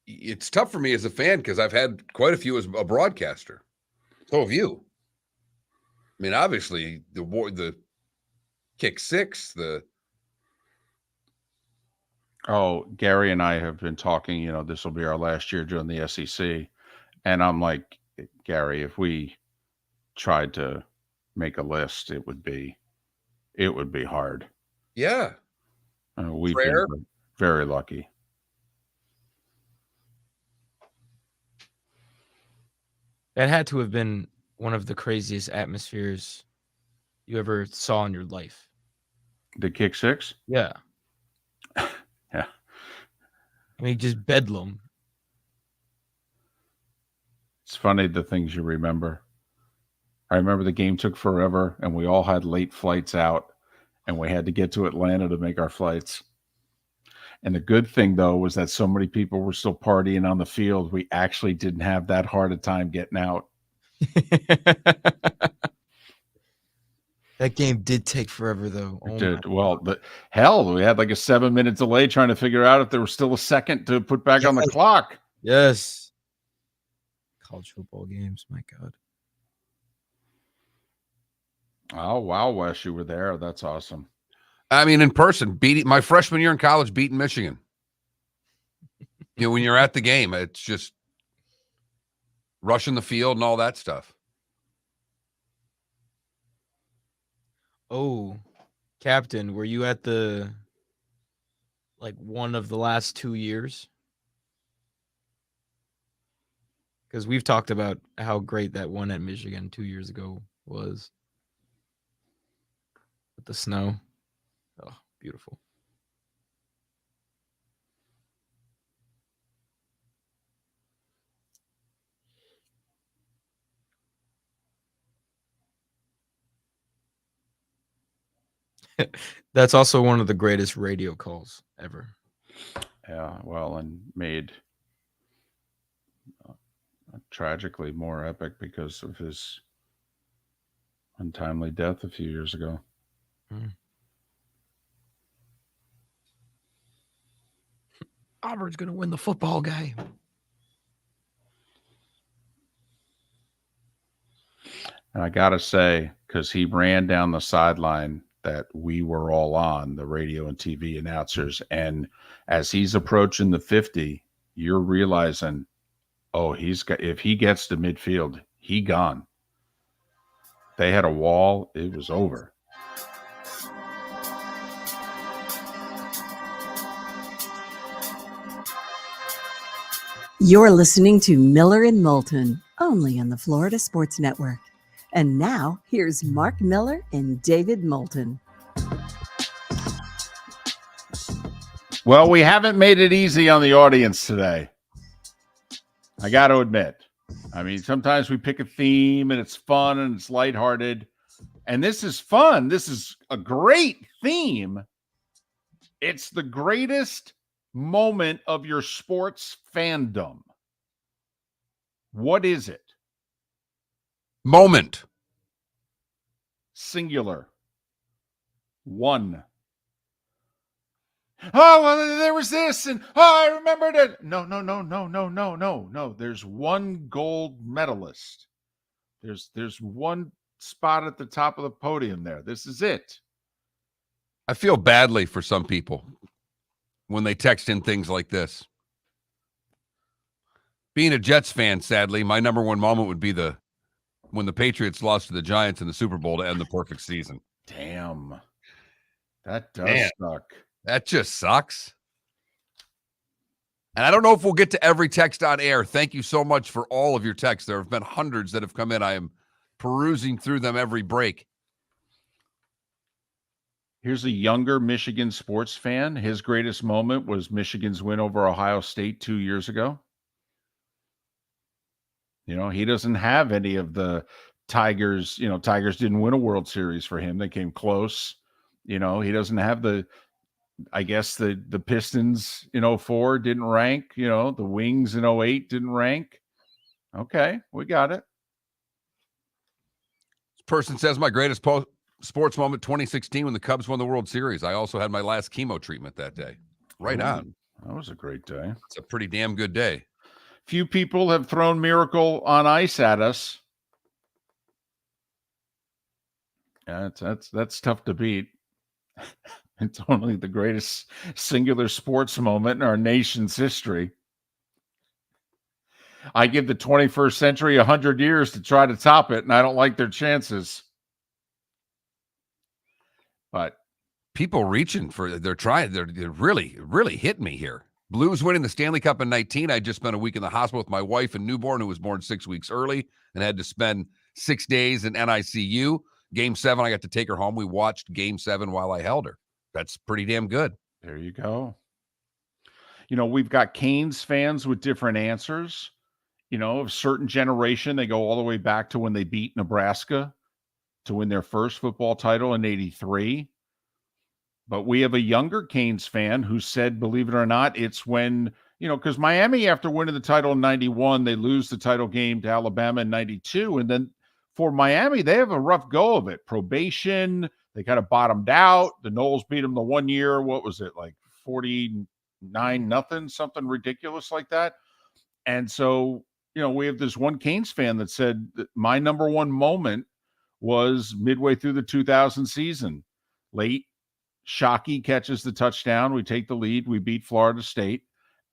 It's tough for me as a fan because I've had quite a few as a broadcaster. So have you. I mean, obviously, the kick 6, Gary and I have been talking, this will be our last year doing the SEC. And I'm like, Gary, if we tried to make a list, it would be hard. Yeah. We've been very lucky. That had to have been one of the craziest atmospheres you ever saw in your life. The kick 6? Yeah. Yeah. I mean, just bedlam. It's funny the things you remember. I remember the game took forever, and we all had late flights out, and we had to get to Atlanta to make our flights. And the good thing, though, was that so many people were still partying on the field, we actually didn't have that hard a time getting out. That game did take forever, though. It did. Well, we had like a 7-minute delay trying to figure out if there was still a second to put back on the clock. Yes. College football games, my God. Oh, wow, Wes, you were there. That's awesome. I mean, in person, my freshman year in college, beating Michigan. When you're at the game, it's just rushing the field and all that stuff. Oh, Captain, were you at one of the last 2 years? Because we've talked about how great that one at Michigan 2 years ago was. With the snow. Oh, beautiful. That's also one of the greatest radio calls ever. Yeah, well, and made tragically more epic because of his untimely death a few years ago. Auburn's going to win the football game. And I got to say, because he ran down the sideline that we were all on, the radio and TV announcers, and as he's approaching the 50, you're realizing, oh, if he gets to midfield, he gone. They had a wall. It was over. You're listening to Miller and Moulton, only on the Florida Sports Network. And now, here's Mark Miller and David Moulton. Well, we haven't made it easy on the audience today. I got to admit. I mean, sometimes we pick a theme and it's fun and it's lighthearted. And this is fun. This is a great theme. It's the greatest moment of your sports fandom. What is it? Moment. Singular. One. Oh, well, there was this, and I remembered it. No. There's one gold medalist. There's one spot at the top of the podium there. This is it. I feel badly for some people when they text in things like this. Being a Jets fan, sadly, my number one moment would be when the Patriots lost to the Giants in the Super Bowl to end the perfect season. Damn. That does suck. That just sucks. And I don't know if we'll get to every text on air. Thank you so much for all of your texts. There have been hundreds that have come in. I am perusing through them every break. Here's a younger Michigan sports fan. His greatest moment was Michigan's win over Ohio State 2 years ago. You know, he doesn't have any of the Tigers. You know, Tigers didn't win a World Series for him. They came close. You know, he doesn't have the Pistons in 2004 didn't rank. You know, the Wings in 2008 didn't rank. Okay, we got it. This person says my greatest sports moment 2016 when the Cubs won the World Series. I also had my last chemo treatment that day. Right on. That was a great day. It's a pretty damn good day. Few people have thrown Miracle on Ice at us. Yeah, that's tough to beat. It's only the greatest singular sports moment in our nation's history. I give the 21st century 100 years to try to top it, and I don't like their chances. But people reaching for, they're really hitting me here. Blues winning the Stanley Cup in 19. I just spent a week in the hospital with my wife and newborn, who was born 6 weeks early and had to spend 6 days in NICU. Game 7, I got to take her home. We watched Game 7 while I held her. That's pretty damn good. There you go. You know, we've got Canes fans with different answers. You know, of a certain generation, they go all the way back to when they beat Nebraska to win their first football title in 83. But we have a younger Canes fan who said, believe it or not, it's when, you know, because Miami, after winning the title in 91, they lose the title game to Alabama in 92. And then for Miami, they have a rough go of it. Probation, they kind of bottomed out. The Noles beat them the 1 year. What was it, like 49-0, something ridiculous like that? And so, you know, we have this one Canes fan that said that my number one moment was midway through the 2000 season. Late, Shockey catches the touchdown. We take the lead. We beat Florida State,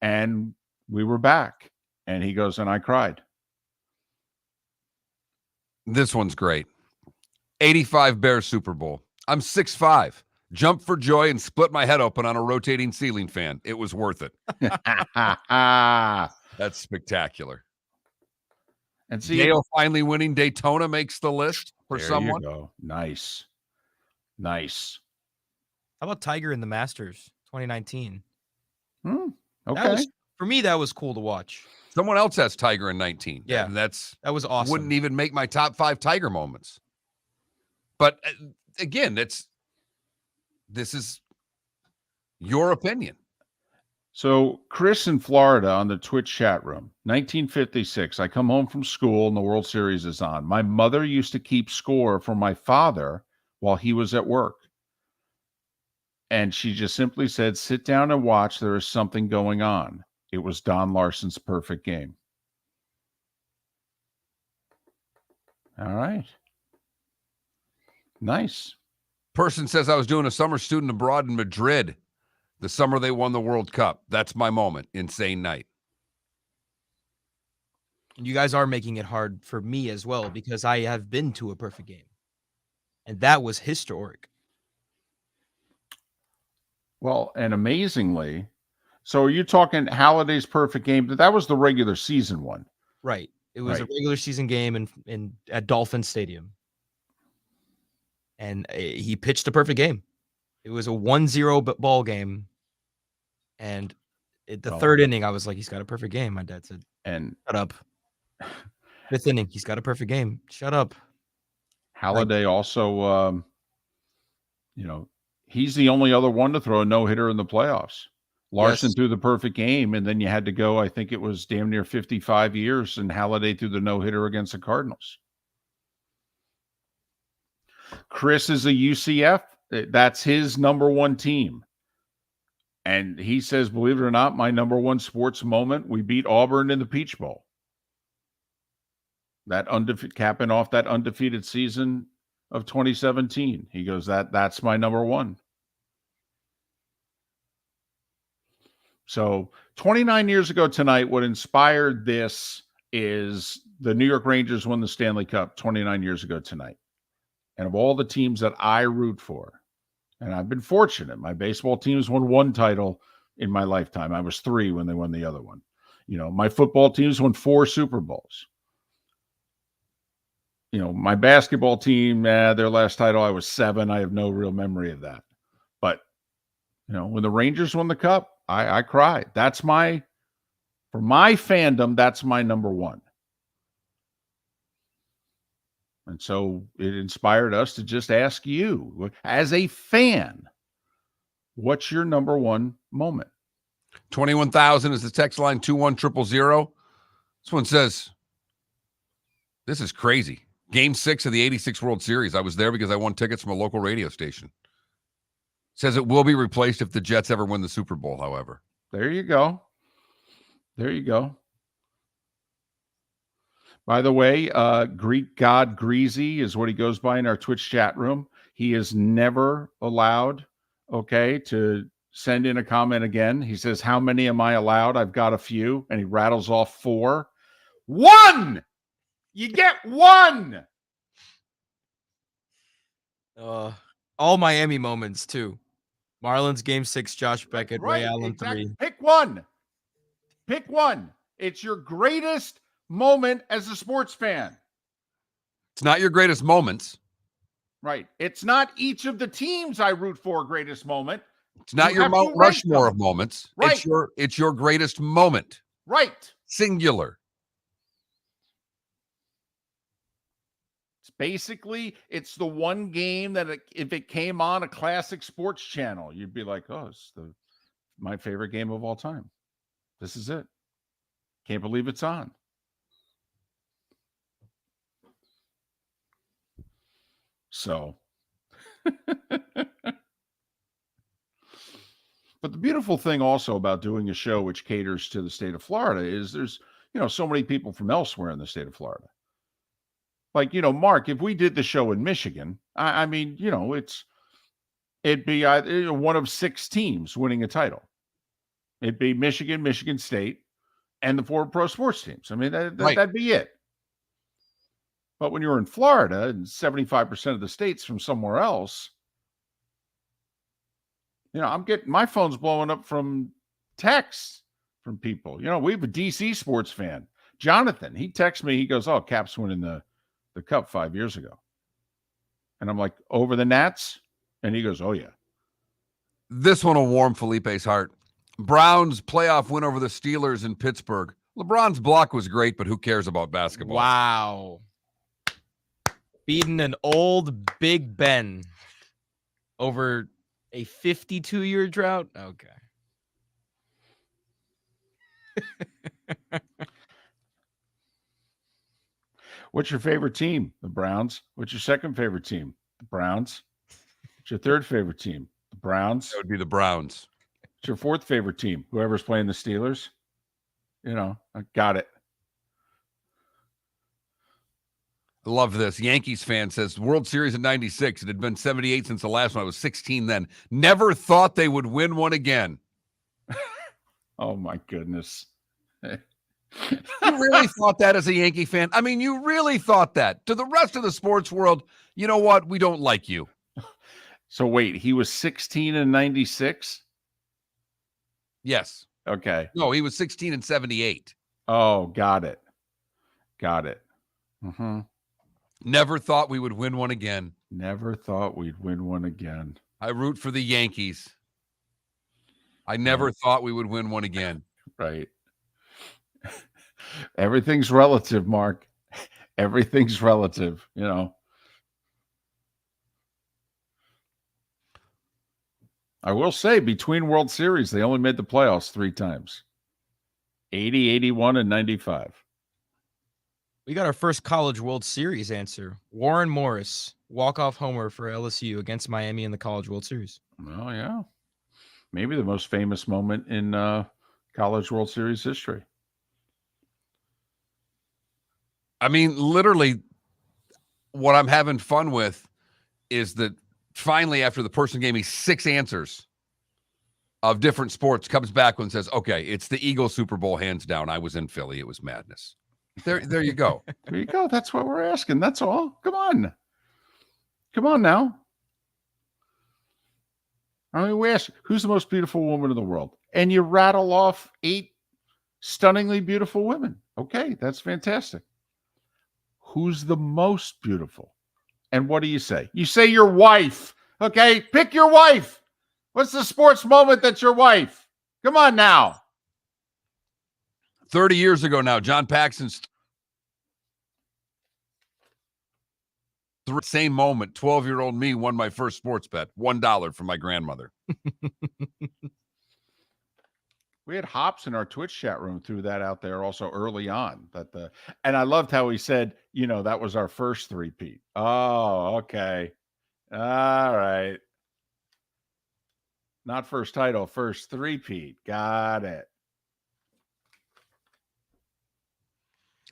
and we were back. And he goes, and I cried. This one's great. 85 Bears Super Bowl. I'm 6'5". Jumped for joy and split my head open on a rotating ceiling fan. It was worth it. That's spectacular. And see, Yale finally winning Daytona makes the list for there someone. You go. Nice. How about Tiger in the Masters 2019? Okay. For me, that was cool to watch. Someone else has Tiger in 19. Yeah, and that was awesome. Wouldn't even make my top 5 Tiger moments. But again, this is your opinion. So Chris in Florida on the Twitch chat room, 1956, I come home from school and the World Series is on. My mother used to keep score for my father while he was at work. And she just simply said, sit down and watch. There is something going on. It was Don Larson's perfect game. All right. Nice. Person says I was doing a summer student abroad in Madrid the summer they won the World Cup. That's my moment. Insane night. You guys are making it hard for me as well because I have been to a perfect game. And that was historic. Well, and amazingly, so are you talking Halliday's perfect game? That was the regular season one. Right. It was Right. a regular season game in at Dolphin Stadium. And he pitched a perfect game. It was a 1-0 ball game. And the third inning, I was like, he's got a perfect game. My dad said, shut up. Fifth inning, he's got a perfect game. Shut up. Halliday also, he's the only other one to throw a no-hitter in the playoffs. Larson threw the perfect game, and then you had to go, I think it was damn near 55 years, and Halliday threw the no-hitter against the Cardinals. Chris is a UCF. That's his number one team. And he says, believe it or not, my number one sports moment, we beat Auburn in the Peach Bowl. That capping off that undefeated season of 2017. He goes, that's my number one. So 29 years ago tonight, what inspired this is the New York Rangers won the Stanley Cup 29 years ago tonight. And of all the teams that I root for, and I've been fortunate, my baseball teams won one title in my lifetime. I was 3 when they won the other one. My football teams won 4 Super Bowls. My basketball team, their last title, I was 7. I have no real memory of that. But, when the Rangers won the Cup, I cried. For my fandom, that's my number one. And so it inspired us to just ask you, as a fan, what's your number one moment? 21,000 is the text line, 21000. This one says, this is crazy. Game 6 of the 86 World Series. I was there because I won tickets from a local radio station. Says it will be replaced if the Jets ever win the Super Bowl, however. There you go. There you go. By the way, Greek God Greasy is what he goes by in our Twitch chat room. He is never allowed, to send in a comment again. He says, how many am I allowed? I've got a few. And he rattles off 4. 1! You get 1! All Miami moments, too. Marlins Game 6, Josh Beckett, Right, Ray Allen exactly. 3. Pick one. Pick one. It's your greatest moment as a sports fan. It's not your greatest moments. Right. It's not each of the teams I root for greatest moment. It's not your Mount Rushmore of moments. Right. It's your greatest moment. Right. Singular. Basically, it's the one game that if it came on a classic sports channel, you'd be like, oh, it's my favorite game of all time. This is it. Can't believe it's on. So, but the beautiful thing also about doing a show which caters to the state of Florida is there's, so many people from elsewhere in the state of Florida. Like, Mark, if we did the show in Michigan, I mean, it'd be one of 6 teams winning a title. It'd be Michigan, Michigan State, and the 4 pro sports teams. I mean, that'd be it. But when you're in Florida and 75% of the state's from somewhere else, I'm getting my phone's blowing up from texts from people. We have a DC sports fan, Jonathan. He texts me. He goes, "Oh, Caps winning the Cup 5 years ago." And I'm like, "Over the Nats?" And he goes, "Oh, yeah." This one will warm Felipe's heart. Browns playoff win over the Steelers in Pittsburgh. LeBron's block was great, but who cares about basketball? Wow. Beating an old Big Ben over a 52-year drought? Okay. What's your favorite team? The Browns. What's your second favorite team? The Browns. What's your third favorite team? The Browns. That would be the Browns. What's your fourth favorite team? Whoever's playing the Steelers. I got it. I love this. Yankees fan says, World Series in 96. It had been 78 since the last one. I was 16 then. Never thought they would win one again. Oh, my goodness. You really thought that as a Yankee fan? I mean, you really thought that. To the rest of the sports world, you know what? We don't like you. So wait, he was 16 in 96? Yes. Okay. No, he was 16 in 78. Oh, got it. Got it. Mm-hmm. Never thought we would win one again. Never thought we'd win one again. I root for the Yankees. I never thought we would win one again. Right. Everything's relative, Mark. Everything's relative, you know. I will say, between World Series, they only made the playoffs 3 times. 80, 81, and 95. We got our first College World Series answer. Warren Morris, walk-off homer for LSU against Miami in the College World Series. Oh, yeah. Maybe the most famous moment in College World Series history. I mean, literally, what I'm having fun with is that finally, after the person gave me 6 answers of different sports, comes back and says, okay, it's the Eagles Super Bowl, hands down. I was in Philly. It was madness. There you go. There you go. That's what we're asking. That's all. Come on. Come on now. I mean, we ask, who's the most beautiful woman in the world? And you rattle off 8 stunningly beautiful women. Okay, that's fantastic. Who's the most beautiful? And what do you say? You say your wife. Okay, pick your wife. What's the sports moment that's your wife? Come on now. 30 years ago now, John Paxson's same moment, 12-year-old me won my first sports bet, $1 from my grandmother. We had Hops in our Twitch chat room, threw that out there also early on. And I loved how he said, you know, that was our first three-peat. Oh, okay. All right. Not first title, first three-peat. Got it.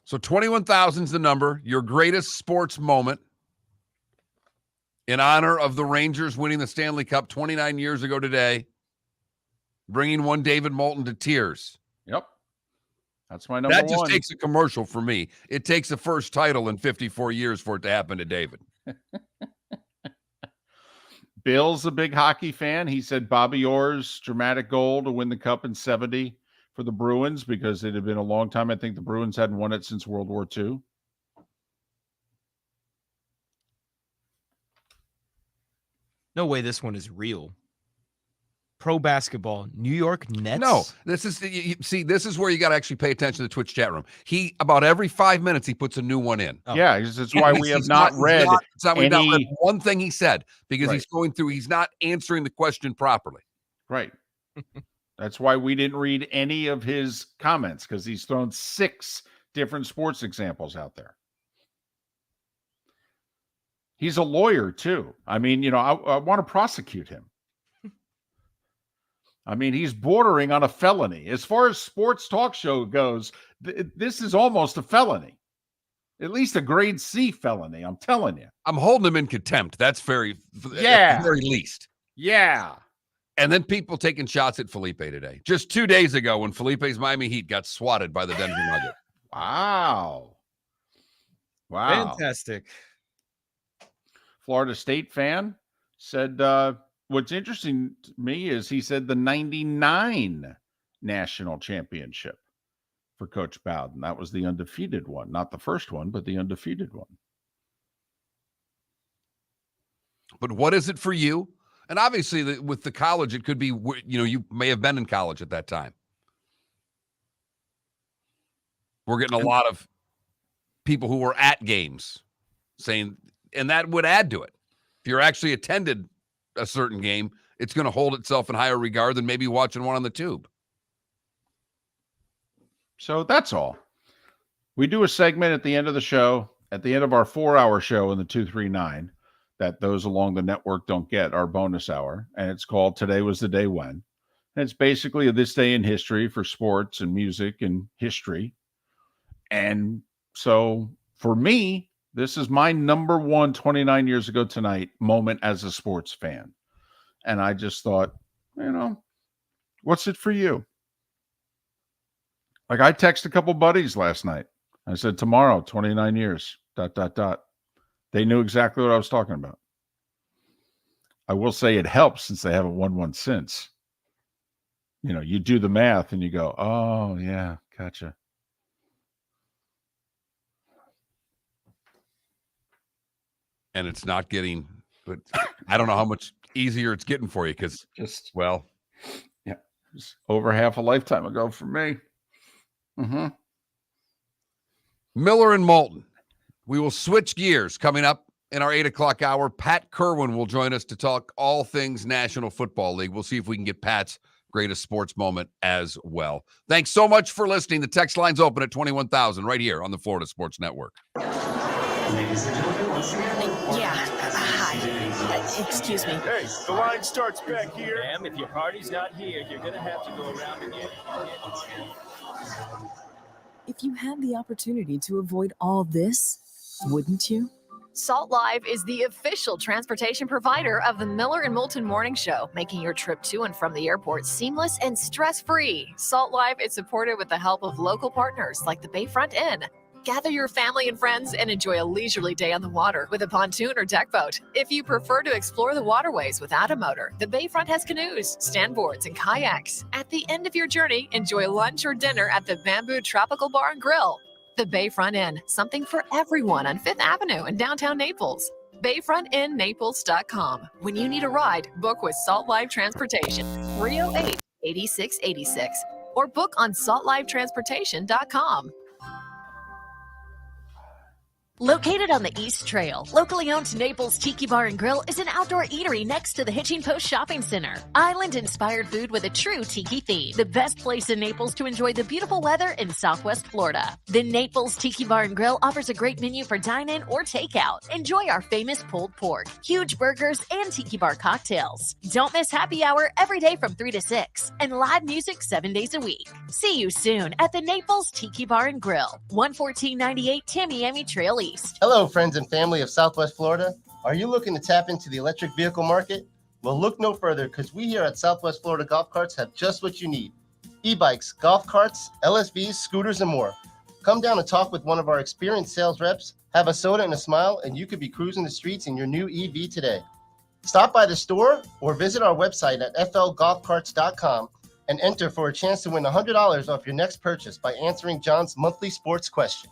So 21,000 is the number, your greatest sports moment in honor of the Rangers winning the Stanley Cup 29 years ago today, bringing one David Moulton to tears. Yep. That's my number one. That just takes a commercial for me. It takes the first title in 54 years for it to happen to David. Bill's a big hockey fan. He said Bobby Orr's dramatic goal to win the cup in 70 for the Bruins because it had been a long time. I think the Bruins hadn't won it since World War II. No way this one is real. Pro basketball, New York Nets. No, this is this is where you got to actually pay attention to the Twitch chat room. He about every 5 minutes he puts a new one in. Oh. Yeah, that's why we have not read one thing he said because he's going through. He's not answering the question properly. Right. That's why we didn't read any of his comments because he's thrown 6 different sports examples out there. He's a lawyer too. I mean, you know, I want to prosecute him. I mean, he's bordering on a felony. As far as sports talk show goes, this is almost a felony. At least a grade C felony, I'm telling you. I'm holding him in contempt. That's very, at the very least. Yeah. And then people taking shots at Felipe today. Just 2 days ago when Felipe's Miami Heat got swatted by the Denver Nuggets. Wow. Fantastic. Florida State fan said, what's interesting to me is he said the 99 national championship for Coach Bowden. That was the undefeated one. Not the first one, but the undefeated one. But what is it for you? And obviously with the college, it could be, you know, you may have been in college at that time. We're getting a lot of people who were at games saying, and that would add to it. If you're actually attended a certain game, it's going to hold itself in higher regard than maybe watching one on the tube. So that's all. We do a segment at the end of the show, at the end of our 4-hour show in the 239 that those along the network don't get, our bonus hour. And it's called Today Was the Day When. And it's basically a this day in history for sports and music and history. And so for me, this is my number one 29 years ago tonight moment as a sports fan. And I just thought, you know, what's it for you? Like I texted a couple buddies last night. I said, tomorrow, 29 years, ... They knew exactly what I was talking about. I will say it helps since they haven't won one since. You know, you do the math and you go, oh, yeah, gotcha. And it's not getting, but I don't know how much easier it's getting for you because well, yeah, it's over half a lifetime ago for me. Miller and Moulton. We will switch gears coming up in our 8 o'clock hour. Pat Kirwan will join us to talk all things National Football League. We'll see if we can get Pat's greatest sports moment as well. Thanks so much for listening. The text line's open at 21,000 right here on the Florida Sports Network. Ladies and gentlemen, once again. Yeah. Hi. Excuse me. Hey, the line starts back here. Ma'am, if your party's not here, you're going to have to go around again. If you had the opportunity to avoid all this, wouldn't you? Salt Live is the official transportation provider of the Miller and Moulton Morning Show, making your trip to and from the airport seamless and stress-free. Salt Live is supported with the help of local partners like the Bayfront Inn. Gather your family and friends and enjoy a leisurely day on the water with a pontoon or deck boat. If you prefer to explore the waterways without a motor, the Bayfront has canoes, standboards, and kayaks. At the end of your journey, enjoy lunch or dinner at the Bamboo Tropical Bar and Grill. The Bayfront Inn, something for everyone on 5th Avenue in downtown Naples. BayfrontInNaples.com. When you need a ride, book with Salt Live Transportation, 308-8686, or book on saltlivetransportation.com. Located on the East Trail, locally owned Naples Tiki Bar and Grill is an outdoor eatery next to the Hitching Post Shopping Center. Island-inspired food with a true tiki theme. The best place in Naples to enjoy the beautiful weather in Southwest Florida. The Naples Tiki Bar and Grill offers a great menu for dine-in or takeout. Enjoy our famous pulled pork, huge burgers, and tiki bar cocktails. Don't miss happy hour every day from 3 to 6 and live music 7 days a week. See you soon at the Naples Tiki Bar and Grill, 11498 Tamiami Trail East. Hello, friends and family of Southwest Florida. Are you looking to tap into the electric vehicle market? Well, look no further because we here at Southwest Florida Golf Carts have just what you need. E-bikes, golf carts, LSVs, scooters, and more. Come down and talk with one of our experienced sales reps, have a soda and a smile, and you could be cruising the streets in your new EV today. Stop by the store or visit our website at flgolfcarts.com and enter for a chance to win $100 off your next purchase by answering John's monthly sports question.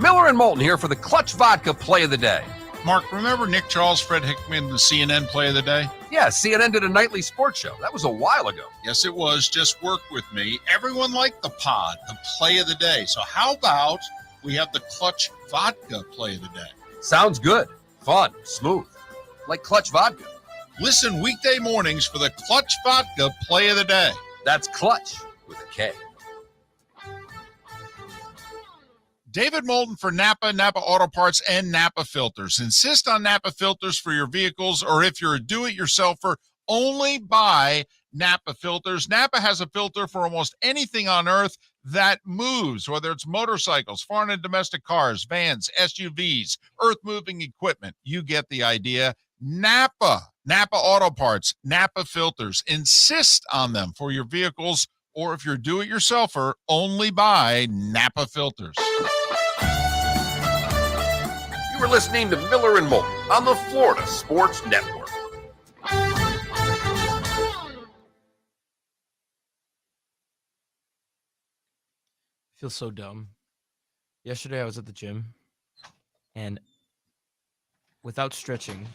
Miller and Moulton here for the Clutch Vodka Play of the Day. Mark, remember Nick Charles, Fred Hickman, the CNN Play of the Day? Yeah, CNN did a nightly sports show. That was a while ago. Yes, it was. Just work with me. Everyone liked the pod, the Play of the Day. So how about we have the Clutch Vodka Play of the Day? Sounds good. Fun. Smooth. Like Clutch Vodka. Listen weekday mornings for the Clutch Vodka Play of the Day. That's Clutch with a K. David Moulton for Napa, Napa Auto Parts, and Napa Filters. Insist on Napa Filters for your vehicles, or if you're a do-it-yourselfer, only buy Napa Filters. Napa has a filter for almost anything on earth that moves, whether it's motorcycles, foreign and domestic cars, vans, SUVs, earth-moving equipment. You get the idea. Napa Auto Parts, Napa Filters. Insist on them for your vehicles, or if you're a do-it-yourselfer, only buy Napa Filters. You are listening to Miller and Moulton on the Florida Sports Network. I feel so dumb. Yesterday I was at the gym and without stretching,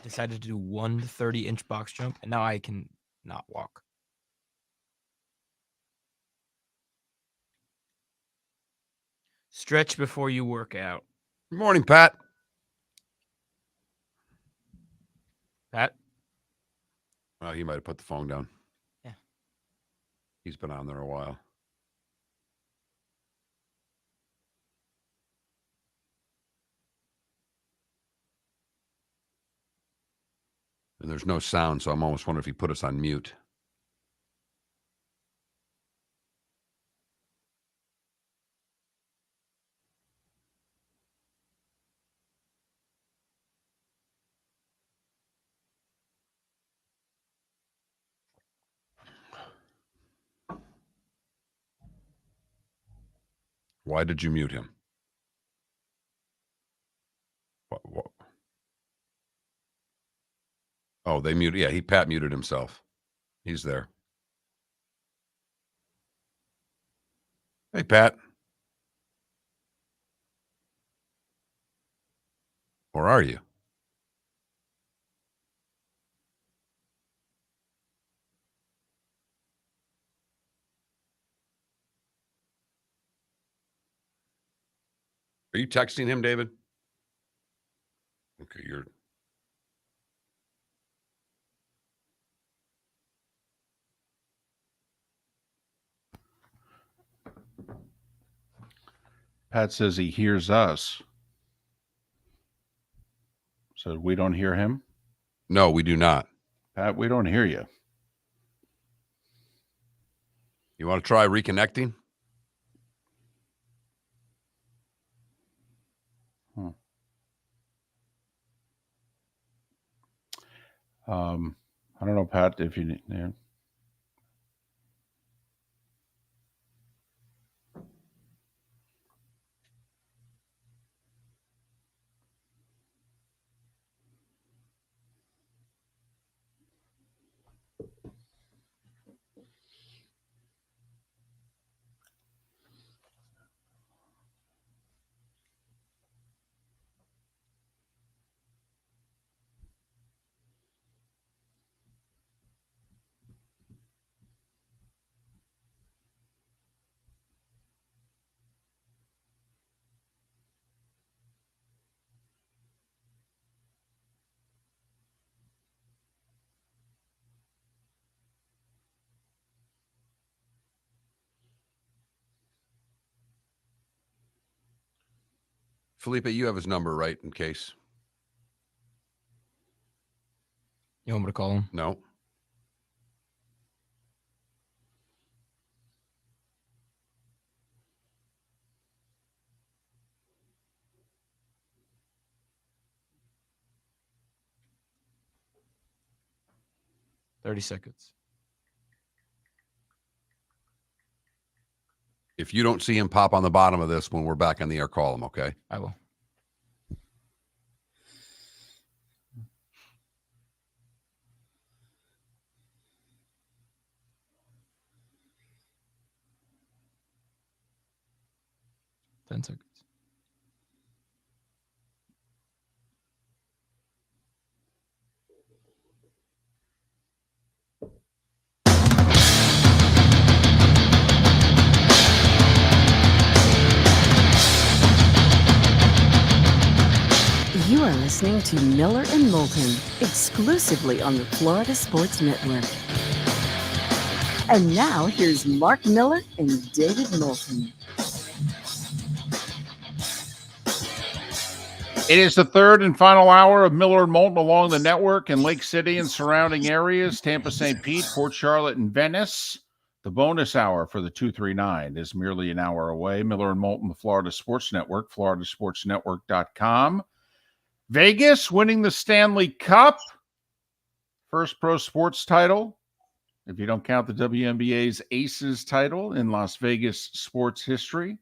decided to do one 30-inch box jump, and now I can not walk. Stretch before you work out. Good morning, Pat. Pat? Well, he might have put the phone down. Yeah. He's been on there a while. And there's no sound, so I'm almost wondering if he put us on mute. Why did you mute him? What? Oh, they muted. Yeah, Pat muted himself. He's there. Hey, Pat. Where are you? Are you texting him, David? Okay, you're. Pat says he hears us. So we don't hear him? No, we do not. Pat, we don't hear you. You want to try reconnecting? I don't know, Pat, if you need. Yeah. Felipe, you have his number, right, in case? You want me to call him? No. $30. If you don't see him pop on the bottom of this when we're back on the air, call him, okay? I will. $10. You are listening to Miller and Moulton, exclusively on the Florida Sports Network. And now, here's Mark Miller and David Moulton. It is the third and final hour of Miller and Moulton along the network in Lake City and surrounding areas, Tampa, St. Pete, Port Charlotte, and Venice. The bonus hour for the 239 is merely an hour away. Miller and Moulton, the Florida Sports Network, floridasportsnetwork.com. Vegas winning the Stanley Cup. First pro sports title, if you don't count the WNBA's Aces title in Las Vegas sports history.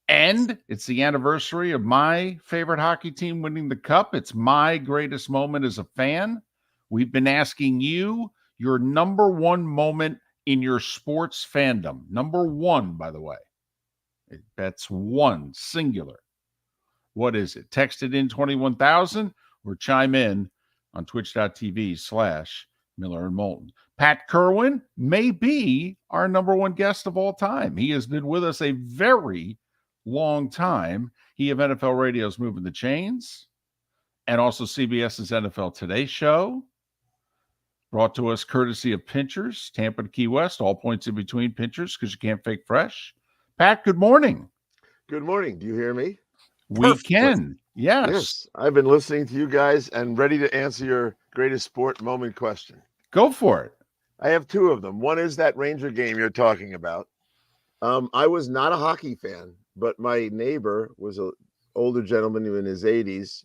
And it's the anniversary of my favorite hockey team winning the cup. It's my greatest moment as a fan. We've been asking you your number one moment in your sports fandom. Number one, by the way. That's one, singular. What is it? Text it in 21,000 or chime in on twitch.tv/Miller and Moulton. Pat Kirwan may be our number one guest of all time. He has been with us a very long time. He of NFL Radio's Moving the Chains and also CBS's NFL Today show. Brought to us courtesy of Pinchers, Tampa to Key West, all points in between Pinchers because you can't fake fresh. Pat, good morning. Good morning. Do you hear me? We can. Yes. I've been listening to you guys and ready to answer your greatest sport moment question. Go for it. I have two of them. One is that Ranger game you're talking about. I was not a hockey fan, but my neighbor was an older gentleman in his 80s.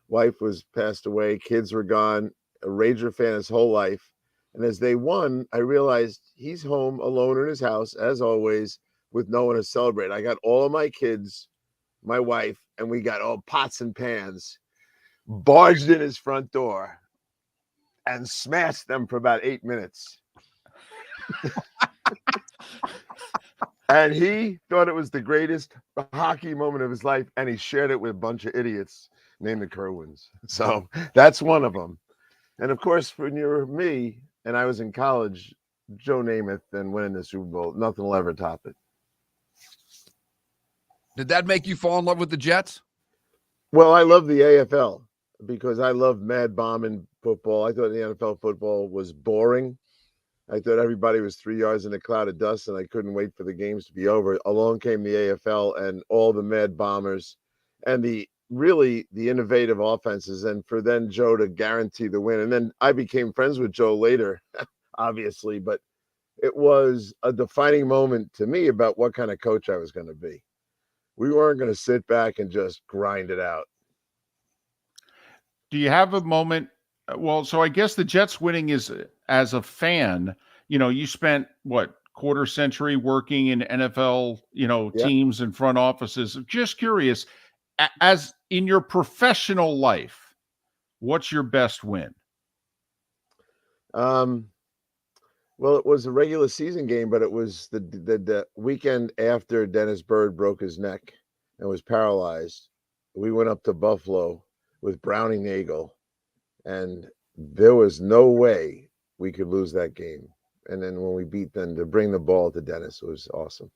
Wife was passed away. Kids were gone. A Ranger fan his whole life. And as they won, I realized he's home alone in his house, as always, with no one to celebrate. I got all of my kids, my wife, and we got all pots and pans, barged in his front door and smashed them for about 8 minutes. And he thought it was the greatest hockey moment of his life, and he shared it with a bunch of idiots named the Kirwans. So that's one of them. And of course, when you're me and I was in college, Joe Namath and winning the Super Bowl, nothing will ever top it. Did that make you fall in love with the Jets? Well, I love the AFL because I love mad bombing football. I thought the NFL football was boring. I thought everybody was 3 yards in a cloud of dust, and I couldn't wait for the games to be over. Along came the AFL and all the mad bombers and the innovative offenses, and for then Joe to guarantee the win. And then I became friends with Joe later, obviously, but it was a defining moment to me about what kind of coach I was going to be. We weren't going to sit back and just grind it out. Do you have a moment? Well, so I guess the Jets winning is, as a fan, you spent what, quarter century working in NFL, teams and front offices. Just curious, as in your professional life, what's your best win? Well, it was a regular season game, but it was the weekend after Dennis Byrd broke his neck and was paralyzed. We went up to Buffalo with Brownie Nagel, and there was no way we could lose that game. And then when we beat them, to bring the ball to Dennis was awesome.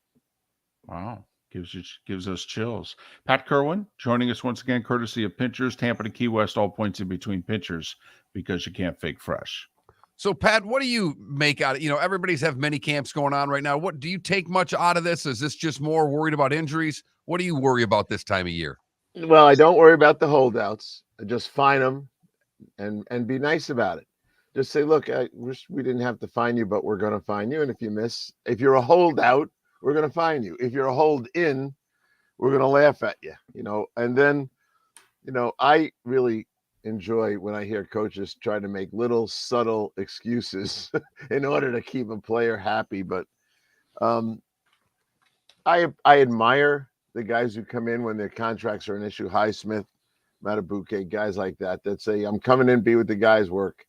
Wow. Gives us chills. Pat Kirwan joining us once again, courtesy of Pinchers, Tampa to Key West, all points in between Pinchers, because you can't fake fresh. So, Pat, what do you make out of, everybody's have mini camps going on right now. What do you take much out of this? Is this just more worried about injuries? What do you worry about this time of year? Well, I don't worry about the holdouts. I just fine them and be nice about it. Just say, look, we didn't have to fine you, but we're going to fine you. And if you're a holdout, we're going to fine you. If you're a hold in, we're going to laugh at you, and then, I really enjoy when I hear coaches try to make little subtle excuses in order to keep a player happy. But I admire the guys who come in when their contracts are an issue. Highsmith, Matabuke, guys like that say, I'm coming in, be with the guys, work.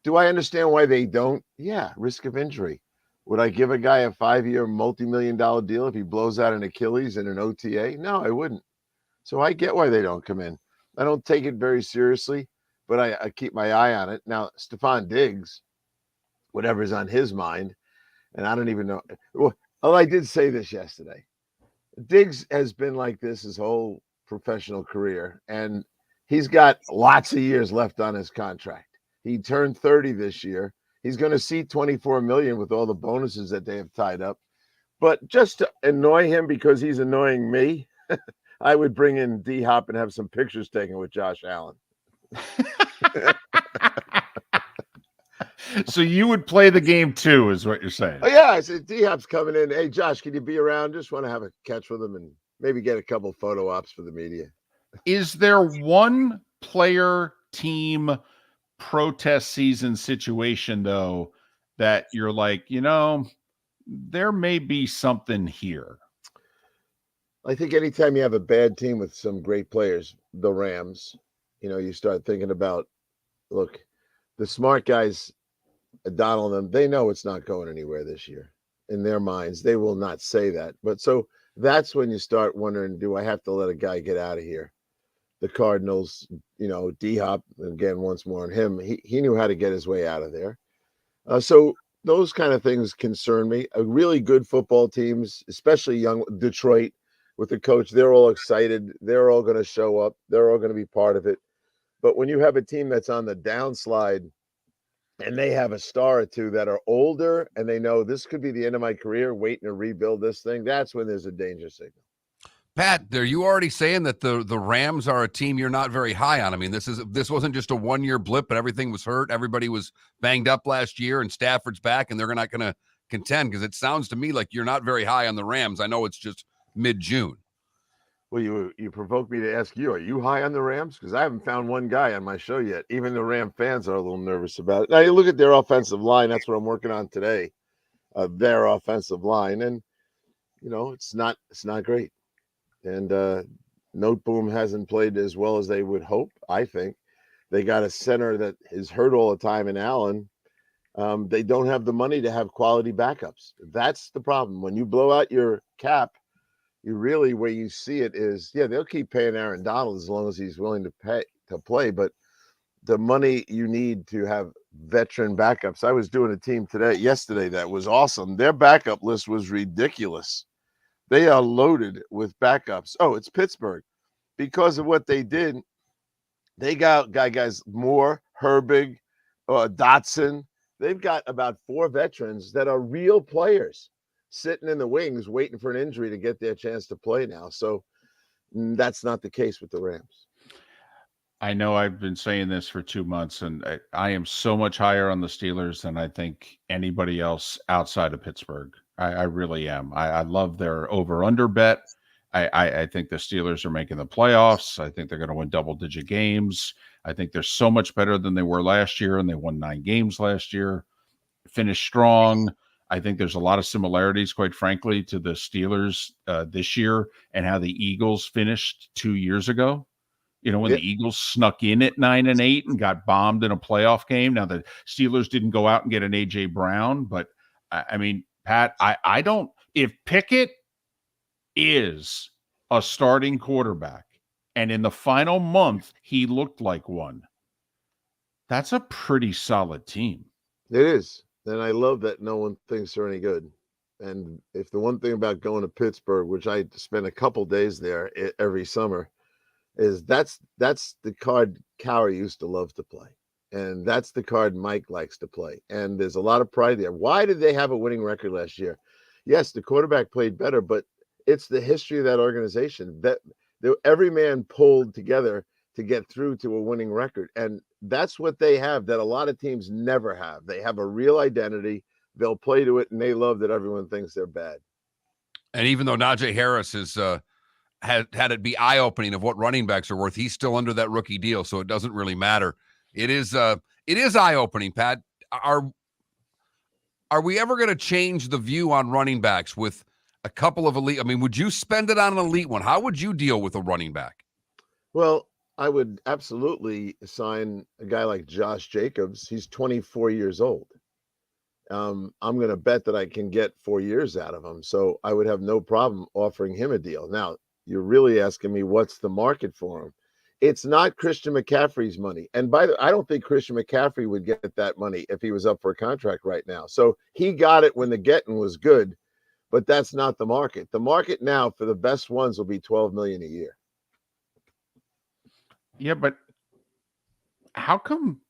Do I understand why they don't? Yeah, risk of injury. Would I give a guy a 5-year multi-million-dollar deal if he blows out an Achilles in an OTA? No, I wouldn't. So I get why they don't come in. I don't take it very seriously, but I keep my eye on it. Now, Stephon Diggs, whatever's on his mind, and I don't even know. Well, I did say this yesterday. Diggs has been like this his whole professional career, and he's got lots of years left on his contract. He turned 30 this year. He's going to see $24 million with all the bonuses that they have tied up. But just to annoy him because he's annoying me, I would bring in D-Hop and have some pictures taken with Josh Allen. So you would play the game too, is what you're saying? Oh, yeah. I said, D-Hop's coming in. Hey, Josh, can you be around? Just want to have a catch with him and maybe get a couple photo ops for the media. Is there one player team protest season situation, though, that you're like, there may be something here? I think anytime you have a bad team with some great players, the Rams, you start thinking about, look, the smart guys, Donald and them, they know it's not going anywhere this year. In their minds, they will not say that. But so that's when you start wondering, do I have to let a guy get out of here? The Cardinals, D-Hop, again, once more on him, he knew how to get his way out of there. So those kind of things concern me. A really good football teams, especially young Detroit with the coach, they're all excited. They're all going to show up. They're all going to be part of it. But when you have a team that's on the downslide and they have a star or two that are older and they know this could be the end of my career, waiting to rebuild this thing, that's when there's a danger signal. Pat, are you already saying that the Rams are a team you're not very high on? I mean, this wasn't just a one-year blip, but everything was hurt. Everybody was banged up last year, and Stafford's back, and they're not going to contend, because it sounds to me like you're not very high on the Rams. I know it's just mid-June. Well, you provoked me to ask you, are you high on the Rams? Because I haven't found one guy on my show yet. Even the Ram fans are a little nervous about it. Now, you look at their offensive line. That's what I'm working on today, their offensive line. And, it's not great. And Noteboom hasn't played as well as they would hope. I think they got a center that is hurt all the time in Allen. They don't have the money to have quality backups. That's the problem. When you blow out your cap, you really, where you see it is, they'll keep paying Aaron Donald as long as he's willing to play. But the money you need to have veteran backups. I was doing a team yesterday that was awesome. Their backup list was ridiculous. They are loaded with backups. Oh, it's Pittsburgh. Because of what they did, they got guys Moore, Herbig, Dotson. They've got about 4 veterans that are real players sitting in the wings waiting for an injury to get their chance to play now. So that's not the case with the Rams. I know I've been saying this for 2 months, and I am so much higher on the Steelers than I think anybody else outside of Pittsburgh. I really am. I love their over-under bet. I think the Steelers are making the playoffs. I think they're going to win double-digit games. I think they're so much better than they were last year, and they won 9 games last year. Finished strong. I think there's a lot of similarities, quite frankly, to the Steelers this year and how the Eagles finished 2 years ago. When the Eagles snuck in at 9-8 and got bombed in a playoff game. Now, the Steelers didn't go out and get an A.J. Brown, but I mean, Pat, I don't – if Pickett is a starting quarterback and in the final month he looked like one, that's a pretty solid team. It is. And I love that no one thinks they're any good. And if the one thing about going to Pittsburgh, which I spend a couple days there every summer, is that's the card Cowher used to love to play. And that's the card Mike likes to play. And there's a lot of pride there. Why did they have a winning record last year? Yes, the quarterback played better, but it's the history of that organization that every man pulled together to get through to a winning record. And that's what they have that a lot of teams never have. They have a real identity. They'll play to it, and they love that everyone thinks they're bad. And even though Najee Harris is had it be eye-opening of what running backs are worth, he's still under that rookie deal, so it doesn't really matter. It is eye-opening, Pat. Are we ever going to change the view on running backs with a couple of elite? I mean, would you spend it on an elite one? How would you deal with a running back? Well, I would absolutely sign a guy like Josh Jacobs. He's 24 years old. I'm going to bet that I can get 4 years out of him. So I would have no problem offering him a deal. Now, you're really asking me what's the market for him. It's not Christian McCaffrey's money. And by the way, I don't think Christian McCaffrey would get that money if he was up for a contract right now. So he got it when the getting was good, but that's not the market. The market now for the best ones will be $12 million a year. Yeah, but how come?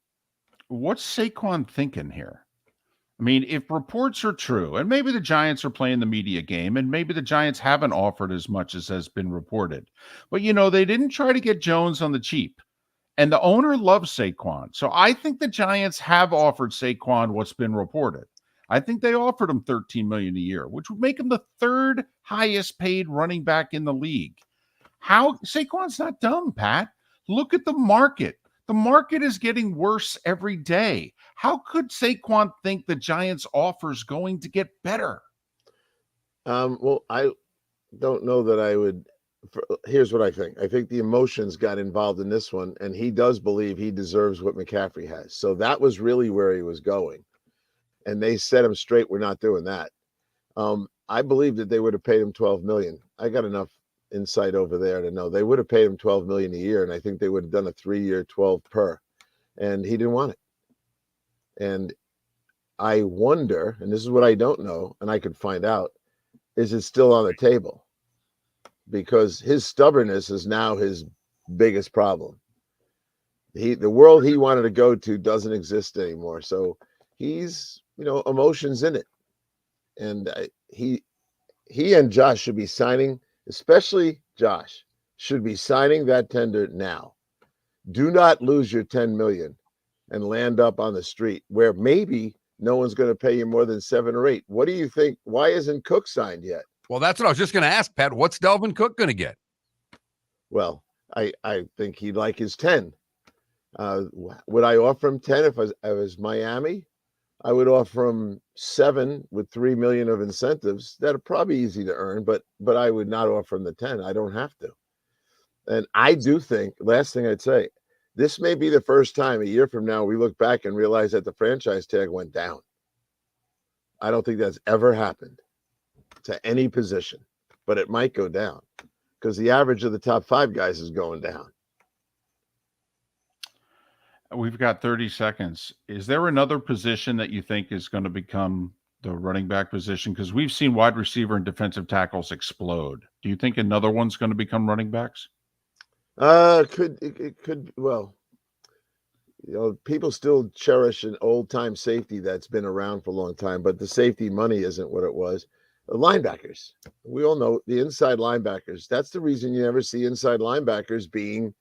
What's Saquon thinking here? I mean, if reports are true, and maybe the Giants are playing the media game, and maybe the Giants haven't offered as much as has been reported, but they didn't try to get Jones on the cheap, and the owner loves Saquon. So I think the Giants have offered Saquon what's been reported. I think they offered him $13 million a year, which would make him the 3rd highest paid running back in the league. Saquon's not dumb, Pat. Look at the market. The market is getting worse every day. How could Saquon think the Giants' offer is going to get better? Well, I don't know that I would. Here's what I think. I think the emotions got involved in this one, and he does believe he deserves what McCaffrey has. So that was really where he was going. And they set him straight, we're not doing that. I believe that they would have paid him $12 million. I got enough insight over there to know they would have paid him $12 million a year, and I think they would have done a 3-year 12 per, and he didn't want it. And I wonder, and this is what I don't know, and I could find out, is it still on the table? Because his stubbornness is now his biggest problem. The world he wanted to go to doesn't exist anymore, so he's emotions in it, and he and Josh should be signing. Especially Josh should be signing that tender now. Do not lose your $10 million and land up on the street where maybe no one's going to pay you more than 7 or 8. What do you think? Why isn't Cook signed yet? Well, that's what I was just going to ask, Pat. What's Dalvin Cook going to get? Well, I think he'd like his 10. Would I offer him 10 if I was Miami? I would offer him 7 with $3 million of incentives. That are probably easy to earn, but I would not offer him the 10. I don't have to. And I do think, last thing I'd say, this may be the first time a year from now we look back and realize that the franchise tag went down. I don't think that's ever happened to any position, but it might go down because the average of the top 5 guys is going down. We've got 30 seconds. Is there another position that you think is going to become the running back position? Because we've seen wide receiver and defensive tackles explode. Do you think another one's going to become running backs? It could, well, people still cherish an old time safety that's been around for a long time, but the safety money isn't what it was. Linebackers, we all know the inside linebackers. That's the reason you never see inside linebackers being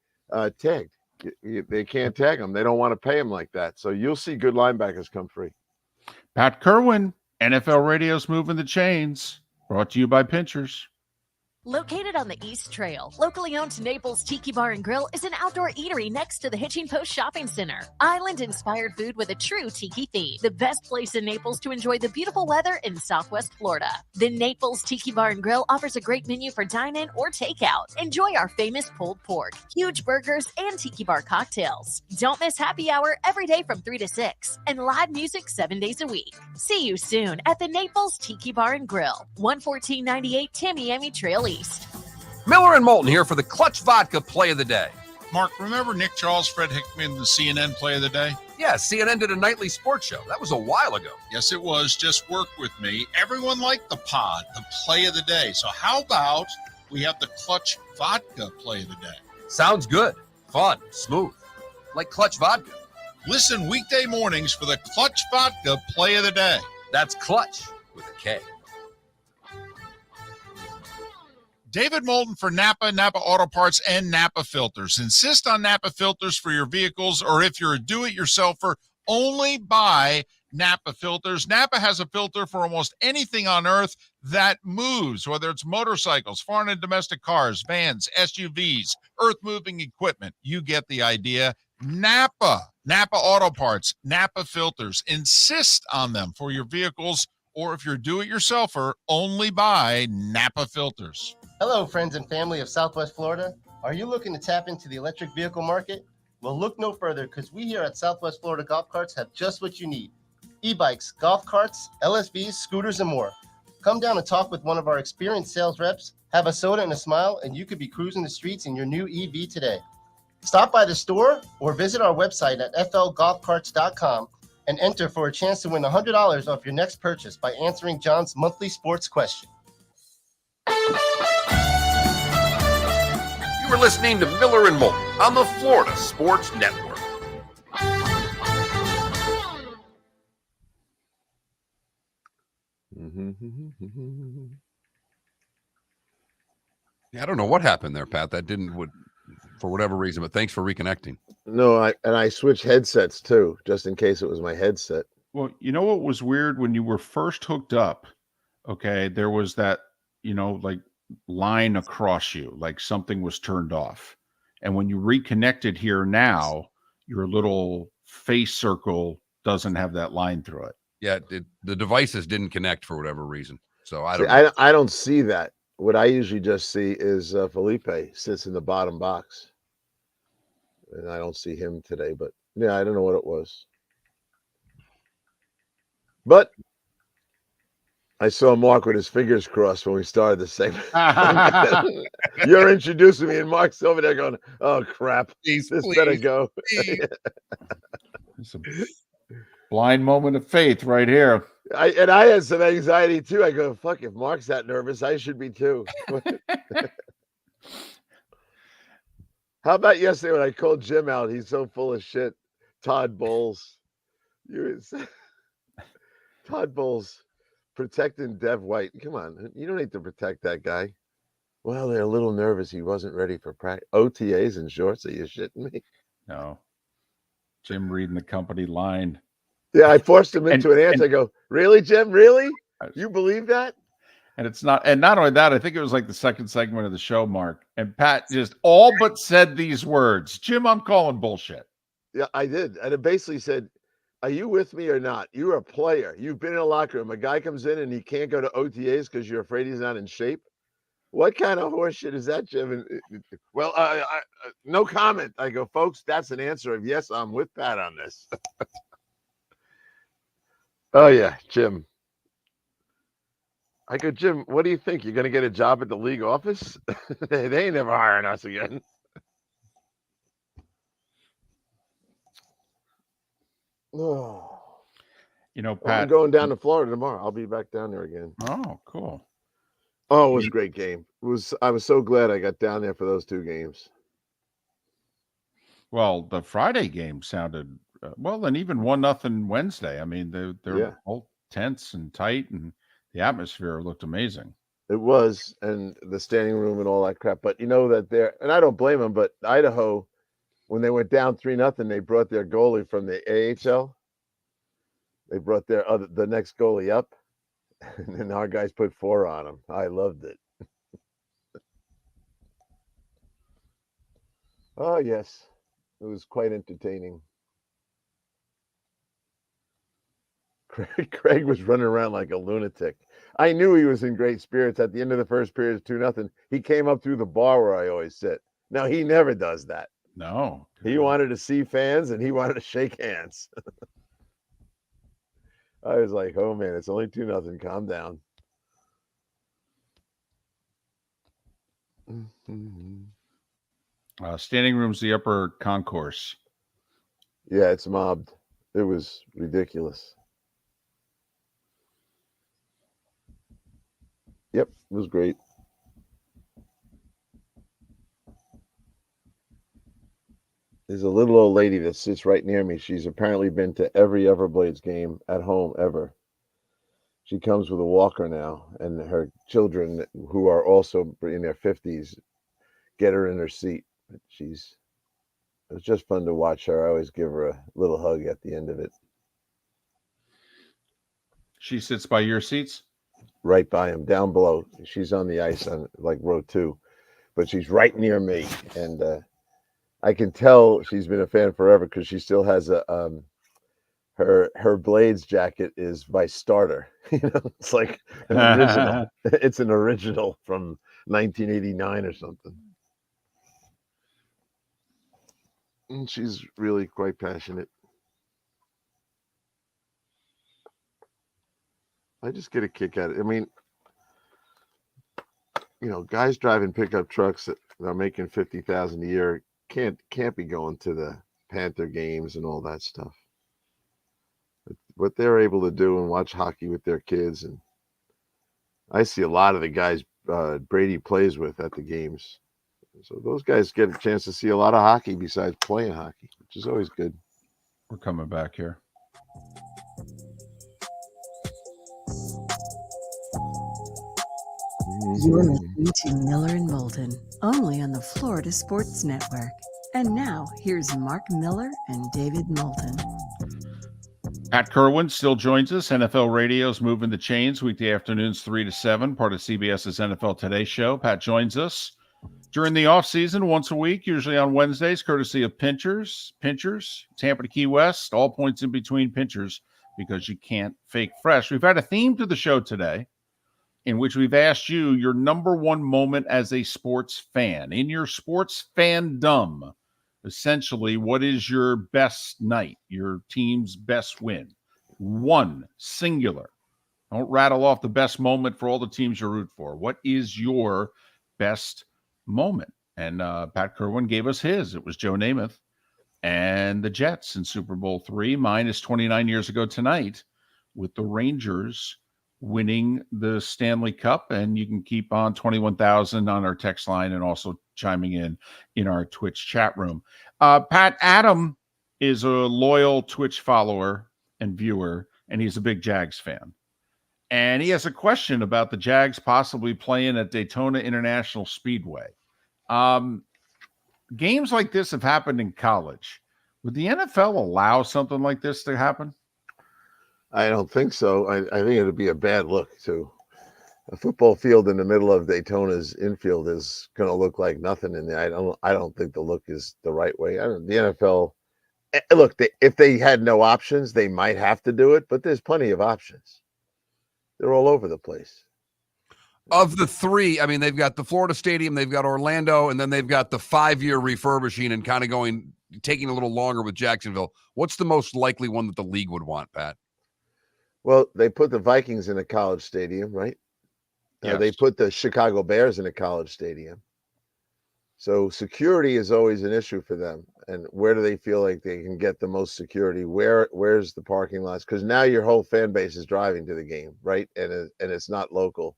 tagged. They can't tag them. They don't want to pay them like that. So you'll see good linebackers come free. Pat Kirwan, NFL Radio's Moving the Chains, brought to you by Pinchers. Located on the East Trail, locally owned Naples Tiki Bar and Grill is an outdoor eatery next to the Hitching Post Shopping Center. Island-inspired food with a true tiki theme. The best place in Naples to enjoy the beautiful weather in Southwest Florida. The Naples Tiki Bar and Grill offers a great menu for dine-in or takeout. Enjoy our famous pulled pork, huge burgers, and tiki bar cocktails. Don't miss happy hour every day from 3 to 6 and live music 7 days a week. See you soon at the Naples Tiki Bar and Grill, 11498 Tamiami Trail East. Miller and Moulton here for the Clutch Vodka Play of the Day. Mark, remember Nick Charles, Fred Hickman, the CNN Play of the Day? Yeah, CNN did a nightly sports show. That was a while ago. Yes, it was. Just work with me. Everyone liked the pod, the Play of the Day. So how about we have the Clutch Vodka Play of the Day? Sounds good. Fun. Smooth. Like Clutch Vodka. Listen weekday mornings for the Clutch Vodka Play of the Day. That's Clutch with a K. David Moulton for Napa, Napa Auto Parts, and Napa Filters. Insist on Napa Filters for your vehicles, or if you're a do-it-yourselfer, only buy Napa Filters. Napa has a filter for almost anything on earth that moves, whether it's motorcycles, foreign and domestic cars, vans, SUVs, earth-moving equipment. You get the idea. Napa Auto Parts, Napa Filters. Insist on them for your vehicles, or if you're a do-it-yourselfer, only buy Napa Filters. Hello, friends and family of Southwest Florida. Are you looking to tap into the electric vehicle market? Well, look no further, because we here at Southwest Florida Golf Carts have just what you need. E-bikes, golf carts, LSVs, scooters, and more. Come down and talk with one of our experienced sales reps, have a soda and a smile, and you could be cruising the streets in your new EV today. Stop by the store or visit our website at flgolfcarts.com and enter for a chance to win $100 off your next purchase by answering John's monthly sports question. You were listening to Miller and Moulton on the Florida Sports Network. Yeah, I don't know what happened there, Pat. That didn't for whatever reason, but thanks for reconnecting. No, I switched headsets too, just in case it was my headset. Well, you know what was weird when you were first hooked up? Okay, there was that, like line across you, like something was turned off. And when you reconnected here now, your little face circle doesn't have that line through it. Yeah, the devices didn't connect for whatever reason. So I don't see that. What I usually just see is Felipe sits in the bottom box. And I don't see him today, but yeah, I don't know what it was. But I saw Mark with his fingers crossed when we started the segment. You're introducing me, and Mark's over there going, "Oh crap, this better go." It's a blind moment of faith right here. I had some anxiety too. I go, "Fuck! If Mark's that nervous, I should be too." How about yesterday when I called Jim out? He's so full of shit. Todd Bowles, Todd Bowles. Protecting Dev White. Come on, you don't need to protect that guy. Well, they're a little nervous. He wasn't ready for practice. OTAs and shorts. Are you shitting me? No. Jim reading the company line. Yeah, I forced him into an answer. I go, really, Jim? Really? You believe that? And it's not. And not only that, I think it was like the second segment of the show, Mark. And Pat just all but said these words. Jim, I'm calling bullshit. Yeah, I did. And it basically said, Are you with me or not? You're a player. You've been in a locker room. A guy comes in and he can't go to OTAs because you're afraid he's not in shape. What kind of horseshit is that, Jim? Well, no comment. I go, folks, that's an answer of yes, I'm with Pat on this. Oh, yeah, Jim. I go, Jim, what do you think? You're going to get a job at the league office? They ain't never hiring us again. Oh. You know, Well, I'm Pat. going down to Florida tomorrow. I'll be back down there again. Oh, cool. Oh, it was a great game. I was so glad I got down there for those 2 games. Well, the Friday game sounded well, and even 1-0 Wednesday. I mean, they're all tense and tight, and the atmosphere looked amazing. It was, and the standing room and all that crap. But you know that and I don't blame them. But Idaho, when they went down 3-0, they brought their goalie from the AHL. They brought the next goalie up, and then our guys put 4 on him. I loved it. Oh yes, it was quite entertaining. Craig was running around like a lunatic. I knew he was in great spirits. At the end of the first period, 2-0. He came up through the bar where I always sit. Now he never does that. No, he wanted to see fans and he wanted to shake hands. I was like, "Oh man, it's only 2-0. Calm down." Standing room's the upper concourse. Yeah, it's mobbed. It was ridiculous. Yep, it was great. There's a little old lady that sits right near me. She's apparently been to every Everblades game at home ever. She comes with a walker now, and her children, who are also in their 50s, get her in her seat. It was just fun to watch her. I always give her a little hug at the end of it. She sits by your seats? Right by him, down below. She's on the ice on like row 2, but she's right near me, and I can tell she's been a fan forever because she still has her Blades jacket is by Starter. It's like an original. It's an original from 1989 or something. And she's really quite passionate. I just get a kick out of it. I mean, guys driving pickup trucks that are making $50,000 a year can't be going to the Panther games and all that stuff. But what they're able to do and watch hockey with their kids, and I see a lot of the guys Brady plays with at the games. So those guys get a chance to see a lot of hockey besides playing hockey, which is always good. We're coming back here. You're listening to Miller and Moulton, only on the Florida Sports Network. And now, here's Mark Miller and David Moulton. Pat Kirwan still joins us. NFL Radio's Moving the Chains, weekday afternoons 3 to 7, part of CBS's NFL Today show. Pat joins us during the offseason once a week, usually on Wednesdays, courtesy of Pinchers, Tampa to Key West, all points in between Pinchers, because you can't fake fresh. We've had a theme to the show today in which we've asked you your number one moment as a sports fan. In your sports fandom, essentially, what is your best night, your team's best win? One, singular. Don't rattle off the best moment for all the teams you root for. What is your best moment? And Pat Kirwan gave us his. It was Joe Namath and the Jets in Super Bowl III. Mine is 29 years ago tonight with the Rangers winning the Stanley Cup. And you can keep on 21,000 on our text line and also chiming in our Twitch chat room. Pat, Adam is a loyal Twitch follower and viewer, and he's a big Jags fan. And he has a question about the Jags possibly playing at Daytona International Speedway. Games like this have happened in college. Would the NFL allow something like this to happen? I don't think so. I think it would be a bad look too. A football field in the middle of Daytona's infield is going to look like nothing in there. I don't think the look is the right way. The NFL, look, if they had no options, they might have to do it, but there's plenty of options. They're all over the place. Of the three, I mean, they've got the Florida Stadium, they've got Orlando, and then they've got the 5-year refurbishing and kind of taking a little longer with Jacksonville. What's the most likely one that the league would want, Pat? Well, they put the Vikings in a college stadium, right? Yes. They put the Chicago Bears in a college stadium. So security is always an issue for them. And where do they feel like they can get the most security? Where's the parking lots? Because now your whole fan base is driving to the game, right? And it's not local.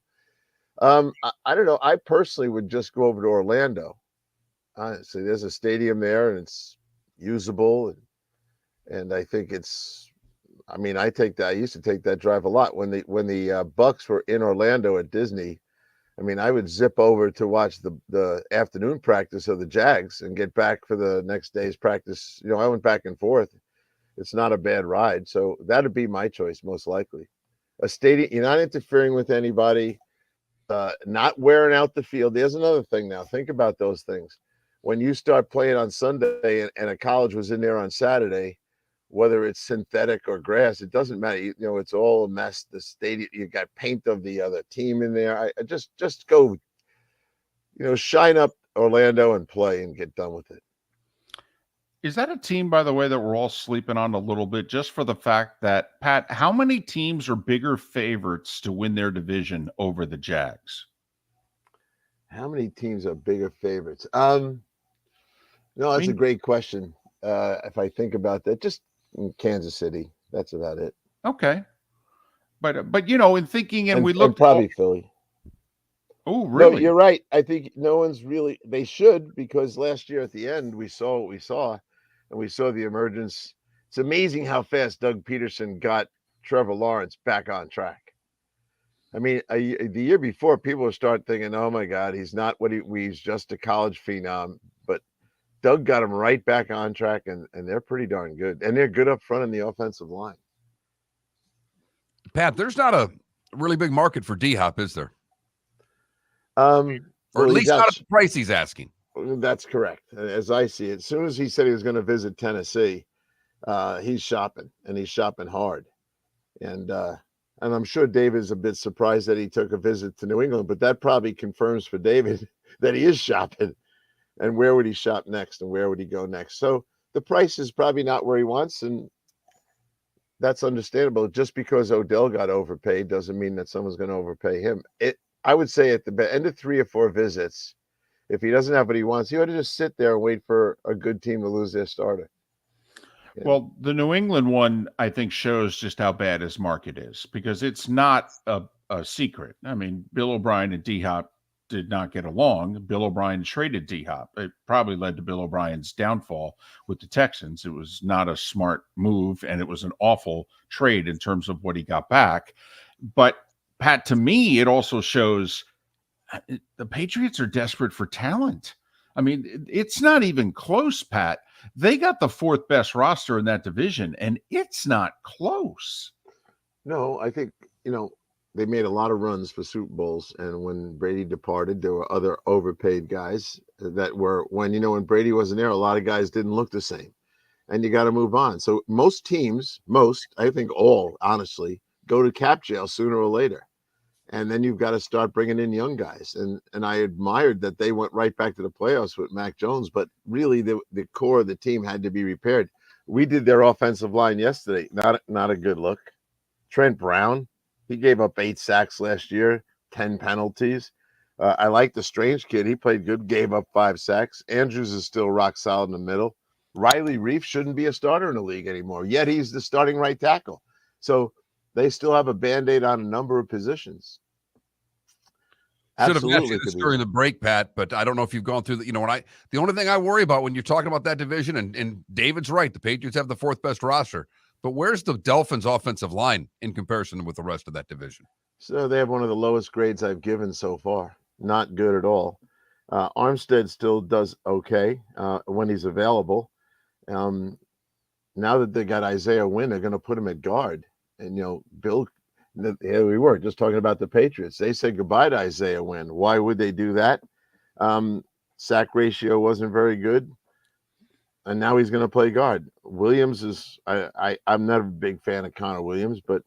I don't know. I personally would just go over to Orlando. Honestly, there's a stadium there, and it's usable, and I think it's. I mean, I used to take that drive a lot when the Bucks were in Orlando at Disney. I mean, I would zip over to watch the afternoon practice of the Jags and get back for the next day's practice. You know, I went back and forth. It's not a bad ride, so that'd be my choice most likely. A stadium, you're not interfering with anybody. Not wearing out the field. There's another thing now. Think about those things. When you start playing on Sunday and a college was in there on Saturday, whether it's synthetic or grass, it doesn't matter. You know, it's all a mess. The stadium, you got paint of the other team in there. I just go, shine up Orlando and play and get done with it. Is that a team, by the way, that we're all sleeping on a little bit, just for the fact that, Pat, how many teams are bigger favorites to win their division over the Jags? How many teams are bigger favorites? No, that's a great question. If I think about that, just in Kansas City, that's about it. Okay. But in thinking, and we look probably Philly. Oh, really? No, you're right. I think no one's really, they should, because last year at the end, we saw what we saw. And we saw the emergence. It's amazing how fast Doug Peterson got Trevor Lawrence back on track. I mean, the year before, people would start thinking, oh, my God, he's not what he's just a college phenom. But Doug got him right back on track, and they're pretty darn good. And they're good up front in the offensive line. Pat, there's not a really big market for D-Hop, is there? Or at least not at the price he's asking. That's correct. As I see it, as soon as he said he was going to visit Tennessee, he's shopping, and he's shopping hard. And I'm sure David is a bit surprised that he took a visit to New England, but that probably confirms for David that he is shopping. And where would he shop next, and where would he go next? So the price is probably not where he wants, and that's understandable. Just because Odell got overpaid doesn't mean that someone's going to overpay him. I would say at the end of 3 or 4 visits, if he doesn't have what he wants, he ought to just sit there and wait for a good team to lose their starter. Yeah. Well, the New England one, I think, shows just how bad his market is, because it's not a secret. I mean, Bill O'Brien and D-Hop did not get along. Bill O'Brien traded D-Hop. It probably led to Bill O'Brien's downfall with the Texans. It was not a smart move, and it was an awful trade in terms of what he got back. But, Pat, to me, it also shows the Patriots are desperate for talent. I mean, it's not even close, Pat. They got the 4th best roster in that division, and it's not close. No, I think, they made a lot of runs for Super Bowls, and when Brady departed, there were other overpaid guys that were, when Brady wasn't there, a lot of guys didn't look the same, and you got to move on. So most teams, I think all, honestly, go to cap jail sooner or later. And then you've got to start bringing in young guys. And I admired that they went right back to the playoffs with Mac Jones, but really the core of the team had to be repaired. We did their offensive line yesterday. Not a good look. Trent Brown, he gave up 8 sacks last year, 10 penalties. I like the Strange kid. He played good, gave up 5 sacks. Andrews is still rock solid in the middle. Riley Reif shouldn't be a starter in the league anymore, yet he's the starting right tackle. So they still have a Band-Aid on a number of positions. Should have asked you this during the break, Pat, but I don't know if you've gone through the, the only thing I worry about when you're talking about that division, and David's right, the Patriots have the 4th best roster, but where's the Dolphins' offensive line in comparison with the rest of that division? So they have one of the lowest grades I've given so far. Not good at all. Armstead still does okay when he's available. Now that they got Isaiah Wynn, they're going to put him at guard. And, Bill, here we were just talking about the Patriots. They said goodbye to Isaiah Wynn. Why would they do that? Sack ratio wasn't very good. and now he's going to play guard. Williams is I'm not a big fan of Connor Williams, but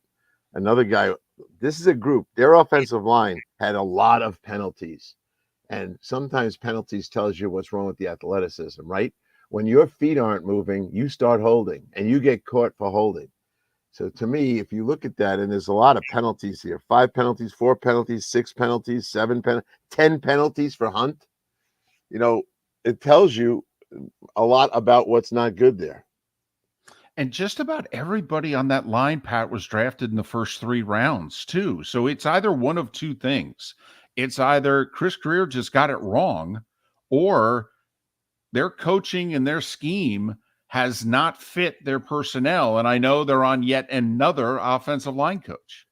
another guy. This is a group. Their offensive line had a lot of penalties, and sometimes penalties tells you what's wrong with the athleticism, right? When your feet aren't moving, you start holding, and you get caught for holding. So to me, if you look at that, and there's a lot of penalties here, 5 penalties, 4 penalties, 6 penalties, 7 penalties, 10 penalties for Hunt, it tells you a lot about what's not good there. And just about everybody on that line, Pat, was drafted in the first 3 rounds too. So it's either one of two things. It's either Chris Greer just got it wrong, or their coaching and their scheme has not fit their personnel. And I know they're on yet another offensive line coach.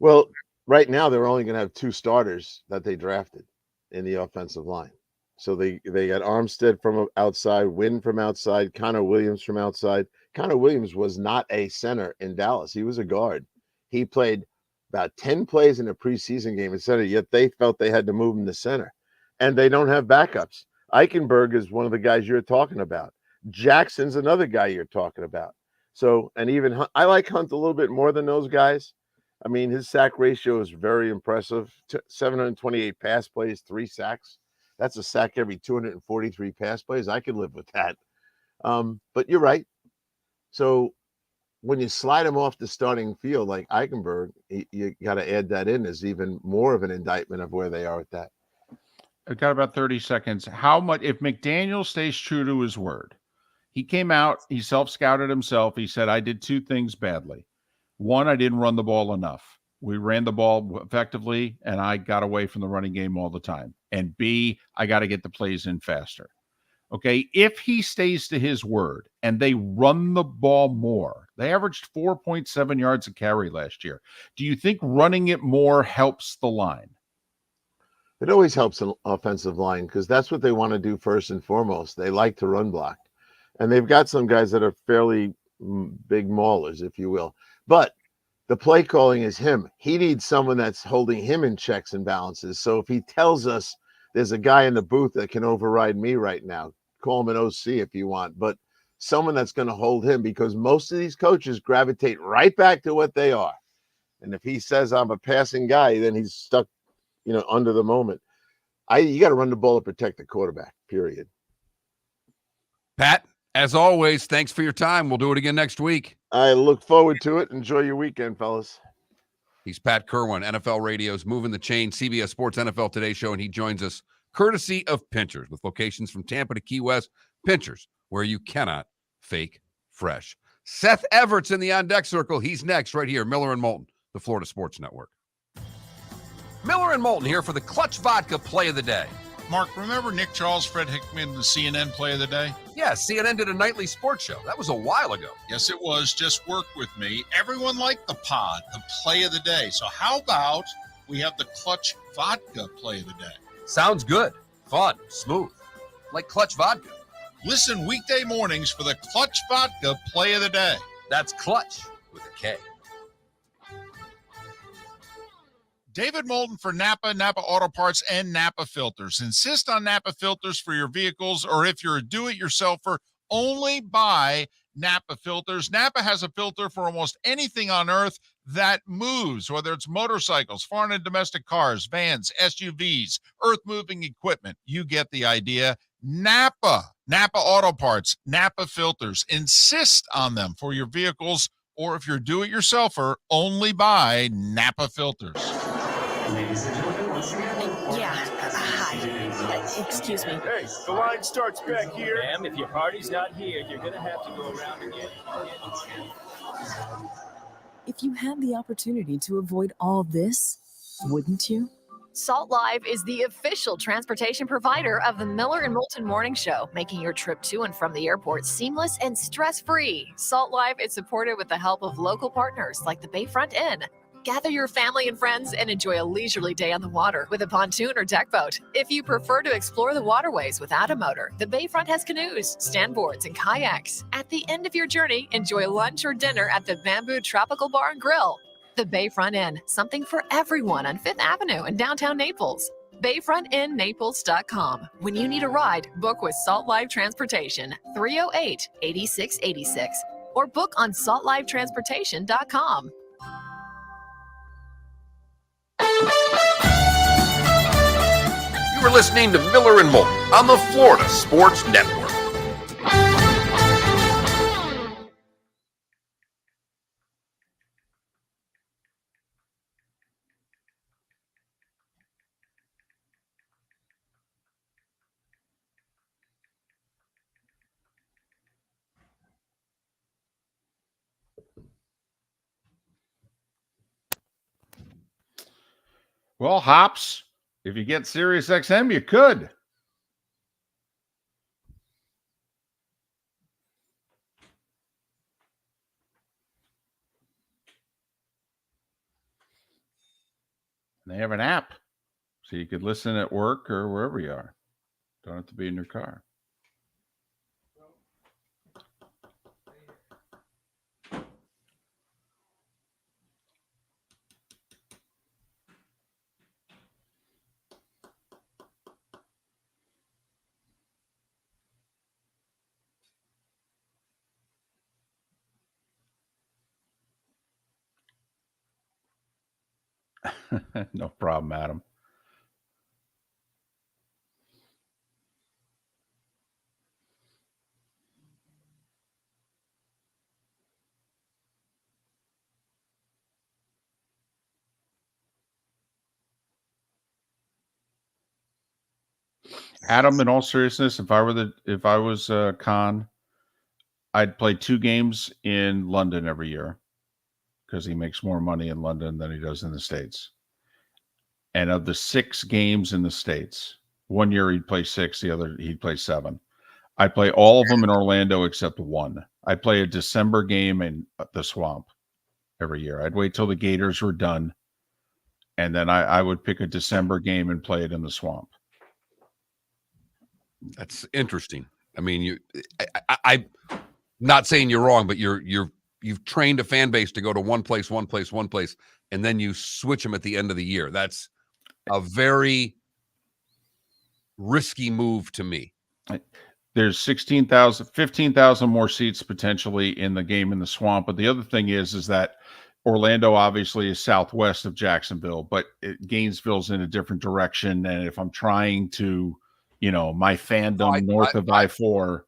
Well, right now they're only going to have 2 starters that they drafted in the offensive line. So they got Armstead from outside, Wynn from outside, Connor Williams from outside. Connor Williams was not a center in Dallas. He was a guard. He played about 10 plays in a preseason game at center, yet they felt they had to move him to center. And they don't have backups. Eichenberg is one of the guys you're talking about. Jackson's another guy you're talking about. So, and even Hunt, I like Hunt a little bit more than those guys. I mean, his sack ratio is very impressive. 728 pass plays, 3 sacks. That's a sack every 243 pass plays. I could live with that. But you're right. So when you slide him off the starting field like Eichenberg, you got to add that in as even more of an indictment of where they are with that. I've got about 30 seconds. How much, if McDaniel stays true to his word, he came out, he self-scouted himself. He said, I did 2 things badly. 1, I didn't run the ball enough. We ran the ball effectively, and I got away from the running game all the time. And B, I got to get the plays in faster. Okay, if he stays to his word and they run the ball more, they averaged 4.7 yards a carry last year. Do you think running it more helps the line? It always helps an offensive line because that's what they want to do first and foremost. They like to run block. And they've got some guys that are fairly big maulers, if you will. But the play calling is him. He needs someone that's holding him in checks and balances. So if he tells us there's a guy in the booth that can override me right now, call him an OC if you want, but someone that's going to hold him, because most of these coaches gravitate right back to what they are. And if he says I'm a passing guy, then he's stuck, under the moment. You got to run the ball to protect the quarterback, period. Pat, as always, thanks for your time. We'll do it again next week. I look forward to it. Enjoy your weekend, fellas. He's Pat Kirwan, NFL Radio's Moving the Chain, CBS Sports NFL Today show, and he joins us courtesy of Pinchers, with locations from Tampa to Key West. Pinchers, where you cannot fake fresh. Seth Everett's in the On Deck Circle. He's next right here, Miller and Moulton, the Florida Sports Network. Miller and Moulton here for the Clutch Vodka Play of the Day. Mark, remember Nick Charles, Fred Hickman, the CNN Play of the Day? Yeah, CNN did a nightly sports show. That was a while ago. Yes, it was. Just work with me. Everyone liked the pod, the Play of the Day. So how about we have the Clutch Vodka Play of the Day? Sounds good. Fun. Smooth. Like Clutch Vodka. Listen weekday mornings for the Clutch Vodka Play of the Day. That's Clutch with a K. David Moulton for Napa, Napa Auto Parts, and Napa Filters. Insist on Napa filters for your vehicles, or if you're a do-it-yourselfer, only buy Napa filters. Napa has a filter for almost anything on earth that moves, whether it's motorcycles, foreign and domestic cars, vans, SUVs, earth-moving equipment. You get the idea. Napa Auto Parts, Napa filters. Insist on them for your vehicles, or if you're a do-it-yourselfer, only buy Napa filters. Ladies and gentlemen, once again. Hi. Excuse me. Hey, the line starts back here. Ma'am, if your party's not here, you're going to have to go around again. If you had the opportunity to avoid all this, wouldn't you? Salt Live is the official transportation provider of the Miller and Moulton Morning Show, making your trip to and from the airport seamless and stress-free. Salt Live is supported with the help of local partners like the Bayfront Inn. Gather your family and friends and enjoy a leisurely day on the water with a pontoon or deck boat. If you prefer to explore the waterways without a motor, the Bayfront has canoes, standboards, and kayaks. At the end of your journey, enjoy lunch or dinner at the Bamboo Tropical Bar and Grill. The Bayfront Inn, something for everyone on 5th Avenue in downtown Naples. BayfrontInNaples.com. When you need a ride, book with Salt Life Transportation, 308-8686, or book on saltlifetransportation.com. You are listening to Miller and Moulton on the Florida Sports Network. Well, Hops, if you get Sirius XM, you could. They have an app, so you could listen at work or wherever you are. Don't have to be in your car. No problem, Adam. Adam, in all seriousness, if I was Khan, I'd play 2 games in London every year because he makes more money in London than he does in the States. And of the 6 games in the States, one year he'd play 6, the other he'd play 7. I'd play all of them in Orlando except 1. I'd play a December game in the Swamp every year. I'd wait till the Gators were done, and then I would pick a December game and play it in the Swamp. That's interesting. I mean, I'm not saying you're wrong, but you've trained a fan base to go to one place, and then you switch them at the end of the year. That's a very risky move to me. There's 15,000 more seats potentially in the game in the Swamp. But the other thing is that Orlando obviously is southwest of Jacksonville, but Gainesville's in a different direction. And if I'm trying to, my fandom north of I-4,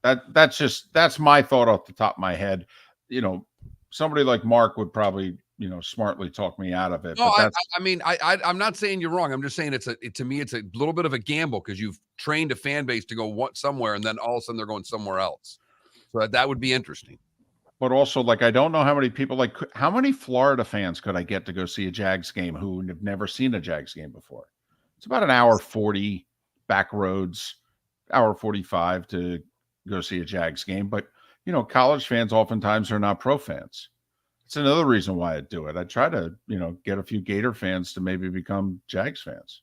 that's my thought off the top of my head. Somebody like Mark would probably, smartly talk me out of it. No, but I'm not saying you're wrong. I'm just saying to me, it's a little bit of a gamble because you've trained a fan base to go somewhere, and then all of a sudden they're going somewhere else. So that would be interesting. But also, I don't know how many people, how many Florida fans could I get to go see a Jags game who have never seen a Jags game before? It's about an hour 40 back roads, hour 45 to go see a Jags game. But, college fans oftentimes are not pro fans. It's another reason why I'd do it. I'd try to, get a few Gator fans to maybe become Jags fans.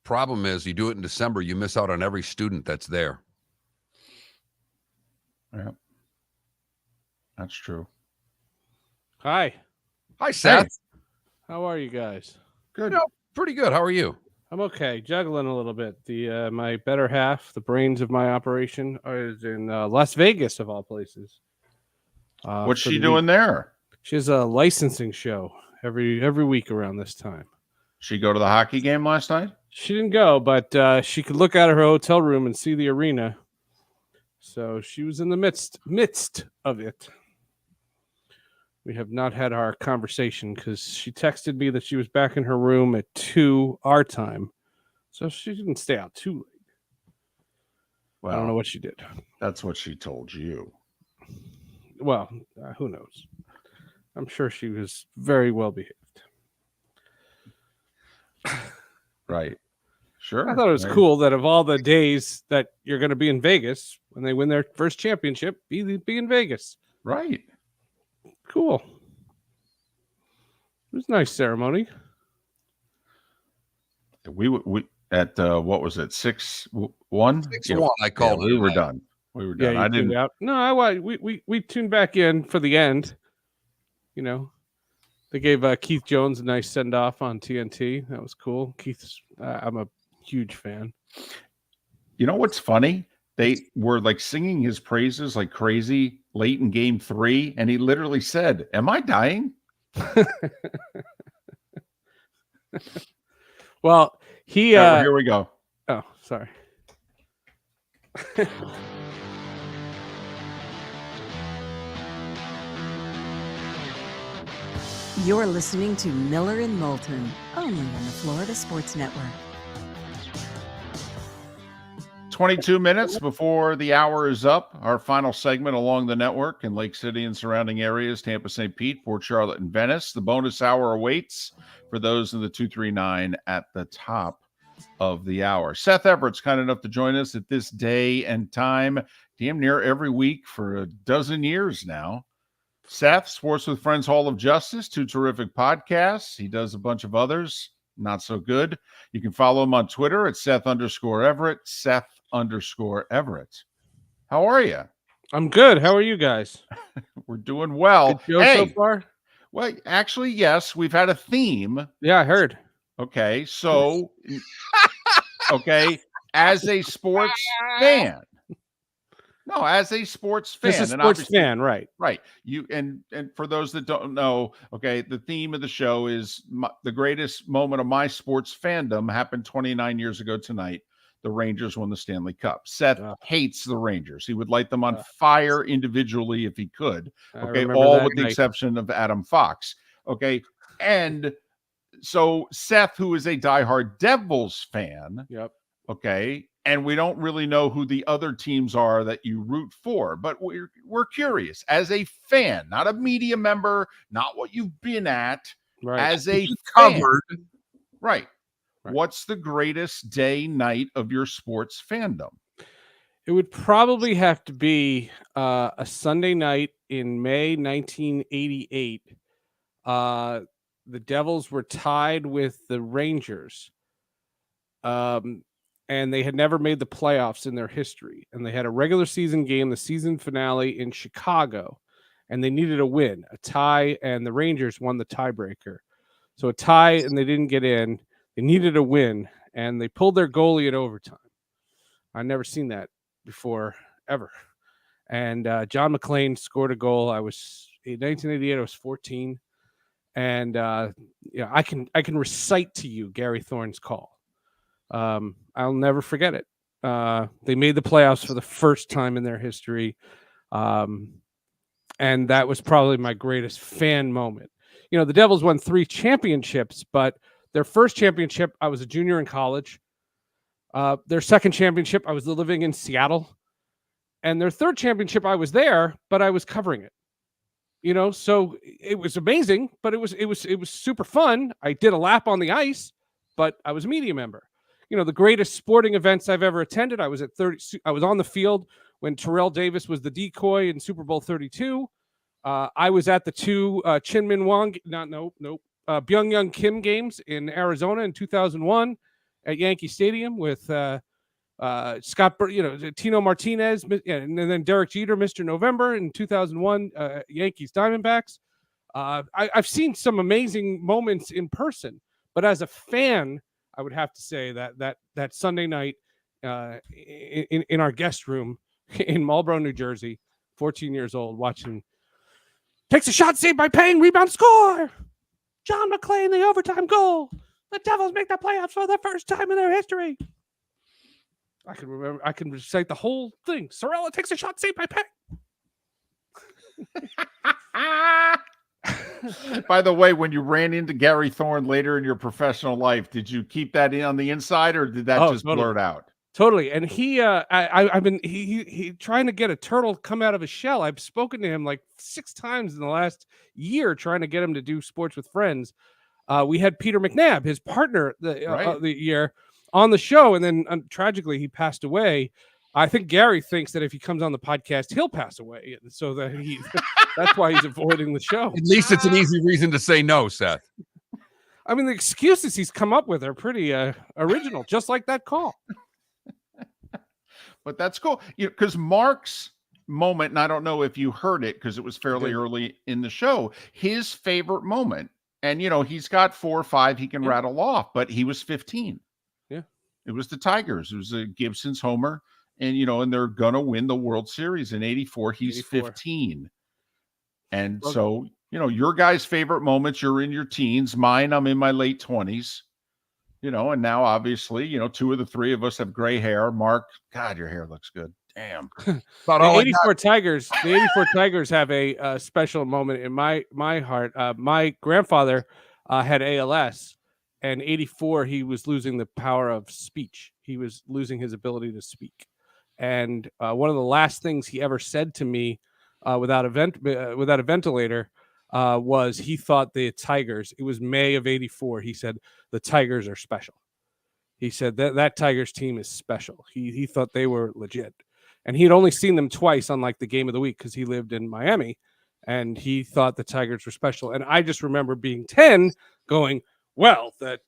Problem is, you do it in December, you miss out on every student that's there. Yeah, that's true. Hi, Seth. Hey. How are you guys? Good. Pretty good. How are you? I'm okay. Juggling a little bit. The my better half, the brains of my operation, is in Las Vegas of all places. What's she doing there? She has a licensing show every week around this time. She go to the hockey game last night? She didn't go, but she could look out of her hotel room and see the arena. So she was in the midst of it. We have not had our conversation because she texted me that she was back in her room at 2 our time. So she didn't stay out too late. Well, I don't know what she did. That's what she told you. Well, who knows? I'm sure she was very well behaved. Right. Sure. I thought it was cool that of all the days that you're going to be in Vegas when they win their first championship, be in Vegas. Right. Cool. It was a nice ceremony. We at what was it? 6-1. 6-1. I called. We were done. We were done. Yeah, I didn't. Out. No, we tuned back in for the end. They gave Keith Jones a nice send off on TNT. That was cool. Keith's, I'm a huge fan. You know what's funny? They were like singing his praises like crazy late in game 3, and he literally said, "Am I dying?" Well, he here we go. Oh, sorry. You're listening to Miller and Moulton, only on the Florida Sports Network. 22 minutes before the hour is up. Our final segment along the network in Lake City and surrounding areas, Tampa, St. Pete, Port Charlotte, and Venice. The bonus hour awaits for those in the 239 at the top of the hour. Seth Everett's kind enough to join us at this day and time, damn near every week for a dozen years now. Seth, Sports with Friends Hall of Justice, 2 terrific podcasts. He does a bunch of others, not so good. You can follow him on Twitter at Seth_Everett, Seth_Everett. How are you? I'm good. How are you guys? We're doing well. Good show so far? Well, actually, yes. We've had a theme. Yeah, I heard. Okay, so, okay, as a sports fan. No, as a sports fan. As a sports fan, right. Right. You and for those that don't know, okay, the theme of the show is the greatest moment of my sports fandom happened 29 years ago tonight. The Rangers won the Stanley Cup. Seth hates the Rangers. He would light them on fire individually if he could. Okay, all with the exception of Adam Fox. Okay, and so Seth, who is a diehard Devils fan, okay, and we don't really know who the other teams are that you root for, but we're curious as a fan, not a media member, not what you've been at, as a fan, right? What's the greatest day, night of your sports fandom? It would probably have to be a Sunday night in May 1988. The Devils were tied with the Rangers. And they had never made the playoffs in their history. And they had a regular season game, the season finale in Chicago, and they needed a win, a tie, and the Rangers won the tiebreaker. So a tie, and they didn't get in. They needed a win, and they pulled their goalie at overtime. I'd never seen that before, ever. And John McClain scored a goal. In 1988, I was 14. And I can recite to you Gary Thorne's call. I'll never forget it. They made the playoffs for the first time in their history. And that was probably my greatest fan moment. You know, the Devils won 3 championships, but their first championship, I was a junior in college. Their second championship, I was living in Seattle. And their third championship, I was there, but I was covering it. You know, so it was amazing, but it was super fun. I did a lap on the ice, but I was a media member. You know, the greatest sporting events I've ever attended. I was on the field when Terrell Davis was the decoy in Super Bowl 32. I was at the 2 Byung-Young Kim games in Arizona in 2001 at Yankee Stadium with Scott, Tino Martinez, and then Derek Jeter, Mr. November in 2001, Yankees Diamondbacks. I've seen some amazing moments in person, but as a fan, I would have to say that Sunday night in our guest room in Marlboro, New Jersey, 14 years old, watching, takes a shot, saved by Payne, rebound, score! John McClain, the overtime goal. The Devils make the playoffs for the first time in their history. I can recite the whole thing. Sorella takes a shot, saved by Payne. By the way, when you ran into Gary Thorne later in your professional life, did you keep that in on the inside, or did that just blurt out? Totally. And I've been trying to get a turtle come out of his shell. I've spoken to him like 6 times in the last year, trying to get him to do Sports with Friends. We had Peter McNabb, his partner, the year on the show, and then tragically he passed away. I think Gary thinks that if he comes on the podcast, he'll pass away, so that that's why he's avoiding the show. At least it's an easy reason to say no, Seth. I mean, the excuses he's come up with are pretty original, just like that call. But that's cool, because Mark's moment, and I don't know if you heard it because it was fairly early in the show, his favorite moment And, he's got 4 or 5 he can rattle off, but he was 15. Yeah. It was the Tigers. It was Gibson's homer. And, and they're going to win the World Series in 84. He's 15. And so, your guys' favorite moments, you're in your teens. Mine, I'm in my late 20s. And now obviously, 2 of the 3 of us have gray hair. Mark, God, your hair looks good. Damn. The 84 Tigers have a special moment in my heart. My grandfather had ALS, and 84 he was losing the power of speech. He was losing his ability to speak. And one of the last things he ever said to me without a ventilator was he thought the Tigers, it was May of 84, he said, the Tigers are special. He said that Tigers team is special. He thought they were legit. And he'd only seen them twice on like the game of the week because he lived in Miami, and he thought the Tigers were special. And I just remember being 10 going, well, the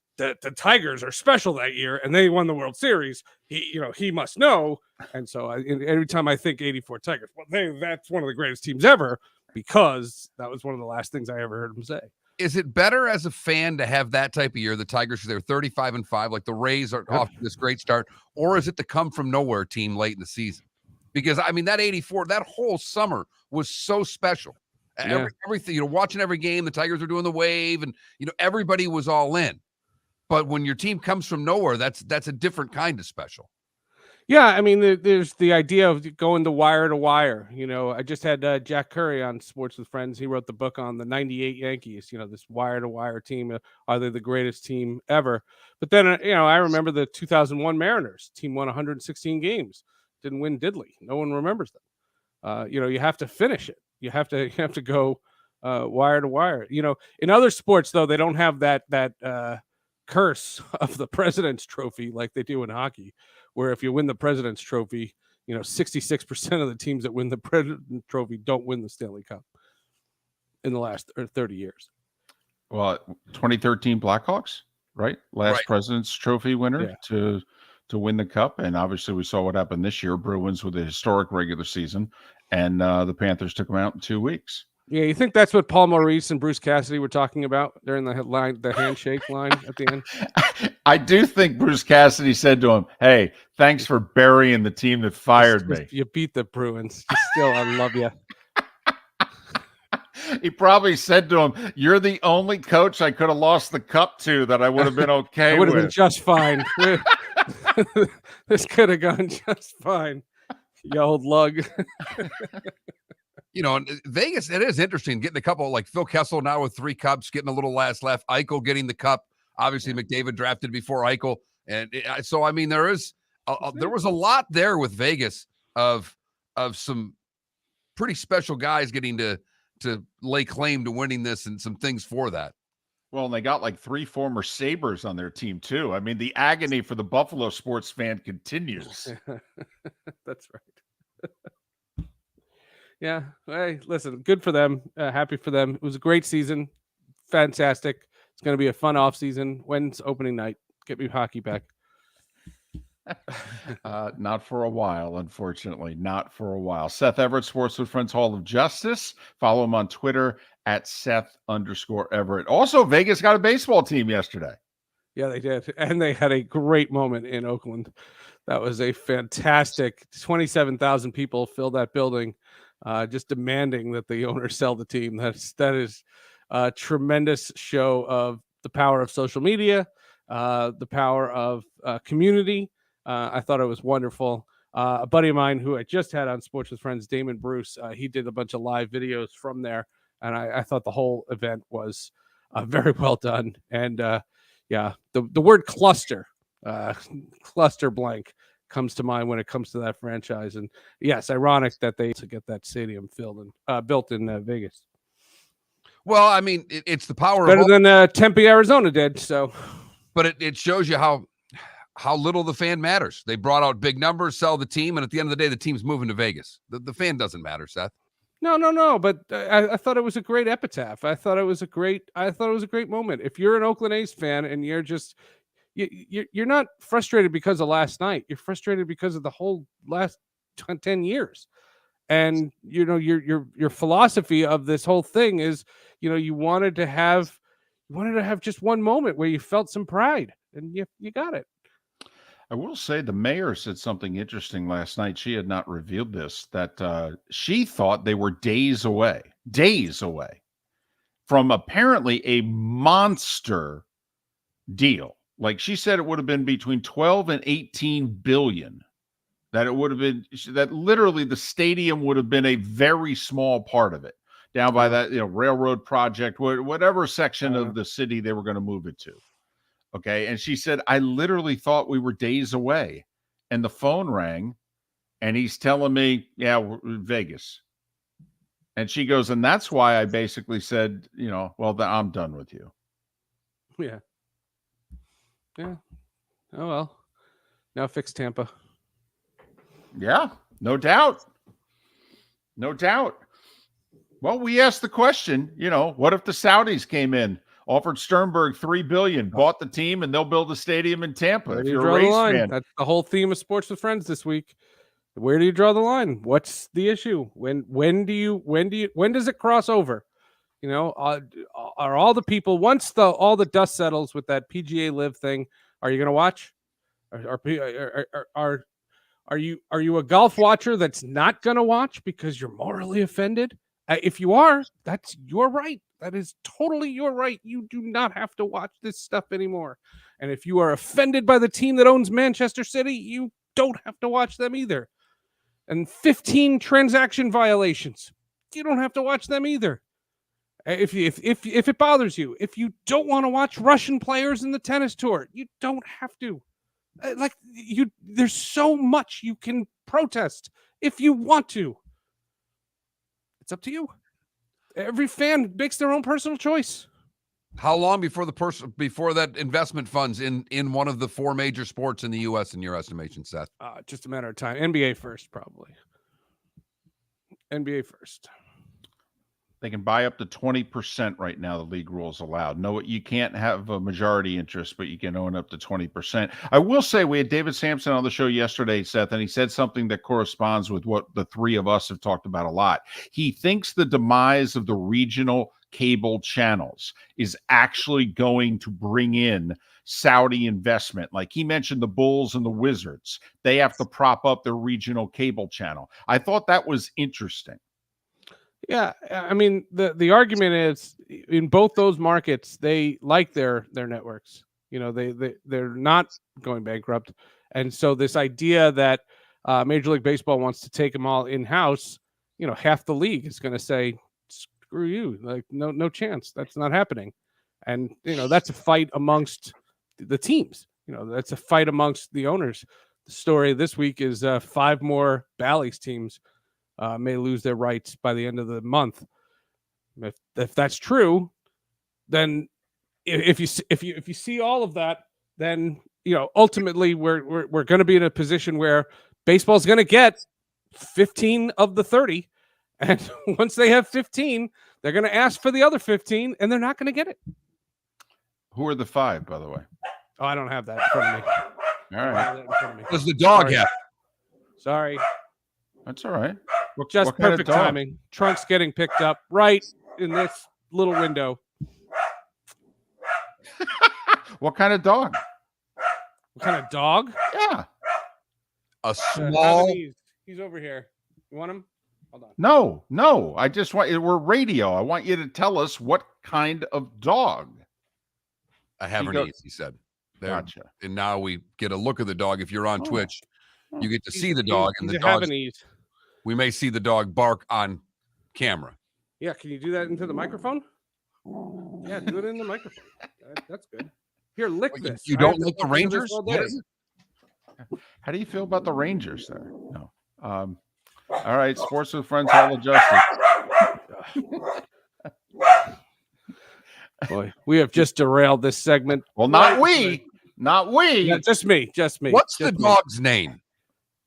Tigers are special that year, and they won the World Series. He must know. And so every time I think 84 Tigers, well, that's one of the greatest teams ever, because that was one of the last things I ever heard him say. Is it better as a fan to have that type of year, the Tigers, they're 35-5, like the Rays are off to this great start, or is it the come from nowhere team late in the season? Because I mean, that 84, that whole summer was so special. Yeah. Everything, watching every game, the Tigers were doing the wave, and everybody was all in. But when your team comes from nowhere, that's a different kind of special. Yeah, I mean, there's the idea of going to wire. I just had Jack Curry on Sports with Friends. He wrote the book on the 98 Yankees, this wire-to-wire team. Are they the greatest team ever? But then, I remember the 2001 Mariners. Team won 116 games. Didn't win diddly. No one remembers them. You have to finish it. You have to go wire to wire. In other sports, though, they don't have that curse of the President's Trophy like they do in hockey, where if you win the President's Trophy, 66% of the teams that win the President's Trophy don't win the Stanley Cup in the last 30 years. Well, 2013 Blackhawks, right? Last President's Trophy winner to win the Cup. And obviously we saw what happened this year. Bruins with a historic regular season, and the Panthers took them out in 2 weeks. Yeah, you think that's what Paul Maurice and Bruce Cassidy were talking about during the handshake line at the end? I do think Bruce Cassidy said to him, "Hey, thanks for burying the team that fired me. You beat the Bruins. Still, I love you." He probably said to him, "You're the only coach I could have lost the cup to that I would have been okay I would have with. been just fine. This could have gone just fine. You old lug." In Vegas, it is interesting getting a couple like Phil Kessel now with 3 cups, getting a little last left. Eichel getting the cup. Obviously, McDavid drafted before Eichel, and so I mean there was a lot there with Vegas of some pretty special guys getting to lay claim to winning this and some things for that. Well, and they got like 3 former Sabres on their team too. I mean, the agony for the Buffalo sports fan continues. That's right. Yeah. Hey, listen, good for them. Happy for them. It was a great season. Fantastic. It's going to be a fun off season. When's opening night? Get me hockey back. Not for a while, unfortunately. Not for a while. Seth Everett, Sports with Friends Hall of Justice. Follow him on Twitter at Seth_Everett. Also, Vegas got a baseball team yesterday. Yeah, they did. And they had a great moment in Oakland. That was a fantastic 27,000 people filled that building, just demanding that the owner sell the team. That is a tremendous show of the power of social media, the power of community. I thought it was wonderful. A buddy of mine who I just had on Sports with Friends, Damon Bruce, he did a bunch of live videos from there. And I thought the whole event was very well done. And the word cluster blank comes to mind when it comes to that franchise. And yes, ironic that they to get that stadium filled and built in Vegas. Well, I mean, it's the power better of than Tempe, Arizona did. So, but it shows you how little the fan matters. They brought out big numbers, sell the team, and at the end of the day, the team's moving to Vegas. The fan doesn't matter, Seth. No. But I thought it was a great epitaph. I thought it was a great moment. If you're an Oakland A's fan and you're just you're not frustrated because of last night. You're frustrated because of the whole last 10 years. And your philosophy of this whole thing is, you wanted to have You wanted to have just one moment where you felt some pride, and you got it. I will say the mayor said something interesting last night. She had not revealed this, that she thought they were days away from apparently a monster deal. Like she said, it would have been between 12 and 18 billion. That it would have been, that literally the stadium would have been a very small part of it, down by that railroad project, whatever section of the city they were going to move it to. Okay. And she said, I literally thought we were days away. And the phone rang and he's telling me, yeah, we're in Vegas. And she goes, and that's why I basically said, well, I'm done with you. Yeah. Yeah. Oh, well. Now fix Tampa. Yeah, no doubt. No doubt. Well, we asked the question, what if the Saudis came in, offered Sternberg $3 billion, bought the team, and they'll build a stadium in Tampa? If you're a Rays fan, that's the whole theme of Sports with Friends this week. Where do you draw the line? What's the issue? When does it cross over? Are all the people, once all the dust settles with that PGA Live thing, are you going to watch? Are you a golf watcher that's not going to watch because you're morally offended? If you are, that's your right. That is totally your right. You do not have to watch this stuff anymore. And if you are offended by the team that owns Manchester City, you don't have to watch them either. And 15 transaction violations, you don't have to watch them either. If it bothers you, if you don't want to watch Russian players in the tennis tour, you don't have to. There's so much you can protest if you want to. It's up to you. Every fan makes their own personal choice. How long before that investment funds in one of the four major sports in the U.S. in your estimation, Seth? Just a matter of time. NBA first, probably. NBA first. They can buy up to 20% right now. The league rules allowed. No, you can't have a majority interest, but you can own up to 20%. I will say we had David Sampson on the show yesterday, Seth, and he said something that corresponds with what the three of us have talked about a lot. He thinks the demise of the regional cable channels is actually going to bring in Saudi investment. Like he mentioned the Bulls and the Wizards. They have to prop up their regional cable channel. I thought that was interesting. Yeah, I mean, the argument is in both those markets, they like their networks. They're not going bankrupt. And so this idea that Major League Baseball wants to take them all in-house, half the league is going to say, screw you. Like, no chance. That's not happening. And, that's a fight amongst the teams. That's a fight amongst the owners. The story this week is 5 more Bally's teams may lose their rights by the end of the month. If that's true, then if you see all of that, then ultimately we're going to be in a position where baseball's going to get 15 of the 30, and once they have 15, they're going to ask for the other 15, and they're not going to get it. Who are the 5, by the way? Oh, I don't have that in front of me. All right. Does the dog have? Sorry. That's all right. Just perfect timing. Trunk's getting picked up right in this little window. What kind of dog? What kind of dog? Yeah. A small. He's over here. You want him? Hold on. No. I just want we're radio. I want you to tell us what kind of dog. A Havanese, he said. There. Gotcha. And now we get a look at the dog. If you're on Twitch, you get to see the dog, and the dog. We may see the dog bark on camera. Yeah, can you do that into the microphone? Yeah, do it in the microphone. That's good. Here, lick this. You don't like the Rangers? How do you feel about the Rangers there? No. All right, Sports with Friends, all adjusted. Boy, we have just derailed this segment. Well, not we. Yeah, just me. What's the dog's name?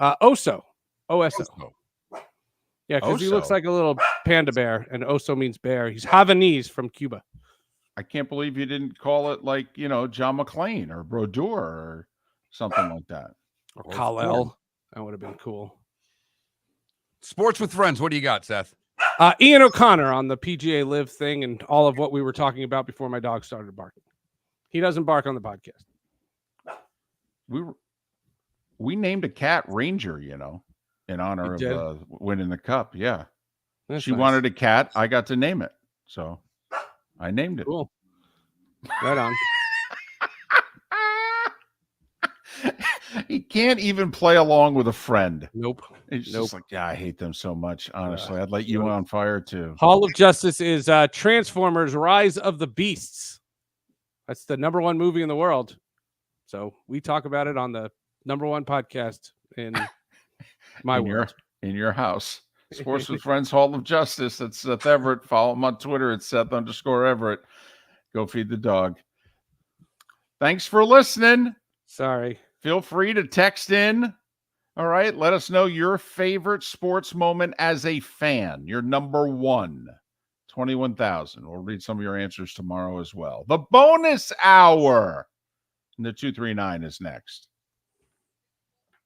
Oso. O-S-O. Yeah, because he looks like a little panda bear, and Oso means bear. He's Havanese from Cuba. I can't believe you didn't call it like, John McClane or Brodeur or something like that. Or Kal-El. That would have been cool. Sports with Friends. What do you got, Seth? Ian O'Connor on the PGA Live thing and all of what we were talking about before my dog started barking. He doesn't bark on the podcast. We named a cat Ranger, in honor of winning the cup. Yeah. She wanted a cat. I got to name it. So I named it. Cool. Right on. He can't even play along with a friend. Nope. It's just like, I hate them so much. Honestly, I'd light you on fire too. Hall of Justice is Transformers: Rise of the Beasts. That's the #1 movie in the world. So we talk about it on the #1 podcast in my world. In your house. Sports with Friends Hall of Justice. That's Seth Everett. Follow him on Twitter at Seth_Everett. Go feed the dog. Thanks for listening. Sorry. Feel free to text in. All right. Let us know your favorite sports moment as a fan. Your #1. 21,000. We'll read some of your answers tomorrow as well. The bonus hour in the 239 is next.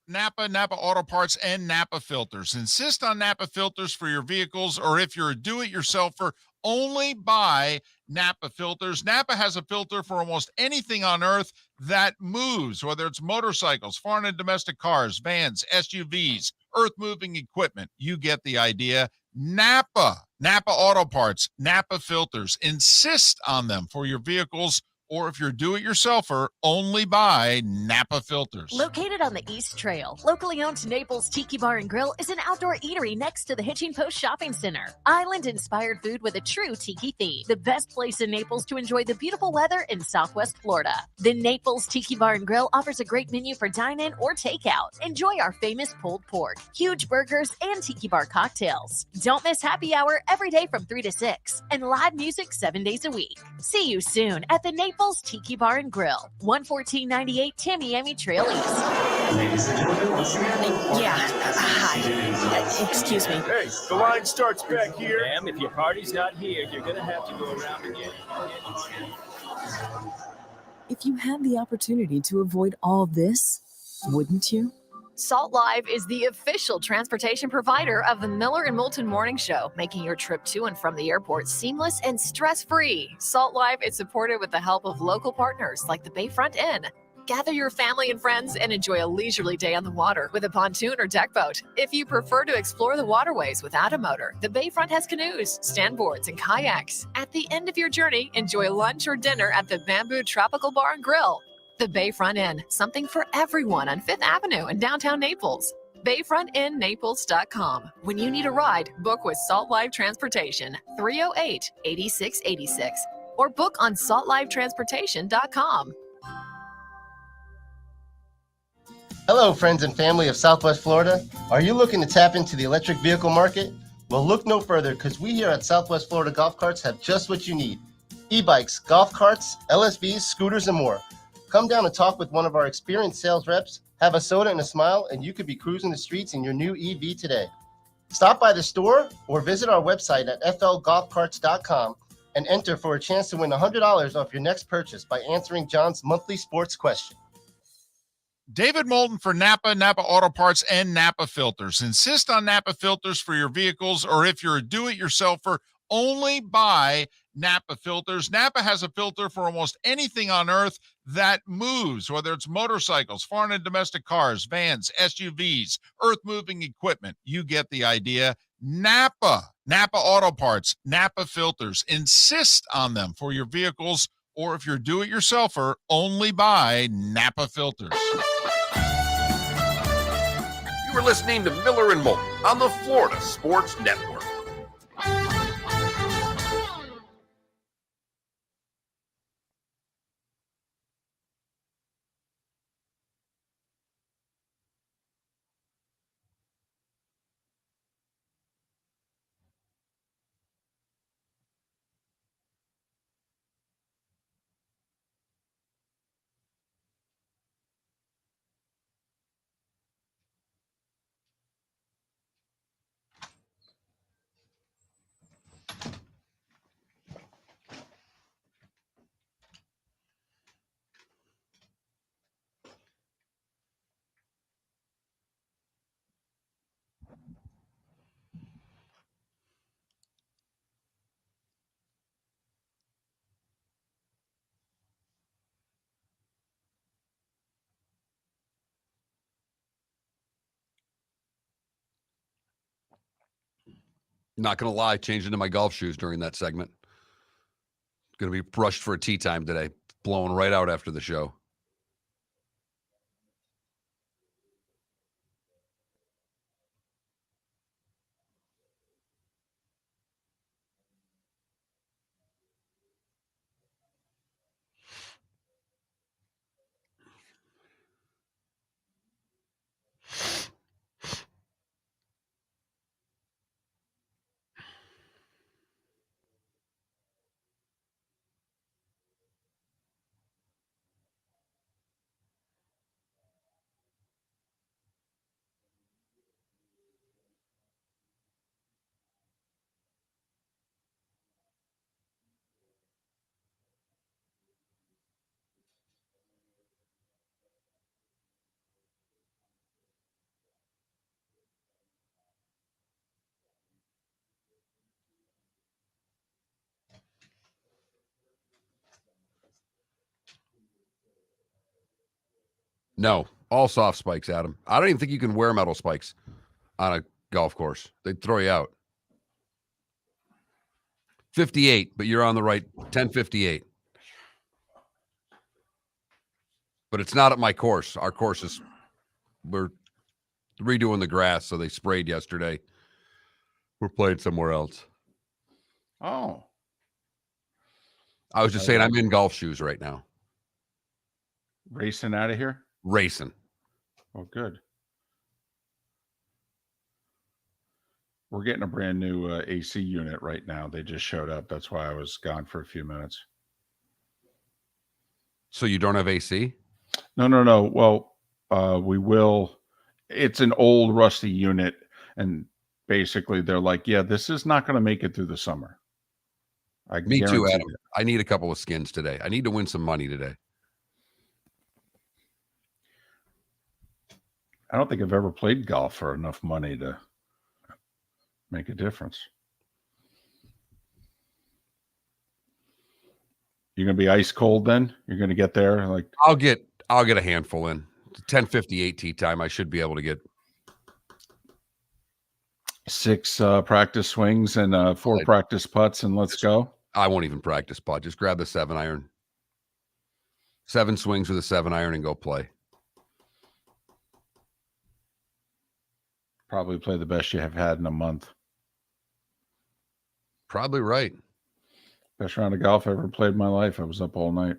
Napa Auto Parts, and Napa Filters. Insist on Napa filters for your vehicles, or if you're a do-it-yourselfer, only buy Napa filters. Napa has a filter for almost anything on earth that moves, whether it's motorcycles, foreign and domestic cars, vans, SUVs, earth-moving equipment. You get the idea. Napa Auto Parts, Napa filters. Insist on them for your vehicles, or if you're do-it-yourselfer, only buy Napa filters. Located on the East Trail, locally owned Naples Tiki Bar and Grill is an outdoor eatery next to the Hitching Post Shopping Center. Island-inspired food with a true tiki theme. The best place in Naples to enjoy the beautiful weather in Southwest Florida. The Naples Tiki Bar and Grill offers a great menu for dine-in or takeout. Enjoy our famous pulled pork, huge burgers, and tiki bar cocktails. Don't miss happy hour every day from 3 to 6, and live music 7 days a week. See you soon at the Naples Tiki Bar and Grill, 11498 Tamiami Trail East. Ladies and gentlemen, once again. Yeah. Hi. Excuse me. Hey, the line starts back here. Ma'am, if your party's not here, you're going to have to go around again. If you had the opportunity to avoid all this, wouldn't you? Salt Live is the official transportation provider of the Miller and Moulton Morning Show, making your trip to and from the airport seamless and stress-free. Salt Live is supported with the help of local partners like the Bayfront Inn. Gather your family and friends and enjoy a leisurely day on the water with a pontoon or deck boat. If you prefer to explore the waterways without a motor, the Bayfront has canoes, standboards, and kayaks. At the end of your journey, enjoy lunch or dinner at the Bamboo Tropical Bar and Grill. The Bayfront Inn, something for everyone on 5th Avenue in downtown Naples. BayfrontInNaples.com. When you need a ride, book with Salt Live Transportation, 308-8686, or book on saltlivetransportation.com. Hello, friends and family of Southwest Florida. Are you looking to tap into the electric vehicle market? Well, look no further, because we here at Southwest Florida Golf Carts have just what you need. E-bikes, golf carts, LSVs, scooters, and more. Come down and talk with one of our experienced sales reps, have a soda and a smile, and you could be cruising the streets in your new EV today. Stop by the store or visit our website at flgolfcarts.com and enter for a chance to win $100 off your next purchase by answering John's monthly sports question. David Moulton for Napa Auto Parts, and Napa Filters. Insist on Napa filters for your vehicles, or if you're a do-it-yourselfer, only buy Napa filters. Napa has a filter for almost anything on earth that moves, whether it's motorcycles, foreign and domestic cars, vans, SUVs, earth-moving equipment. You get the idea. Napa Auto Parts, Napa filters. Insist on them for your vehicles, or if you're a do-it-yourselfer, only buy Napa filters. You are listening to Miller and Moulton on the Florida Sports Network. Not going to lie, changed into my golf shoes during that segment. Going to be brushed for a tea time today. Blowing right out after the show. No, all soft spikes, Adam. I don't even think you can wear metal spikes on a golf course. They'd throw you out. 58, but you're on the right. 1058. But it's not at my course. Our course is, we're redoing the grass, so they sprayed yesterday. We're playing somewhere else. Oh. I was just saying I'm in golf shoes right now. Racing out of here? Racing. Oh, good. We're getting a brand new AC unit right now. They just showed up. That's why I was gone for a few minutes. So you don't have AC? No. Well, we will. It's an old rusty unit. And basically they're like, yeah, this is not going to make it through the summer. Me too, Adam. I need a couple of skins today. I need to win some money today. I don't think I've ever played golf for enough money to make a difference. You're gonna be ice cold then? You're gonna get there like I'll get a handful in. 10:58 tee time. I should be able to get 6 practice swings and 4 practice putts, and let's go. I won't even practice putt. Just grab the 7-iron. 7 swings with a 7-iron and go play. Probably play the best you have had in a month. Probably right. Best round of golf I ever played in my life. I was up all night.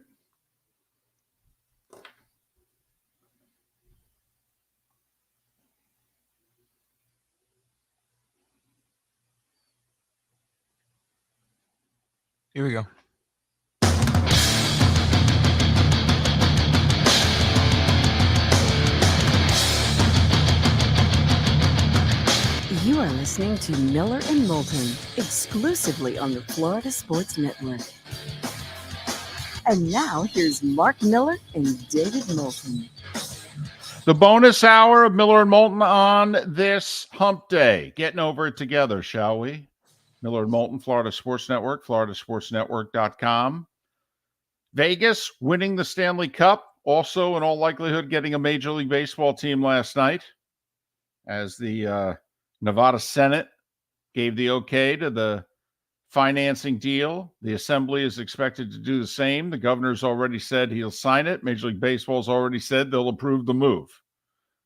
Here we go. You are listening to Miller and Moulton, exclusively on the Florida Sports Network. And now here's Mark Miller and David Moulton. The bonus hour of Miller and Moulton on this hump day. Getting over it together, shall we? Miller and Moulton, Florida Sports Network, floridasportsnetwork.com. Vegas winning the Stanley Cup. Also, in all likelihood, getting a Major League Baseball team last night as the Nevada Senate gave the okay to the financing deal. The Assembly is expected to do the same. The governor's already said he'll sign it. Major League Baseball's already said they'll approve the move.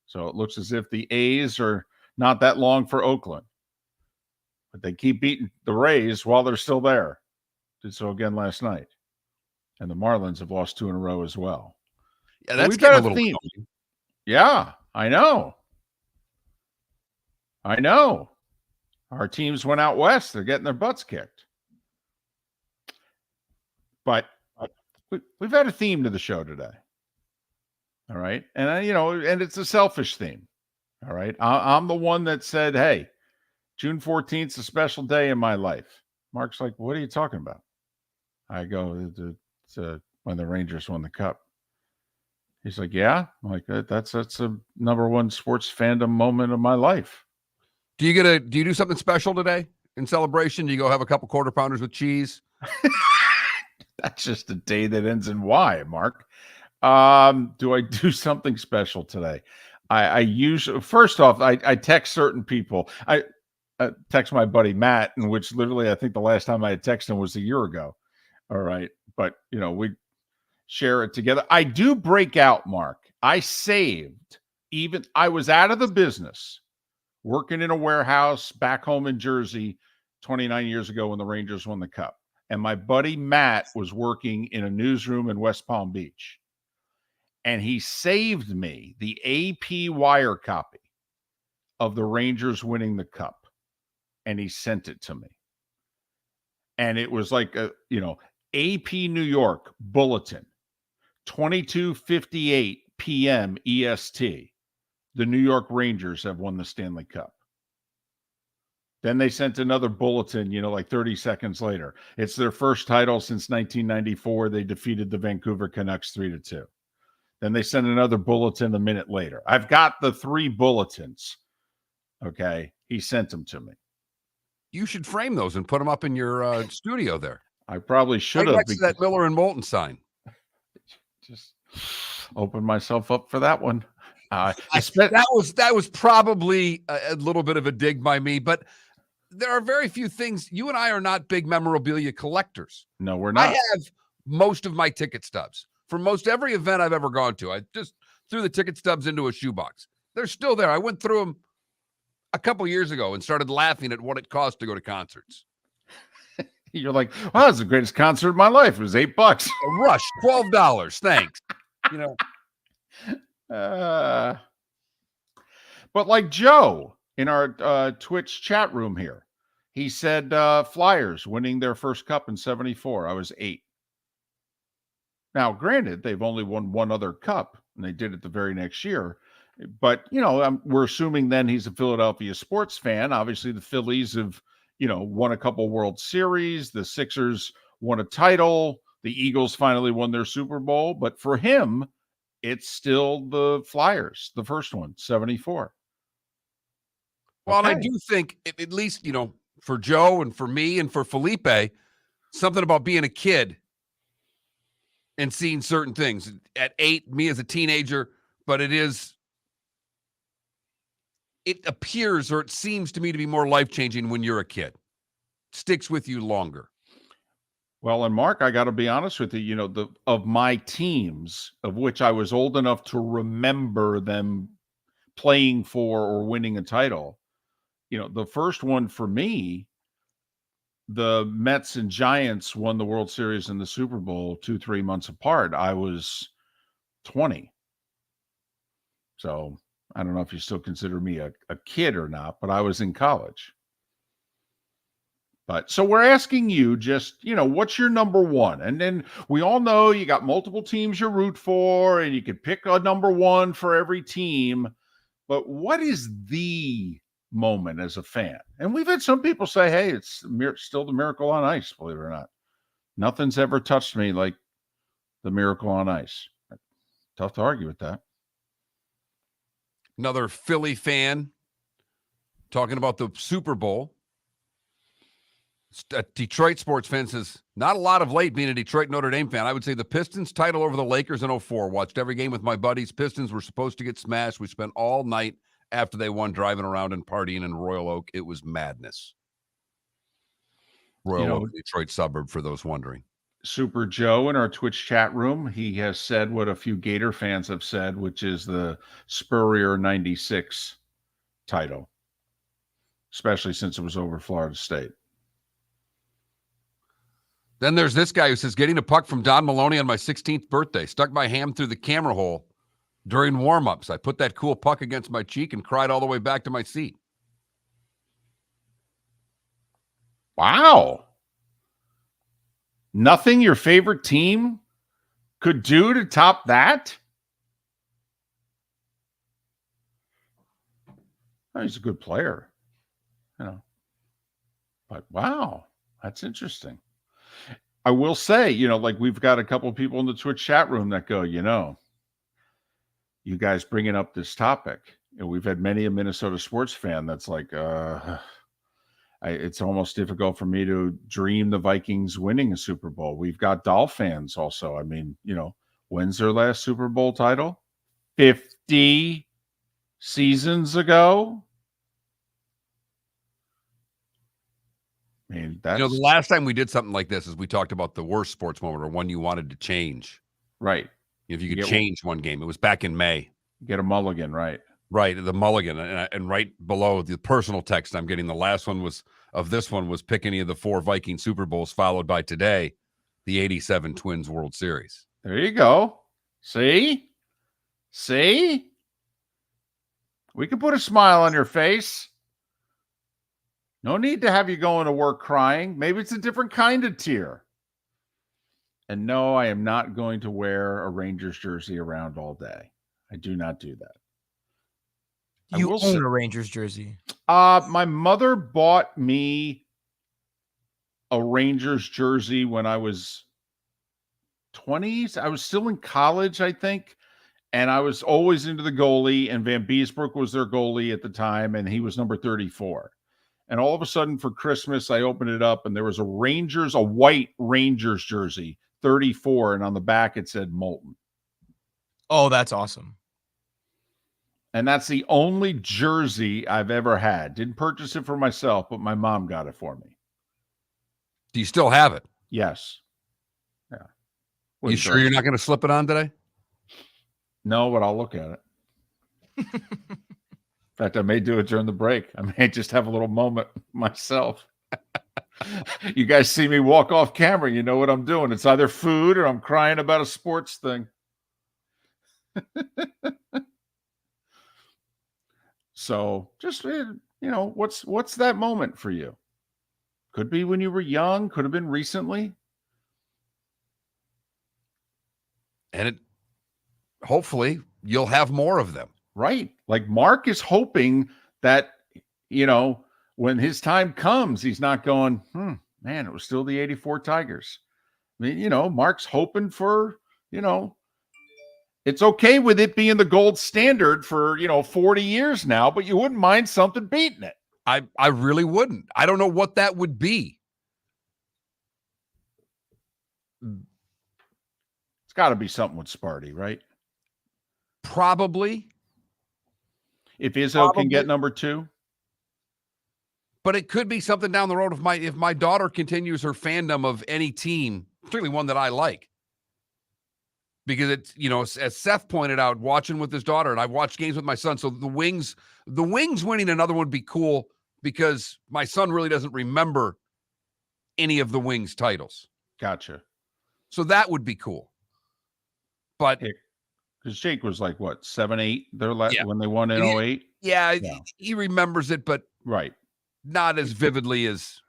So it looks as if the A's are not that long for Oakland. But they keep beating the Rays while they're still there. Did so again last night. And the Marlins have lost 2 in a row as well. Yeah, that's we've got a a little theme. funny. Yeah, I know. Our teams went out west. They're getting their butts kicked. But we've had a theme to the show today. All right. And, and it's a selfish theme. All right. I'm the one that said, hey, June 14th is a special day in my life. Mark's like, what are you talking about? I go, it's when the Rangers won the Cup. He's like, yeah. I'm like, that's a number one sports fandom moment of my life. Do you do something special today in celebration? Do you go have a couple quarter pounders with cheese? That's just a day that ends in Y, Mark. Do I do something special today? I usually, first off, I text certain people. text my buddy Matt, in which literally I think the last time I had texted him was a year ago. All right. But, we share it together. I do break out, Mark. I saved, I was out of the business, working in a warehouse back home in Jersey 29 years ago when the Rangers won the Cup. And my buddy Matt was working in a newsroom in West Palm Beach. And he saved me the AP wire copy of the Rangers winning the Cup. And he sent it to me. And it was like AP New York bulletin, 22:58 p.m. EST. The New York Rangers have won the Stanley Cup. Then they sent another bulletin, like 30 seconds later. It's their first title since 1994. They defeated the Vancouver Canucks 3-2. Then they sent another bulletin a minute later. I've got the 3 bulletins. Okay. He sent them to me. You should frame those and put them up in your studio there. I probably should have. Next to that Miller and Moulton sign. Just open myself up for that one. That was probably a little bit of a dig by me, but there are very few things. You and I are not big memorabilia collectors. No, we're not. I have most of my ticket stubs for most every event I've ever gone to. I just threw the ticket stubs into a shoebox. They're still there. I went through them a couple years ago and started laughing at what it cost to go to concerts. You're like, wow, that's the greatest concert of my life. It was $8. A Rush, $12. Thanks. But like Joe in our Twitch chat room here, he said Flyers winning their first cup in 74. I was 8. Now, granted, they've only won one other cup, and they did it the very next year. But, we're assuming then he's a Philadelphia sports fan. Obviously, the Phillies have, won a couple World Series. The Sixers won a title. The Eagles finally won their Super Bowl. But for him, it's still the Flyers, the first one, 74. Well, and I do think, at least, for Joe and for me and for Felipe, something about being a kid and seeing certain things. At 8, me as a teenager, but it appears or it seems to me to be more life-changing when you're a kid. It sticks with you longer. Well, and Mark, I got to be honest with you, of my teams, of which I was old enough to remember them playing for or winning a title, the first one for me, the Mets and Giants won the World Series and the Super Bowl 2-3 months apart. I was 20. So I don't know if you still consider me a kid or not, but I was in college. But so we're asking you just, what's your number one? And then we all know you got multiple teams you root for, and you could pick a number one for every team. But what is the moment as a fan? And we've had some people say, hey, it's still the Miracle on Ice, believe it or not. Nothing's ever touched me like the Miracle on Ice. Tough to argue with that. Another Philly fan talking about the Super Bowl. A Detroit sports fan says, not a lot of late being a Detroit Notre Dame fan. I would say the Pistons title over the Lakers in 04. Watched every game with my buddies. Pistons were supposed to get smashed. We spent all night after they won driving around and partying in Royal Oak. It was madness. Royal Oak, Detroit suburb, for those wondering. Super Joe in our Twitch chat room, he has said what a few Gator fans have said, which is the Spurrier 96 title, especially since it was over Florida State. Then there's this guy who says, getting a puck from Don Maloney on my 16th birthday. Stuck my ham through the camera hole during warm-ups. I put that cool puck against my cheek and cried all the way back to my seat. Wow. Nothing your favorite team could do to top that? Oh, he's a good player. But wow, that's interesting. I will say, like we've got a couple of people in the Twitch chat room that go, you guys bringing up this topic. And we've had many a Minnesota sports fan that's like, it's almost difficult for me to dream the Vikings winning a Super Bowl. We've got Dolph fans also. I mean, when's their last Super Bowl title? 50 seasons ago? I mean, that's the last time we did something like this is we talked about the worst sports moment or one you wanted to change. Right. If you could change one game, it was back in May. Get a mulligan, right? Right, the mulligan, and right below the personal text I'm getting, the last one was pick any of the 4 Viking Super Bowls, followed by today, the 87 Twins World Series. There you go. See? We can put a smile on your face. No need to have you going to work crying. Maybe it's a different kind of tear. And no, I am not going to wear a Rangers jersey around all day. I do not do that. You own a Rangers jersey. My mother bought me a Rangers jersey when I was 20s. I was still in college, I think. And I was always into the goalie, and Van Beesbrook was their goalie at the time, and he was number 34. And all of a sudden for Christmas, I opened it up, and there was a white Rangers jersey, 34, and on the back it said Moulton. Oh, that's awesome. And that's the only jersey I've ever had. Didn't purchase it for myself, but my mom got it for me. Do you still have it? Yes. Yeah. You sure you're not going to slip it on today? No, but I'll look at it. In fact, I may do it during the break. I may just have a little moment myself. You guys see me walk off camera, you know what I'm doing. It's either food or I'm crying about a sports thing. So just, what's that moment for you? Could be when you were young, could have been recently. And hopefully you'll have more of them. Right. Like Mark is hoping that, when his time comes, he's not going, man, it was still the 84 Tigers. I mean, Mark's hoping for, it's okay with it being the gold standard for, 40 years now, but you wouldn't mind something beating it. I really wouldn't. I don't know what that would be. It's got to be something with Sparty, right? Probably. If Izzo can get number 2. But it could be something down the road if my daughter continues her fandom of any team, particularly one that I like. Because it's, as Seth pointed out, watching with his daughter, and I've watched games with my son. So the Wings winning another one would be cool because my son really doesn't remember any of the Wings titles. Gotcha. So that would be cool. But because Jake was like, what, 7-8 when they won in 08? Yeah, he remembers it, but right, not as vividly as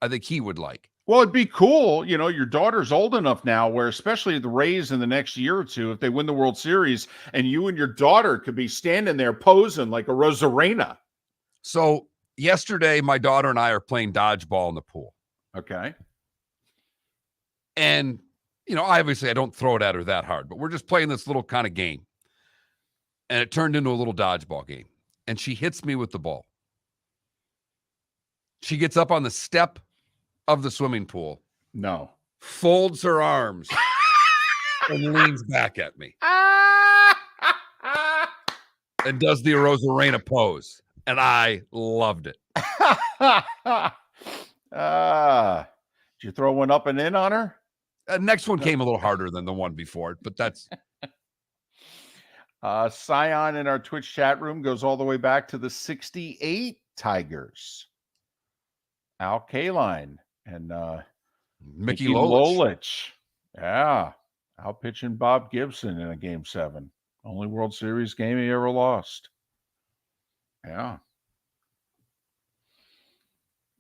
I think he would like. Well, it'd be cool. Your daughter's old enough now where, especially the Rays in the next year or two, if they win the World Series, and you and your daughter could be standing there posing like a Rosarena. So yesterday, my daughter and I are playing dodgeball in the pool. Okay. And, obviously I don't throw it at her that hard, but we're just playing this little kind of game. And it turned into a little dodgeball game. And she hits me with the ball. She gets up on the step of the swimming pool. No. Folds her arms and leans back at me. And does the Rosarena pose. And I loved it. Did you throw one up and in on her? Next one came a little harder than the one before it, but that's... Scion in our Twitch chat room goes all the way back to the 68 Tigers. Al Kaline and Mickey Lolich. Yeah. Al pitching Bob Gibson in a Game 7. Only World Series game he ever lost. Yeah.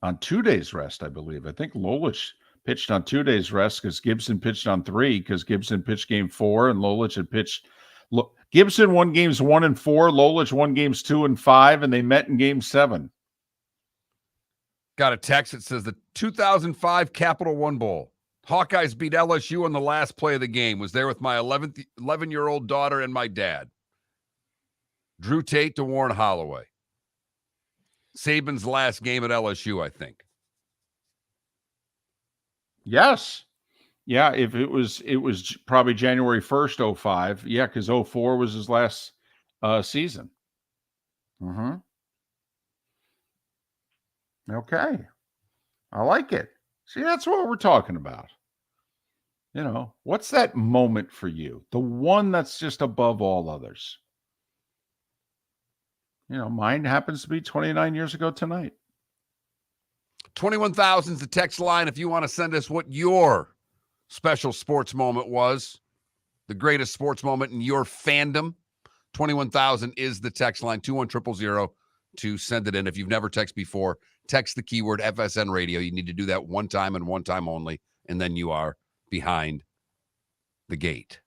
On 2 days rest, I believe. I think Lolich pitched on 2 days rest because Gibson pitched on 3 because Gibson pitched Game 4 and Lolich had pitched. Gibson won games 1 and 4. Lolich won games 2 and 5, and they met in Game 7. Got a text that says the 2005 Capital One Bowl. Hawkeyes beat LSU on the last play of the game. Was there with my 11-year-old daughter and my dad. Drew Tate to Warren Holloway. Saban's last game at LSU, I think. Yes. Yeah, if it was probably January 1st, 05. Yeah, because 04 was his last season. Okay. I like it. See, that's what we're talking about. You know, what's that moment for you? The one that's just above all others. You know, mine happens to be 29 years ago tonight. 21,000 is the text line if you want to send us what your special sports moment was, the greatest sports moment in your fandom. 21,000 is the text line, 21000 to send it in. If you've never texted before, text the keyword FSN radio. You need to do that one time and one time only, and then you are behind the gate.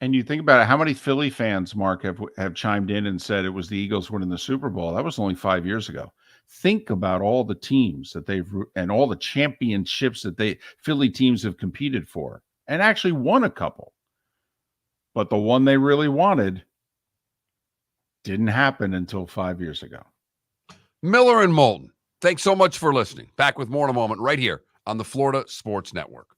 And you think about it, how many Philly fans, Mark, have chimed in and said it was the Eagles winning the Super Bowl? That was only 5 years ago. Think about all the teams that and all the championships that Philly teams have competed for and actually won a couple. But the one they really wanted didn't happen until 5 years ago. Miller and Moulton, thanks so much for listening. Back with more in a moment right here on the Florida Sports Network.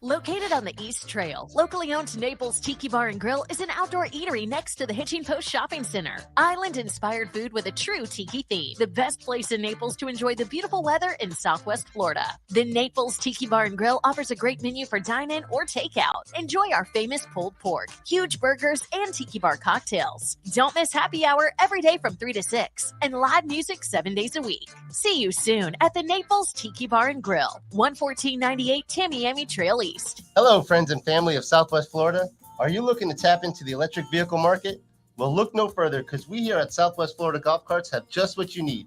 Located on the East Trail, locally owned Naples Tiki Bar and Grill is an outdoor eatery next to the Hitching Post Shopping Center. Island-inspired food with a true tiki theme. The best place in Naples to enjoy the beautiful weather in Southwest Florida. The Naples Tiki Bar and Grill offers a great menu for dine-in or takeout. Enjoy our famous pulled pork, huge burgers, and tiki bar cocktails. Don't miss happy hour every day from 3 to 6 and live music 7 days a week. See you soon at the Naples Tiki Bar and Grill, 11498 Tamiami Trail East. Hello, friends and family of Southwest Florida. Are you looking to tap into the electric vehicle market? Well, look no further because we here at Southwest Florida Golf Carts have just what you need.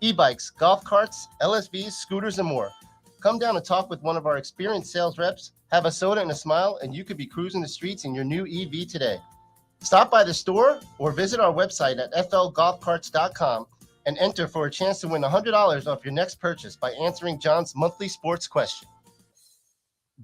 E-bikes, golf carts, LSVs, scooters, and more. Come down and talk with one of our experienced sales reps, have a soda and a smile, and you could be cruising the streets in your new EV today. Stop by the store or visit our website at flgolfcarts.com and enter for a chance to win $100 off your next purchase by answering John's monthly sports question.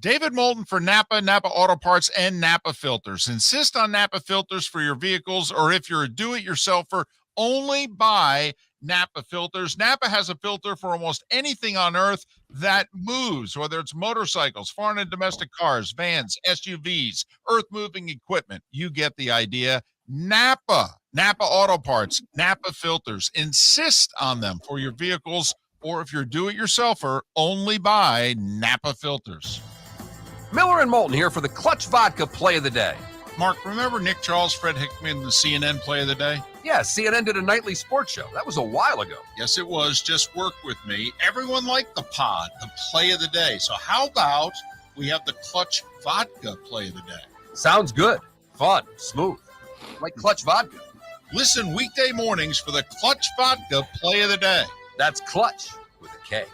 David Moulton for Napa, Napa Auto Parts, and Napa Filters. Insist on Napa filters for your vehicles, or if you're a do-it-yourselfer, only buy Napa filters. Napa has a filter for almost anything on earth that moves, whether it's motorcycles, foreign and domestic cars, vans, SUVs, earth-moving equipment. You get the idea. Napa Auto Parts, Napa filters. Insist on them for your vehicles, or if you're a do-it-yourselfer, only buy Napa filters. Miller and Moulton here for the Clutch Vodka Play of the Day. Mark, remember Nick Charles, Fred Hickman, the CNN Play of the Day? Yeah, CNN did a nightly sports show. That was a while ago. Yes, it was. Just work with me. Everyone liked the pod, the Play of the Day. So how about we have the Clutch Vodka Play of the Day? Sounds good. Fun. Smooth. Like Clutch Vodka. Listen weekday mornings for the Clutch Vodka Play of the Day. That's Clutch with a K.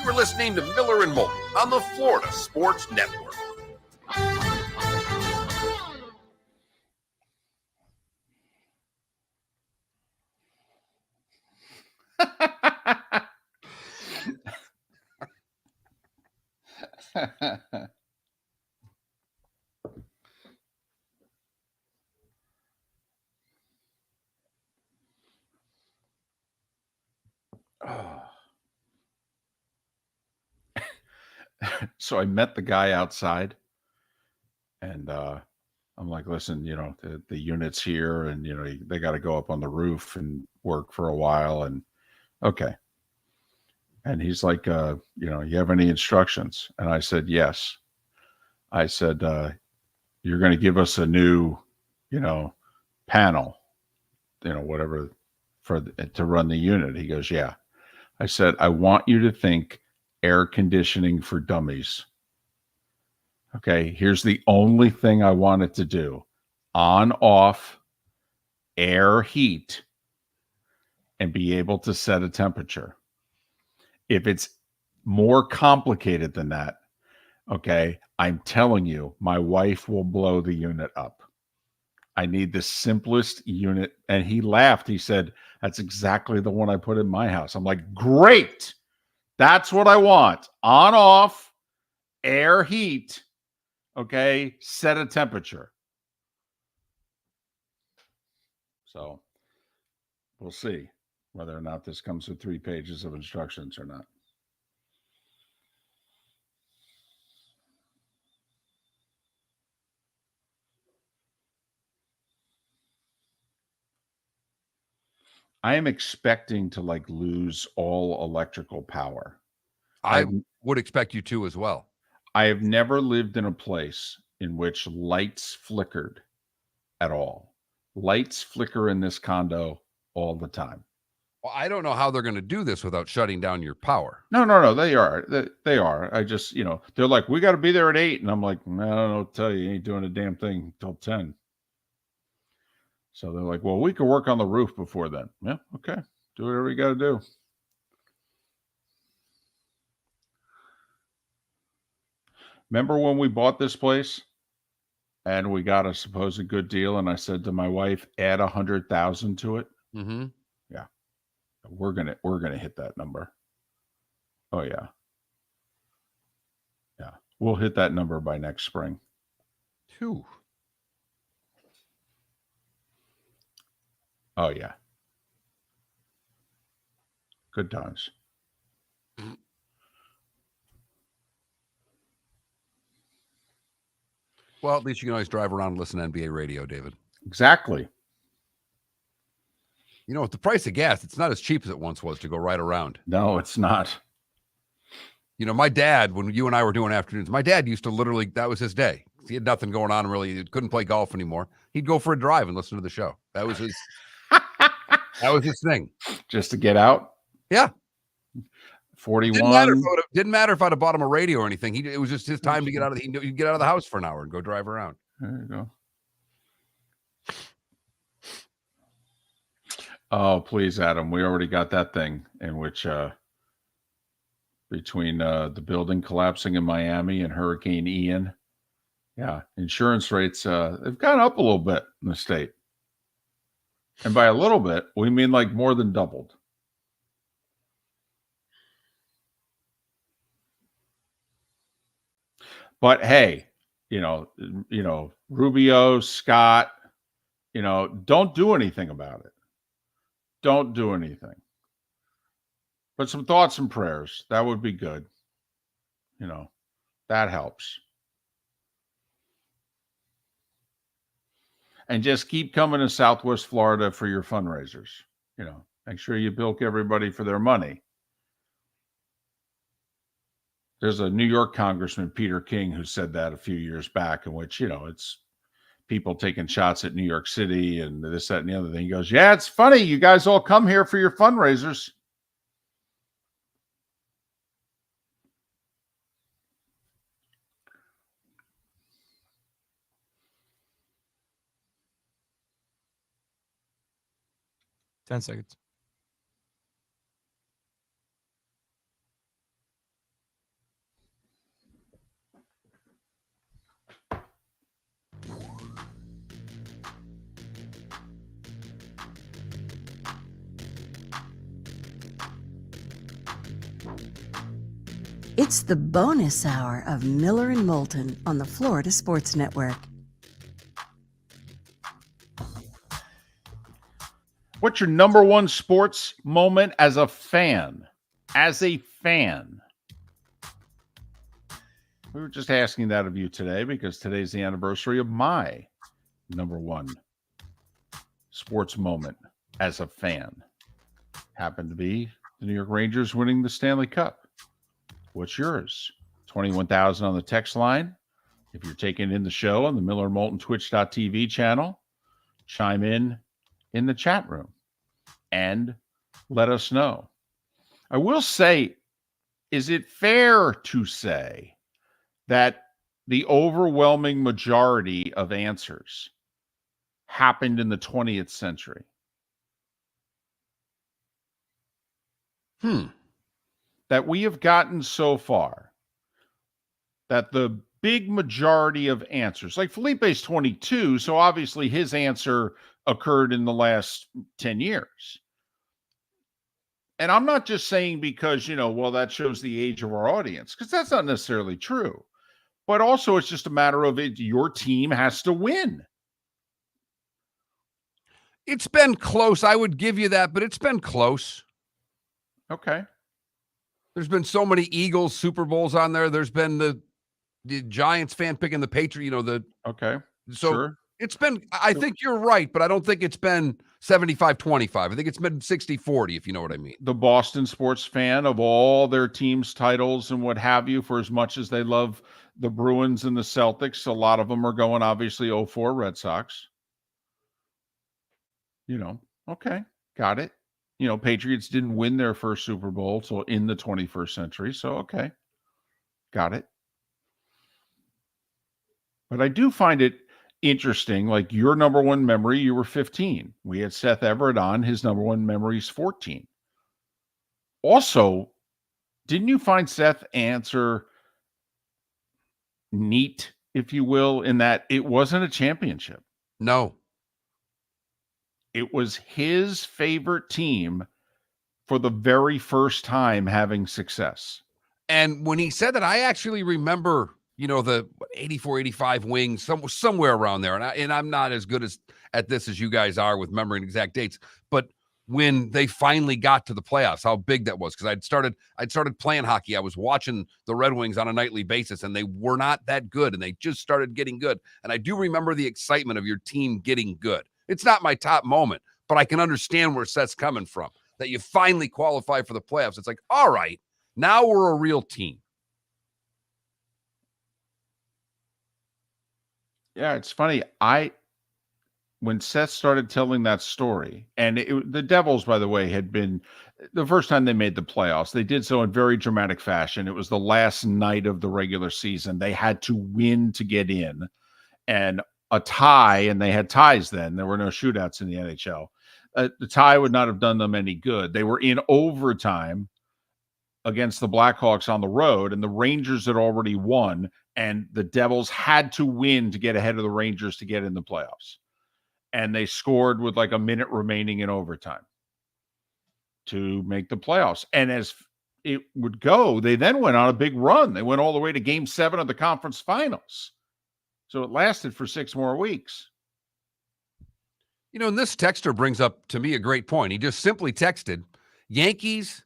You are listening to Miller and Moulton on the Florida Sports Network. So I met the guy outside, and I'm like, listen, you know, the unit's here, and, you know, they got to go up on the roof and work for a while. And okay. And he's like, you know, you have any instructions? And I said, yes. I said, you're going to give us a new, you know, panel, you know, whatever to run the unit. He goes, yeah. I said, I want you to think air conditioning for dummies. Okay, here's the only thing I want it to do. On, off, air, heat, and be able to set a temperature. If it's more complicated than that, okay, I'm telling you, my wife will blow the unit up. I need the simplest unit. And he laughed. He said, that's exactly the one I put in my house. I'm like, great. That's what I want. On, off, air, heat. Okay, set a temperature. So we'll see whether or not this comes with 3 pages of instructions or not. I am expecting to like lose all electrical power. I would expect you to as well. I have never lived in a place in which lights flickered at all. Lights flicker in this condo all the time. Well, I don't know how they're going to do this without shutting down your power. No. They are. They are. I just, they're like, we got to be there at 8. And I'm like, no, I don't know what to tell you. You ain't doing a damn thing till 10. So they're like, well, we could work on the roof before then. Yeah, okay. Do whatever you got to do. Remember when we bought this place and we got a supposed good deal, and I said to my wife, add 100,000 to it? Mm-hmm. Yeah. We're gonna hit that number. Oh yeah. Yeah. We'll hit that number by next spring. Phew. Oh yeah. Good times. Well, at least you can always drive around and listen to NBA radio, David. Exactly. With the price of gas, it's not as cheap as it once was to go right around. No, it's not. My dad, when you and I were doing afternoons, my dad used to literally, that was his day. He had nothing going on really. He couldn't play golf anymore. He'd go for a drive and listen to the show. That was his thing. Just to get out? Yeah. 41. Didn't matter if I'd have bought him a radio or anything. It was just his time to get out of he'd get out of the house for an hour and go drive around. There you go. Oh, please, Adam. We already got that thing in which between the building collapsing in Miami and Hurricane Ian. Yeah, insurance rates they've gone up a little bit in the state. And by a little bit, we mean like more than doubled. But hey, Rubio, Scott, don't do anything about it. Don't do anything. But some thoughts and prayers, that would be good. That helps. And just keep coming to Southwest Florida for your fundraisers. Make sure you bilk everybody for their money. There's a New York Congressman, Peter King, who said that a few years back, in which, it's people taking shots at New York City and this, that, and the other thing. He goes, yeah, it's funny. You guys all come here for your fundraisers. Ten seconds. It's the bonus hour of Miller and Moulton on the Florida Sports Network. What's your number one sports moment as a fan? As a fan. We were just asking that of you today because today's the anniversary of my number one sports moment as a fan. Happened to be the New York Rangers winning the Stanley Cup. What's yours? 21,000 on the text line. If you're taking in the show on the Miller and Moulton Twitch.tv channel, chime in the chat room and let us know. I will say, is it fair to say that the overwhelming majority of answers happened in the 20th century? That we have gotten so far that the big majority of answers, like Felipe's 22, so obviously his answer occurred in the last 10 years. And I'm not just saying because, that shows the age of our audience, because that's not necessarily true. But also it's just a matter of your team has to win. It's been close. I would give you that, but it's been close. Okay. There's been so many Eagles Super Bowls on there. There's been the Giants fan picking the Patriot, Okay. So sure. It's been, I think you're right, but I don't think it's been 75-25. I think it's been 60-40, if you know what I mean. The Boston sports fan of all their team's titles and what have you, for as much as they love the Bruins and the Celtics, a lot of them are going, obviously, 04 Red Sox. Okay, got it. Patriots didn't win their first Super Bowl till in the 21st century, so okay, got it. But I do find it interesting, like your number one memory, you were 15. We had Seth Everett on. His number one memory is 14. Also, didn't you find Seth answer neat, if you will, in that it wasn't a championship? No. It was his favorite team for the very first time having success. And when he said that, I actually remember, the 84, 85 Wings, somewhere around there. And I'm not as good at this as you guys are with remembering exact dates. But when they finally got to the playoffs, how big that was. Because I'd started playing hockey. I was watching the Red Wings on a nightly basis, and they were not that good. And they just started getting good. And I do remember the excitement of your team getting good. It's not my top moment, but I can understand where Seth's coming from, that you finally qualify for the playoffs. It's like, all right, now we're a real team. Yeah, it's funny. When Seth started telling that story, and the Devils, by the way, had been the first time they made the playoffs. They did so in very dramatic fashion. It was the last night of the regular season. They had to win to get in, and a tie, and they had ties then. There were no shootouts in the NHL. The tie would not have done them any good. They were in overtime against the Blackhawks on the road, and the Rangers had already won, and the Devils had to win to get ahead of the Rangers to get in the playoffs. And they scored with like a minute remaining in overtime to make the playoffs. And as it would go, they then went on a big run. They went all the way to Game 7 of the conference finals. So it lasted for 6 more weeks. And this texter brings up to me a great point. He just simply texted Yankees,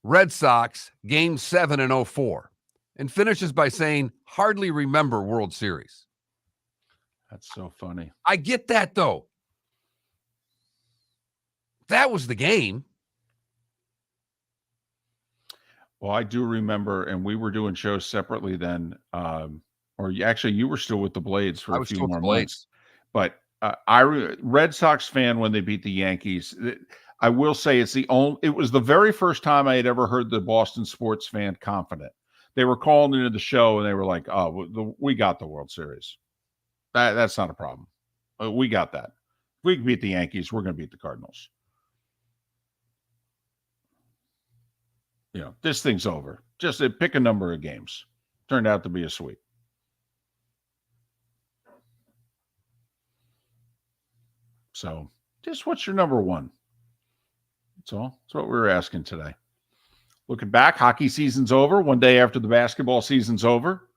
Red Sox, Game 7 in 04, and finishes by saying, hardly remember World Series. That's so funny. I get that, though. That was the game. Well, I do remember, and we were doing shows separately then, or actually you were still with the Blades for a few more months. But Red Sox fan when they beat the Yankees. I will say it was the very first time I had ever heard the Boston sports fan confident. They were calling into the show and they were like, "Oh, we got the World Series. That's not a problem. We got that. If we can beat the Yankees, we're going to beat the Cardinals." This thing's over. Just pick a number of games. Turned out to be a sweep. So, just what's your number one? That's all. That's what we were asking today. Looking back, hockey season's over. One day after the basketball season's over.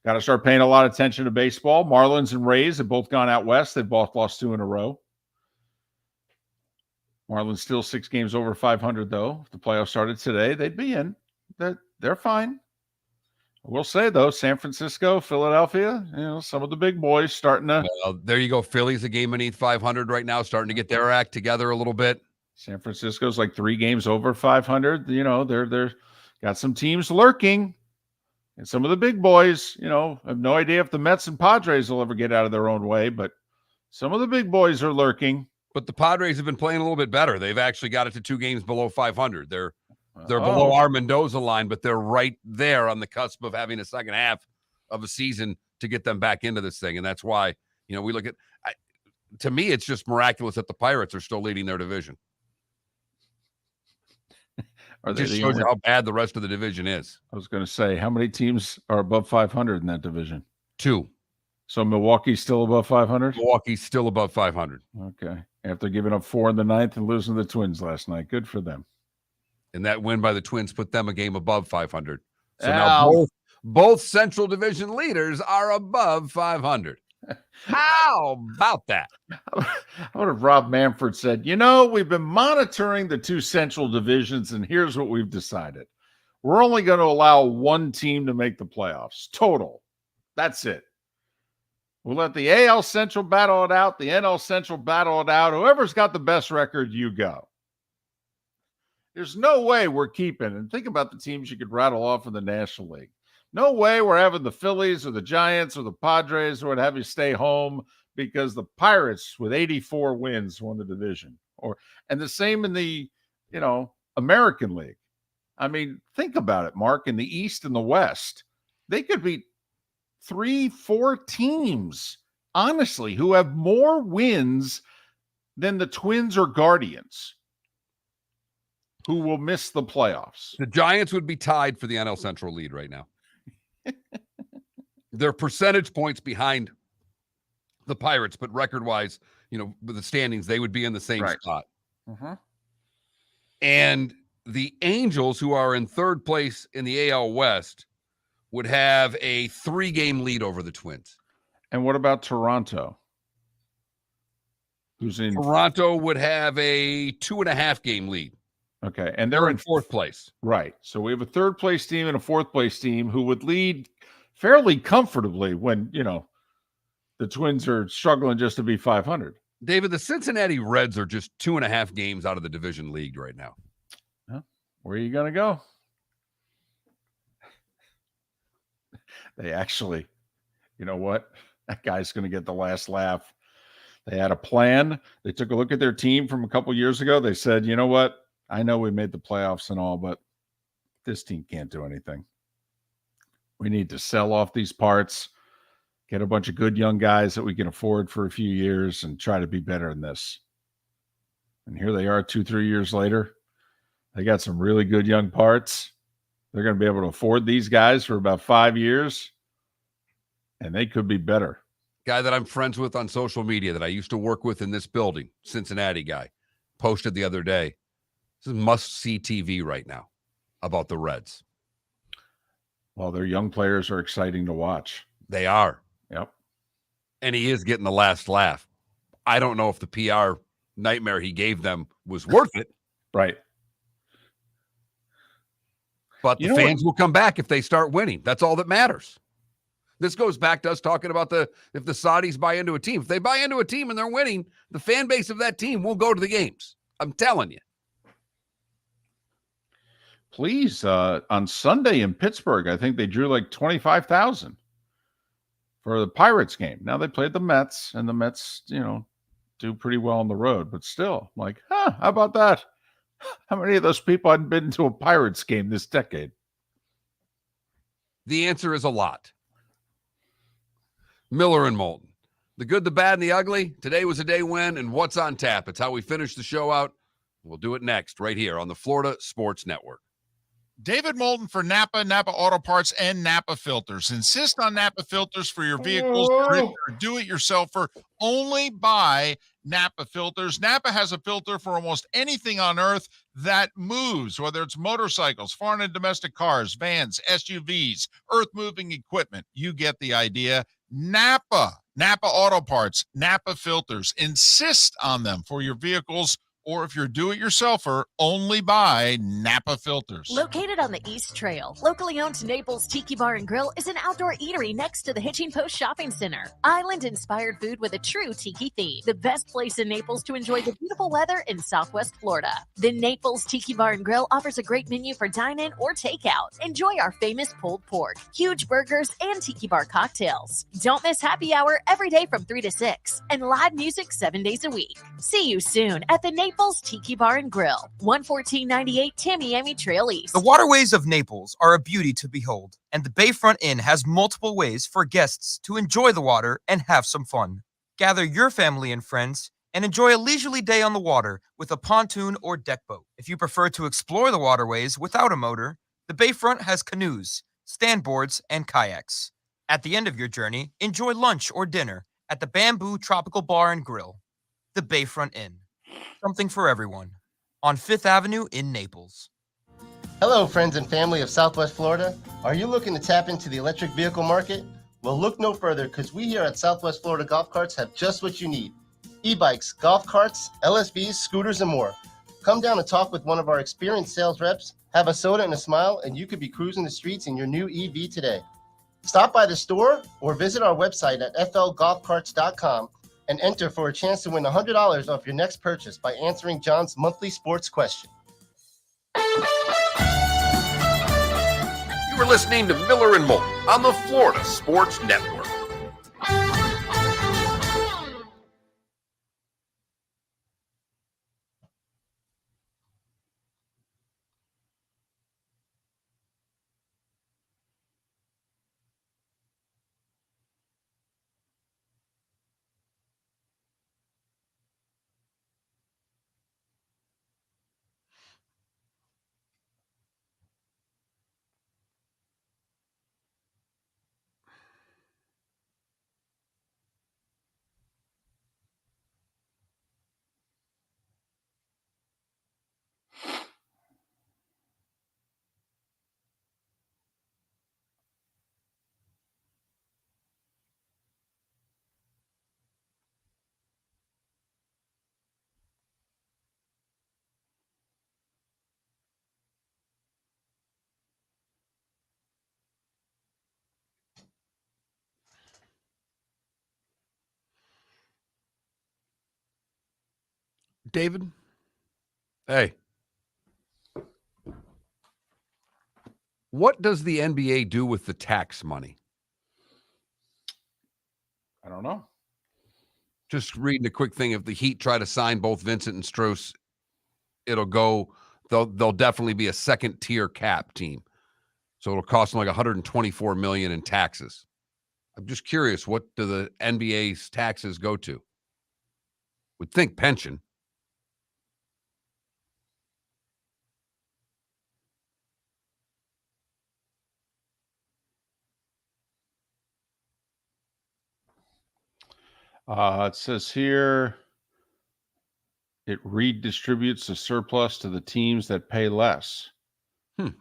Got to start paying a lot of attention to baseball. Marlins and Rays have both gone out west. They've both lost 2 in a row. Marlins still 6 games over 500, though. If the playoffs started today, they'd be in. They're fine. I will say, though, San Francisco, Philadelphia, some of the big boys starting to. Well, there you go. Philly's a game beneath 500 right now, starting to get their act together a little bit. San Francisco's like 3 games over 500. They're got some teams lurking. And some of the big boys, I have no idea if the Mets and Padres will ever get out of their own way, but some of the big boys are lurking. But the Padres have been playing a little bit better. They've actually got it to 2 games below 500. They're below our Mendoza line, but they're right there on the cusp of having a second half of a season to get them back into this thing. And that's why, we look at, to me, it's just miraculous that the Pirates are still leading their division. It just shows you how bad the rest of the division is. I was going to say, how many teams are above 500 in that division? 2. So Milwaukee's still above 500? Milwaukee's still above 500. Okay. After giving up 4 in the 9th and losing to the Twins last night. Good for them. And that win by the Twins put them a game above 500. So now both Central Division leaders are above 500. How about that? What if Rob Manfred said, we've been monitoring the 2 Central Divisions, and here's what we've decided. We're only going to allow 1 team to make the playoffs. Total. That's it. We'll let the AL Central battle it out, the NL Central battle it out. Whoever's got the best record, you go. There's no way we're keeping, and think about the teams you could rattle off in the National League. No way we're having the Phillies or the Giants or the Padres or what have you stay home because the Pirates with 84 wins won the division. And the same in the, American League. I mean, think about it, Mark, in the East and the West. They could beat 3-4 teams, honestly, who have more wins than the Twins or Guardians, who will miss the playoffs. The Giants would be tied for the NL Central lead right now. They're percentage points behind the Pirates, but record-wise, with the standings, they would be in the same spot. Uh-huh. And the Angels, who are in third place in the AL West, would have a 3-game lead over the Twins. And what about Toronto? Toronto would have a 2.5-game lead. Okay, and they're in fourth place. Right. So we have a third place team and a fourth place team who would lead fairly comfortably when, the Twins are struggling just to be 500. David, the Cincinnati Reds are just 2.5 games out of the division league right now. Where are you going to go? They actually, you know what? That guy's going to get the last laugh. They had a plan. They took a look at their team from a couple years ago. They said, you know what? I know we made the playoffs and all, but this team can't do anything. We need to sell off these parts, get a bunch of good young guys that we can afford for a few years and try to be better than this. And here they are 2-3 years later. They got some really good young parts. They're going to be able to afford these guys for about 5 years, and they could be better. Guy that I'm friends with on social media that I used to work with in this building, Cincinnati guy, posted the other day. This is must-see TV right now about the Reds. Well, their young players are exciting to watch. They are. Yep. And he is getting the last laugh. I don't know if the PR nightmare he gave them was worth it. Right. But the fans will come back if they start winning. That's all that matters. This goes back to us talking about if the Saudis buy into a team. If they buy into a team and they're winning, the fan base of that team will go to the games. I'm telling you. Please, on Sunday in Pittsburgh, I think they drew like 25,000 for the Pirates game. Now they played the Mets, and the Mets, do pretty well on the road. But still, how about that? How many of those people hadn't been to a Pirates game this decade? The answer is a lot. Miller and Moulton. The good, the bad, and the ugly. Today was a day when, and what's on tap. It's how we finish the show out. We'll do it next right here on the Florida Sports Network. David Moulton for Napa Auto Parts, and Napa Filters. Insist on Napa Filters for your vehicles. Or if you're a do-it-yourselfer, only buy Napa Filters. Napa has a filter for almost anything on earth that moves, whether it's motorcycles, foreign and domestic cars, vans, SUVs, earth-moving equipment. You get the idea. Napa Auto Parts, Napa Filters. Insist on them for your vehicles. Or if you're do-it-yourselfer, only buy Napa Filters. Located on the East Trail, locally owned Naples Tiki Bar and Grill is an outdoor eatery next to the Hitching Post Shopping Center. Island-inspired food with a true tiki theme. The best place in Naples to enjoy the beautiful weather in Southwest Florida. The Naples Tiki Bar and Grill offers a great menu for dine-in or takeout. Enjoy our famous pulled pork, huge burgers, and tiki bar cocktails. Don't miss happy hour every day from 3 to 6, and live music 7 days a week. See you soon at the Naples Tiki Bar and Grill, 11498 Tamiami Trail East. The waterways of Naples are a beauty to behold, and the Bayfront Inn has multiple ways for guests to enjoy the water and have some fun. Gather your family and friends and enjoy a leisurely day on the water with a pontoon or deck boat. If you prefer to explore the waterways without a motor, the Bayfront has canoes, standboards, and kayaks. At the end of your journey, enjoy lunch or dinner at the Bamboo Tropical Bar and Grill. The Bayfront Inn. Something for everyone. On 5th Avenue in Naples. Hello, friends and family of Southwest Florida. Are you looking to tap into the electric vehicle market? Well, look no further, because we here at Southwest Florida Golf Carts have just what you need. E-bikes, golf carts, LSVs, scooters, and more. Come down and talk with one of our experienced sales reps, have a soda and a smile, and you could be cruising the streets in your new EV today. Stop by the store or visit our website at flgolfcarts.com and enter for a chance to win $100 off your next purchase by answering John's monthly sports question. You were listening to Miller and Moulton on the Florida Sports Network. David? Hey. What does the NBA do with the tax money? I don't know. Just reading a quick thing. If the Heat try to sign both Vincent and Strauss, it'll go, they'll definitely be a second tier cap team. So it'll cost them like $124 million in taxes. I'm just curious, what do the NBA's taxes go to? Would think pension. It says here it redistributes the surplus to the teams that pay less.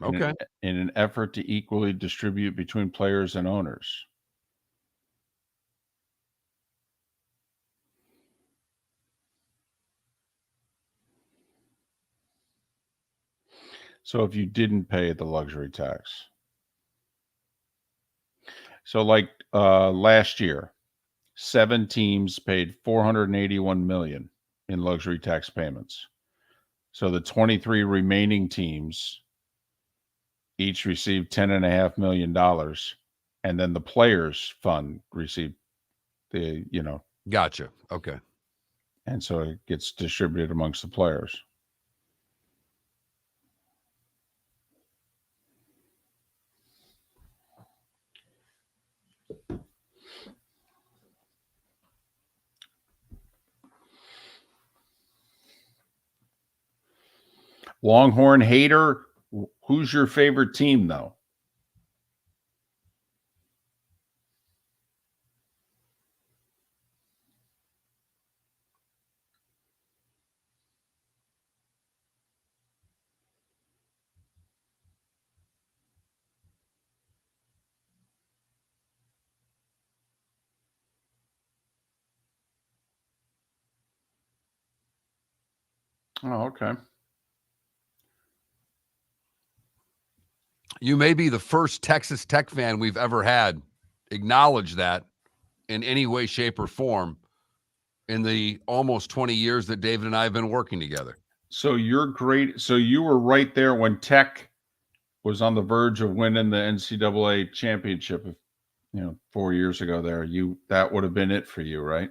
Okay. In an effort to equally distribute between players and owners. So if you didn't pay the luxury tax. So like last year, 7 teams paid $481 million in luxury tax payments. So the 23 remaining teams each received $10.5 million, and then the players fund received the, Gotcha. Okay. And so it gets distributed amongst the players. Longhorn hater, who's your favorite team, though? Oh, okay. You may be the first Texas Tech fan we've ever had acknowledge that in any way, shape, or form in the almost 20 years that David and I have been working together. So you're great. So you were right there when Tech was on the verge of winning the NCAA championship, 4 years ago there. That would have been it for you, right?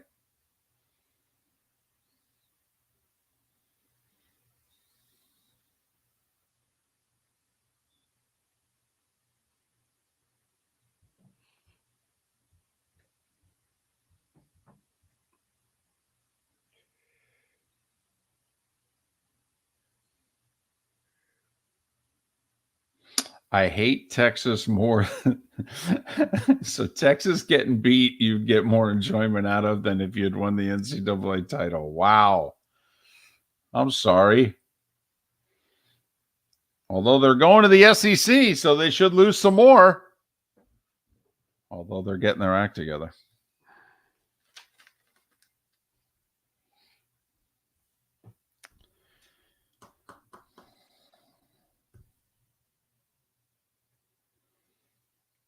I hate Texas more. So Texas getting beat, you'd get more enjoyment out of than if you had won the NCAA title. Wow. I'm sorry. Although they're going to the SEC, so they should lose some more. Although they're getting their act together.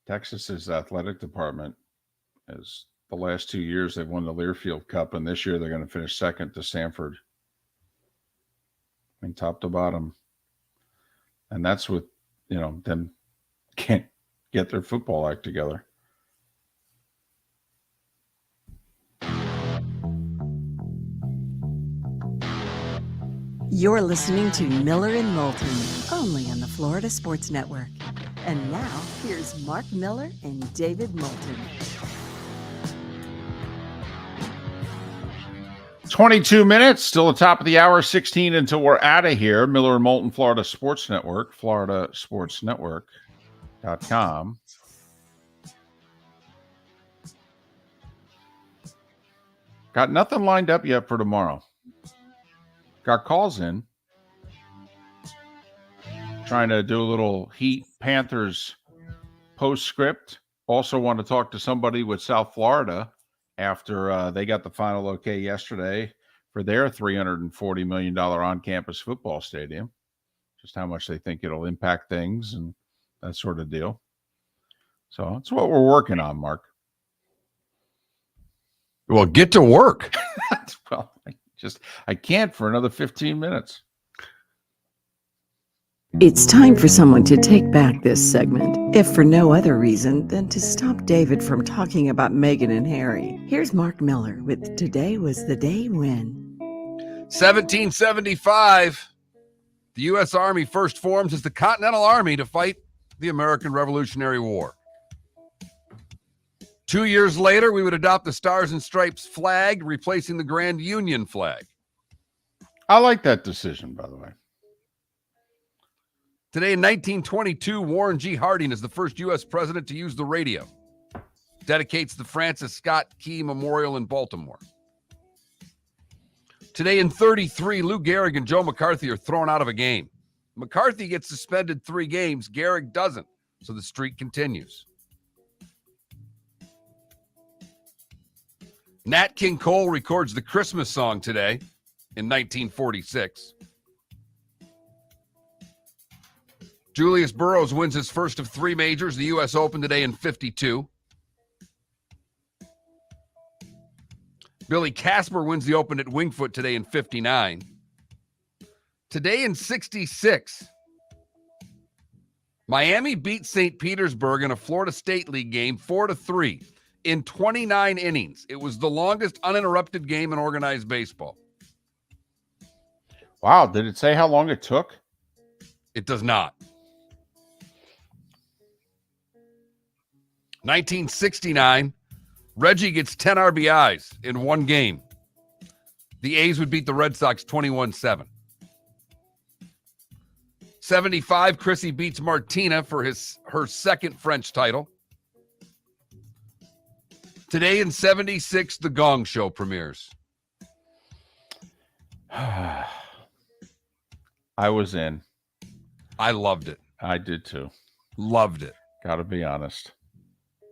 Texas's athletic department is the last 2 years they've won the Learfield Cup, and this year they're going to finish second to Stanford. I mean, top to bottom. And that's with, them can't get their football act together. You're listening to Miller and Moulton, only on the Florida Sports Network. And now, here's Mark Miller and David Moulton. 22 minutes, still the top of the hour, 16 until we're out of here. Miller and Moulton, Florida Sports Network, floridasportsnetwork.com. Got nothing lined up yet for tomorrow. Got calls in. Trying to do a little Heat Panthers postscript. Also want to talk to somebody with South Florida after they got the final okay yesterday for their $340 million on-campus football stadium. Just how much they think it'll impact things and that sort of deal. So that's what we're working on, Mark. Well, get to work. Well, I can't for another 15 minutes. It's time for someone to take back this segment, if for no other reason than to stop David from talking about Meghan and Harry. Here's Mark Miller with Today Was the Day When. 1775, the U.S. Army first forms as the Continental Army to fight the American Revolutionary War. 2 years later, we would adopt the Stars and Stripes flag, replacing the Grand Union flag. I like that decision, by the way. Today in 1922, Warren G. Harding is the first U.S. president to use the radio. Dedicates the Francis Scott Key Memorial in Baltimore. Today in 33, Lou Gehrig and Joe McCarthy are thrown out of a game. McCarthy gets suspended 3 games. Gehrig doesn't, so the streak continues. Nat King Cole records the Christmas song today in 1946. Julius Burrows wins his first of 3 majors, the U.S. Open today in 52. Billy Casper wins the Open at Winged Foot today in 59. Today in 66, Miami beat St. Petersburg in a Florida State League game 4-3 in 29 innings. It was the longest uninterrupted game in organized baseball. Wow, did it say how long it took? It does not. 1969, Reggie gets 10 RBIs in one game. The A's would beat the Red Sox 21-7. 75, Chrissy beats Martina for her second French title. Today in 76, The Gong Show premieres. I was in. I loved it. I did too. Loved it. Got to be honest.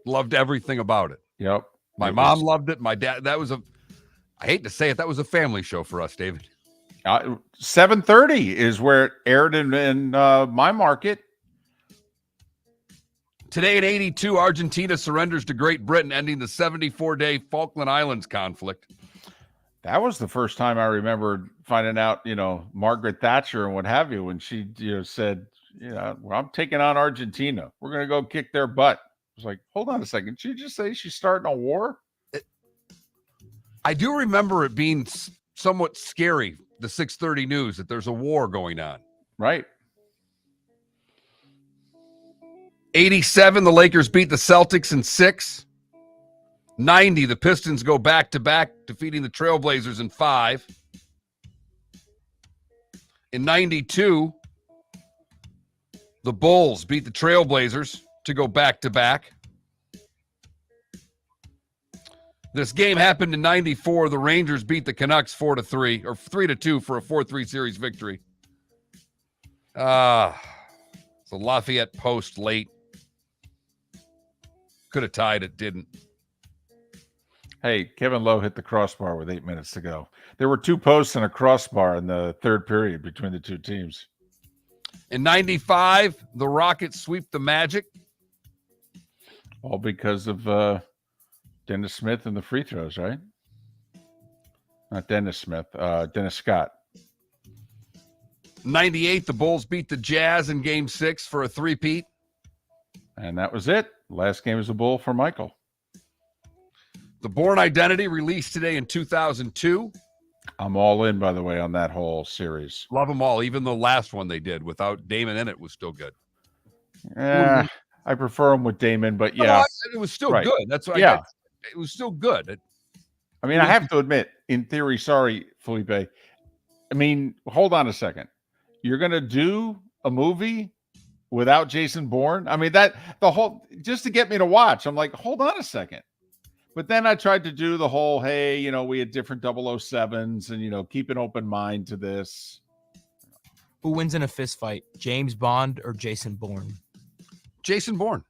Loved everything about it. Yep. My mom loved it. My dad, I hate to say it, that was a family show for us, David. 7:30 is where it aired in my market. Today in 82, Argentina surrenders to Great Britain, ending the 74-day Falkland Islands conflict. That was the first time I remembered finding out, Margaret Thatcher and what have you, when she said, well, I'm taking on Argentina. We're going to go kick their butt. I was like, hold on a second. Did you just say she's starting a war? I do remember it being somewhat scary, the 6:30 news, that there's a war going on. Right. 87, the Lakers beat the Celtics in 6. 90, the Pistons go back-to-back, defeating the Trailblazers in 5. In 92, the Bulls beat the Trailblazers to go back-to-back. This game happened in 94. The Rangers beat the Canucks 4-3, or 3-2 for a 4-3 series victory. It's a Lafayette post late. Could have tied it, didn't. Hey, Kevin Lowe hit the crossbar with 8 minutes to go. There were 2 posts and a crossbar in the third period between the 2 teams. In 95, the Rockets sweep the Magic. All because of Dennis Smith and the free throws, right? Not Dennis Smith, Dennis Scott. 98, the Bulls beat the Jazz in Game 6 for a three-peat. And that was it. Last game was a Bull for Michael. The Bourne Identity released today in 2002. I'm all in, by the way, on that whole series. Love them all. Even the last one they did without Damon in it was still good. I prefer them with Damon, but yeah. No, it was still good. That's what I guess. It was still good. I mean, I have to admit, in theory, sorry, Felipe. I mean, hold on a second. You're going to do a movie without Jason Bourne? I mean, just to get me to watch, I'm like, hold on a second. But then I tried to do the whole, hey, we had different 007s and, keep an open mind to this. Who wins in a fist fight, James Bond or Jason Bourne? Jason Bourne.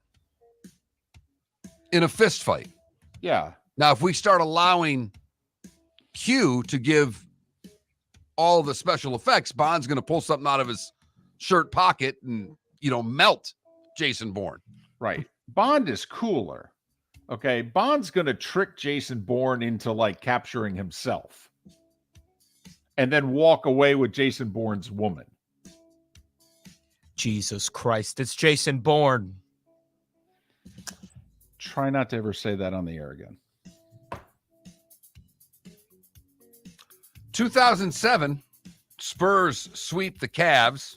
In a fist fight. Yeah. Now, if we start allowing Q to give all the special effects, Bond's going to pull something out of his shirt pocket and, melt Jason Bourne. Right. Bond is cooler. Okay. Bond's going to trick Jason Bourne into capturing himself and then walk away with Jason Bourne's woman. Jesus Christ. It's Jason Bourne. Try not to ever say that on the air again. 2007, Spurs sweep the Cavs.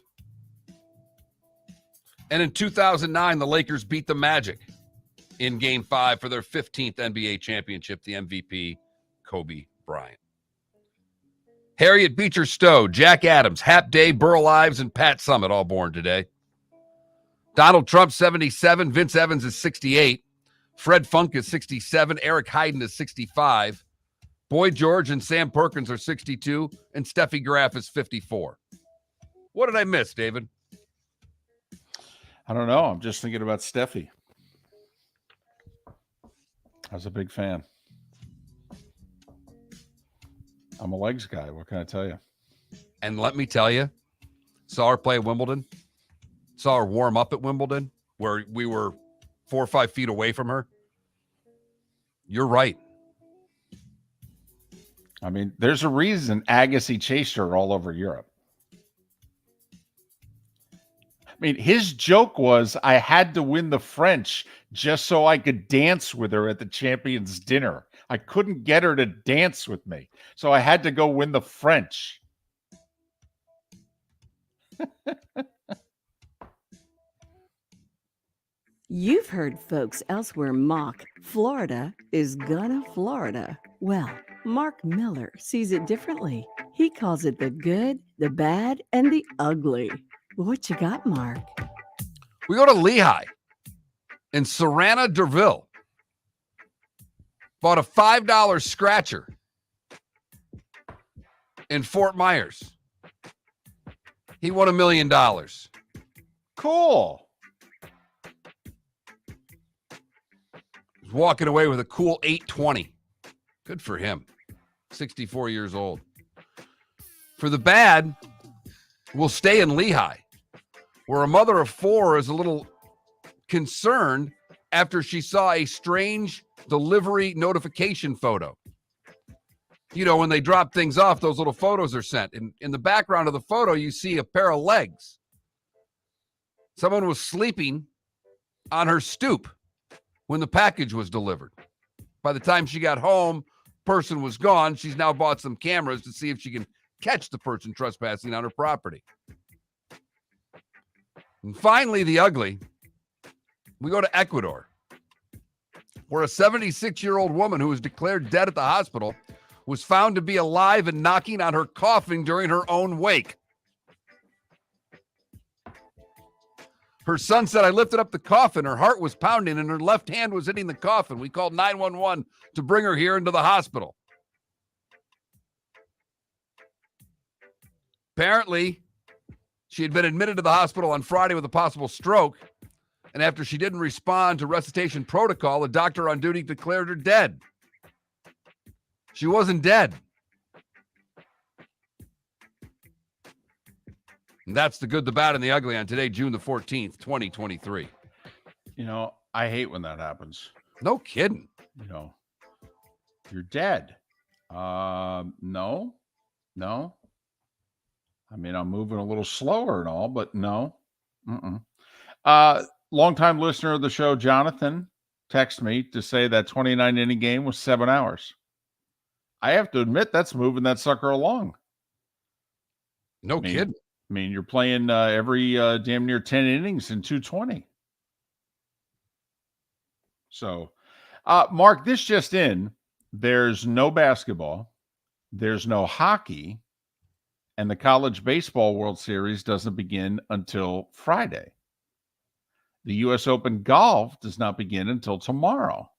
And in 2009, the Lakers beat the Magic in Game 5 for their 15th NBA championship, the MVP, Kobe Bryant. Harriet Beecher Stowe, Jack Adams, Hap Day, Burl Ives, and Pat Summitt all born today. Donald Trump, 77. Vince Evans is 68. Fred Funk is 67. Eric Heiden is 65. Boy George and Sam Perkins are 62. And Steffi Graf is 54. What did I miss, David? I don't know. I'm just thinking about Steffi. I was a big fan. I'm a legs guy. What can I tell you? And let me tell you, saw her play at Wimbledon. Saw her warm up at Wimbledon, where we were 4 or 5 feet away from her. You're right. I mean, there's a reason Agassi chased her all over Europe. I mean, his joke was, I had to win the French just so I could dance with her at the champions' dinner. I couldn't get her to dance with me, so I had to go win the French. You've heard folks elsewhere mock Florida is gonna Florida. Well, Mark Miller sees it differently. He calls it the good, the bad, and the ugly. What you got, Mark? We go to Lehigh in Serrana Derville. Bought a $5 scratcher in Fort Myers. He won $1 million. Cool. He's walking away with a cool 820. Good for him. 64 years old. For the bad, we'll stay in Lehigh, where a mother of 4 is a little concerned after she saw a strange delivery notification photo. When they drop things off, those little photos are sent. And in the background of the photo, you see a pair of legs. Someone was sleeping on her stoop when the package was delivered. By the time she got home, person was gone. She's now bought some cameras to see if she can catch the person trespassing on her property. And finally, the ugly. We go to Ecuador, where a 76-year-old woman who was declared dead at the hospital was found to be alive and knocking on her coffin during her own wake. Her son said, I lifted up the coffin. Her heart was pounding and her left hand was hitting the coffin. We called 911 to bring her here into the hospital. Apparently, she had been admitted to the hospital on Friday with a possible stroke. And after she didn't respond to resuscitation protocol, the doctor on duty declared her dead. She wasn't dead. And that's the good, the bad, and the ugly on today, June the 14th, 2023. I hate when that happens. No kidding. You know, you're dead. No. I mean, I'm moving a little slower and all, but no. Longtime listener of the show, Jonathan, texted me to say that 29 inning game was 7 hours. I have to admit, that's moving that sucker along. No kidding. I mean, you're playing every damn near 10 innings in 220. So, Mark, this just in, there's no basketball, there's no hockey, and the College Baseball World Series doesn't begin until Friday. The U.S. Open Golf does not begin until tomorrow.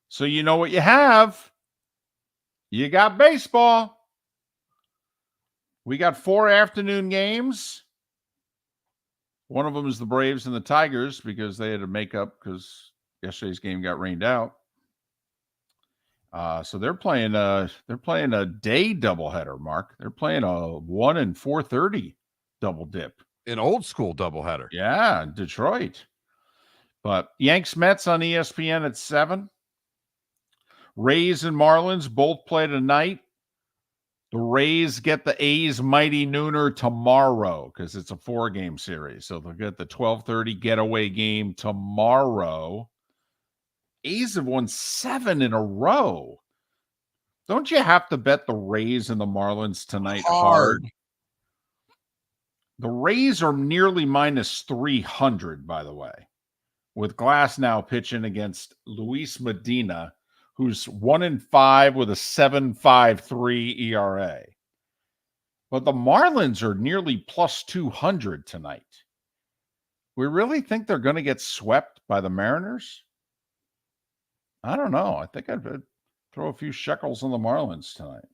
So you know what you have. You got baseball. We got 4 afternoon games. One of them is the Braves and the Tigers because they had to make up because yesterday's game got rained out. So they're playing a day doubleheader, Mark. They're playing a 1 and 4:30 double dip. An old school doubleheader. Yeah, Detroit. But Yanks Mets on ESPN at 7. Rays and Marlins both play tonight. The Rays get the A's mighty nooner tomorrow because it's a 4-game series. So they'll get the 12:30 getaway game tomorrow. A's have won 7 in a row. Don't you have to bet the Rays and the Marlins tonight hard? The Rays are nearly minus 300, by the way, with Glass now pitching against Luis Medina, who's 1-5 with a 7.53 ERA. But the Marlins are nearly plus 200 tonight. We really think they're going to get swept by the Mariners? I don't know. I think I'd throw a few shekels on the Marlins tonight.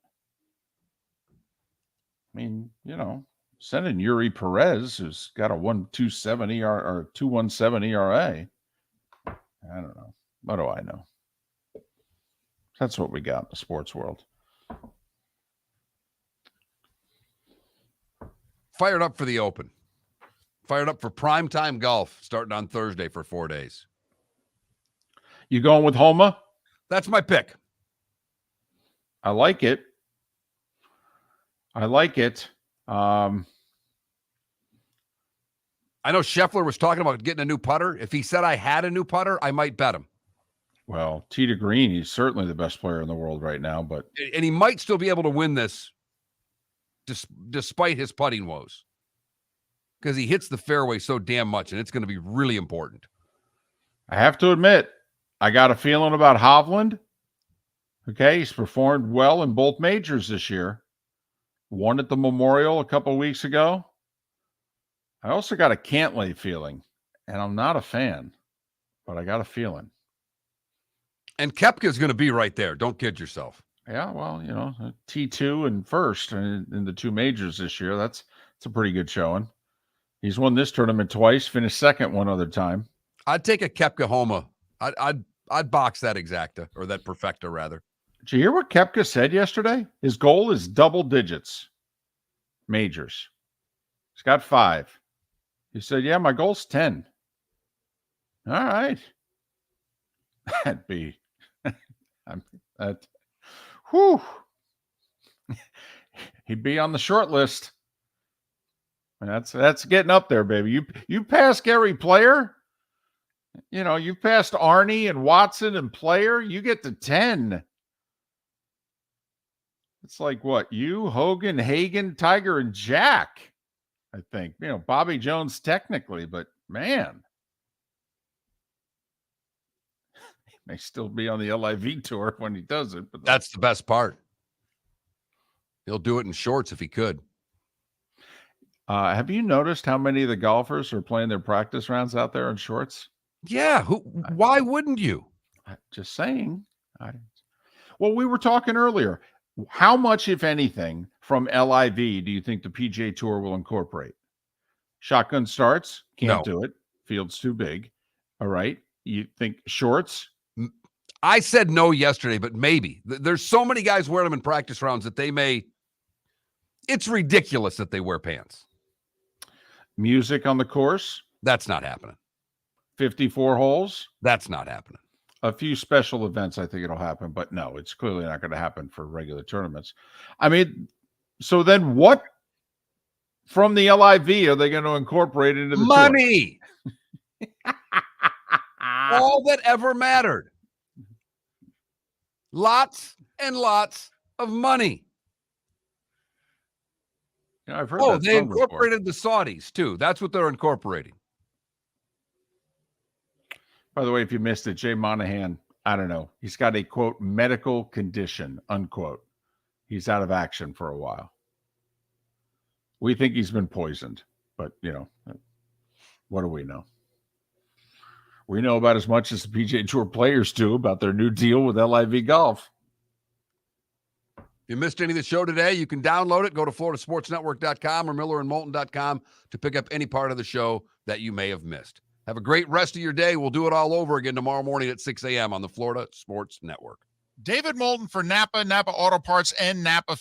I mean, you know, sending Yuri Perez, who's got a 1.27 ERA or 2.17 ERA. I don't know. What do I know? That's what we got in the sports world. Fired up for the Open. Fired up for primetime golf starting on Thursday for 4 days. You going with Homa? That's my pick. I like it. I know Scheffler was talking about getting a new putter. If he said I had a new putter, I might bet him. Well, Tee to Green, he's certainly the best player in the world right now, but and he might still be able to win this despite his putting woes. Because he hits the fairway so damn much, and it's going to be really important. I have to admit, I got a feeling about Hovland. Okay, he's performed well in both majors this year. Won at the Memorial a couple of weeks ago. I also got a Cantlay feeling, and I'm not a fan, but I got a feeling. And Koepka's going to be right there. Don't kid yourself. Yeah, well, you know, T2 and first in the 2 majors this year. That's a pretty good showing. He's won this tournament twice, finished second one other time. I'd take a Koepka Homa. I'd box that exacta, or that perfecta, rather. Did you hear what Koepka said yesterday? His goal is double digits majors. He's got 5. He said, yeah, my goal's 10. All right. That'd be whew. He'd be on the short list. That's getting up there, baby. You pass Gary Player. You know, you passed Arnie and Watson and Player. You get to 10. It's like what? You, Hogan, Hagen, Tiger, and Jack. I think. You know, Bobby Jones technically, but man. He may still be on the LIV tour when he does it. But that's the best part. He'll do it in shorts if he could. Have you noticed how many of the golfers are playing their practice rounds out there in shorts? Yeah. Why wouldn't you? Just saying. Well, we were talking earlier. How much, if anything, from LIV do you think the PGA Tour will incorporate? Shotgun starts? Can't do it. Field's too big. All right. You think shorts? I said no yesterday, but maybe. There's so many guys wearing them in practice rounds that they may. It's ridiculous that they wear pants. Music on the course? That's not happening. 54 holes. That's not happening. A few special events, I think it'll happen, but no, it's clearly not going to happen for regular tournaments. I mean, so then what from the LIV are they going to incorporate into the money? All that ever mattered. Lots and lots of money. Yeah, I've heard Oh, that they song before. incorporated the Saudis too. That's what they're incorporating. By the way, if you missed it, Jay Monahan, I don't know. He's got a, quote, medical condition, unquote. He's out of action for a while. We think he's been poisoned, but, you know, what do we know? We know about as much as the PGA Tour players do about their new deal with LIV Golf. If you missed any of the show today, you can download it. Go to floridasportsnetwork.com or millerandmoulton.com to pick up any part of the show that you may have missed. Have a great rest of your day. We'll do it all over again tomorrow morning at 6 a.m. on the Florida Sports Network. David Moulton for Napa Auto Parts, and Napa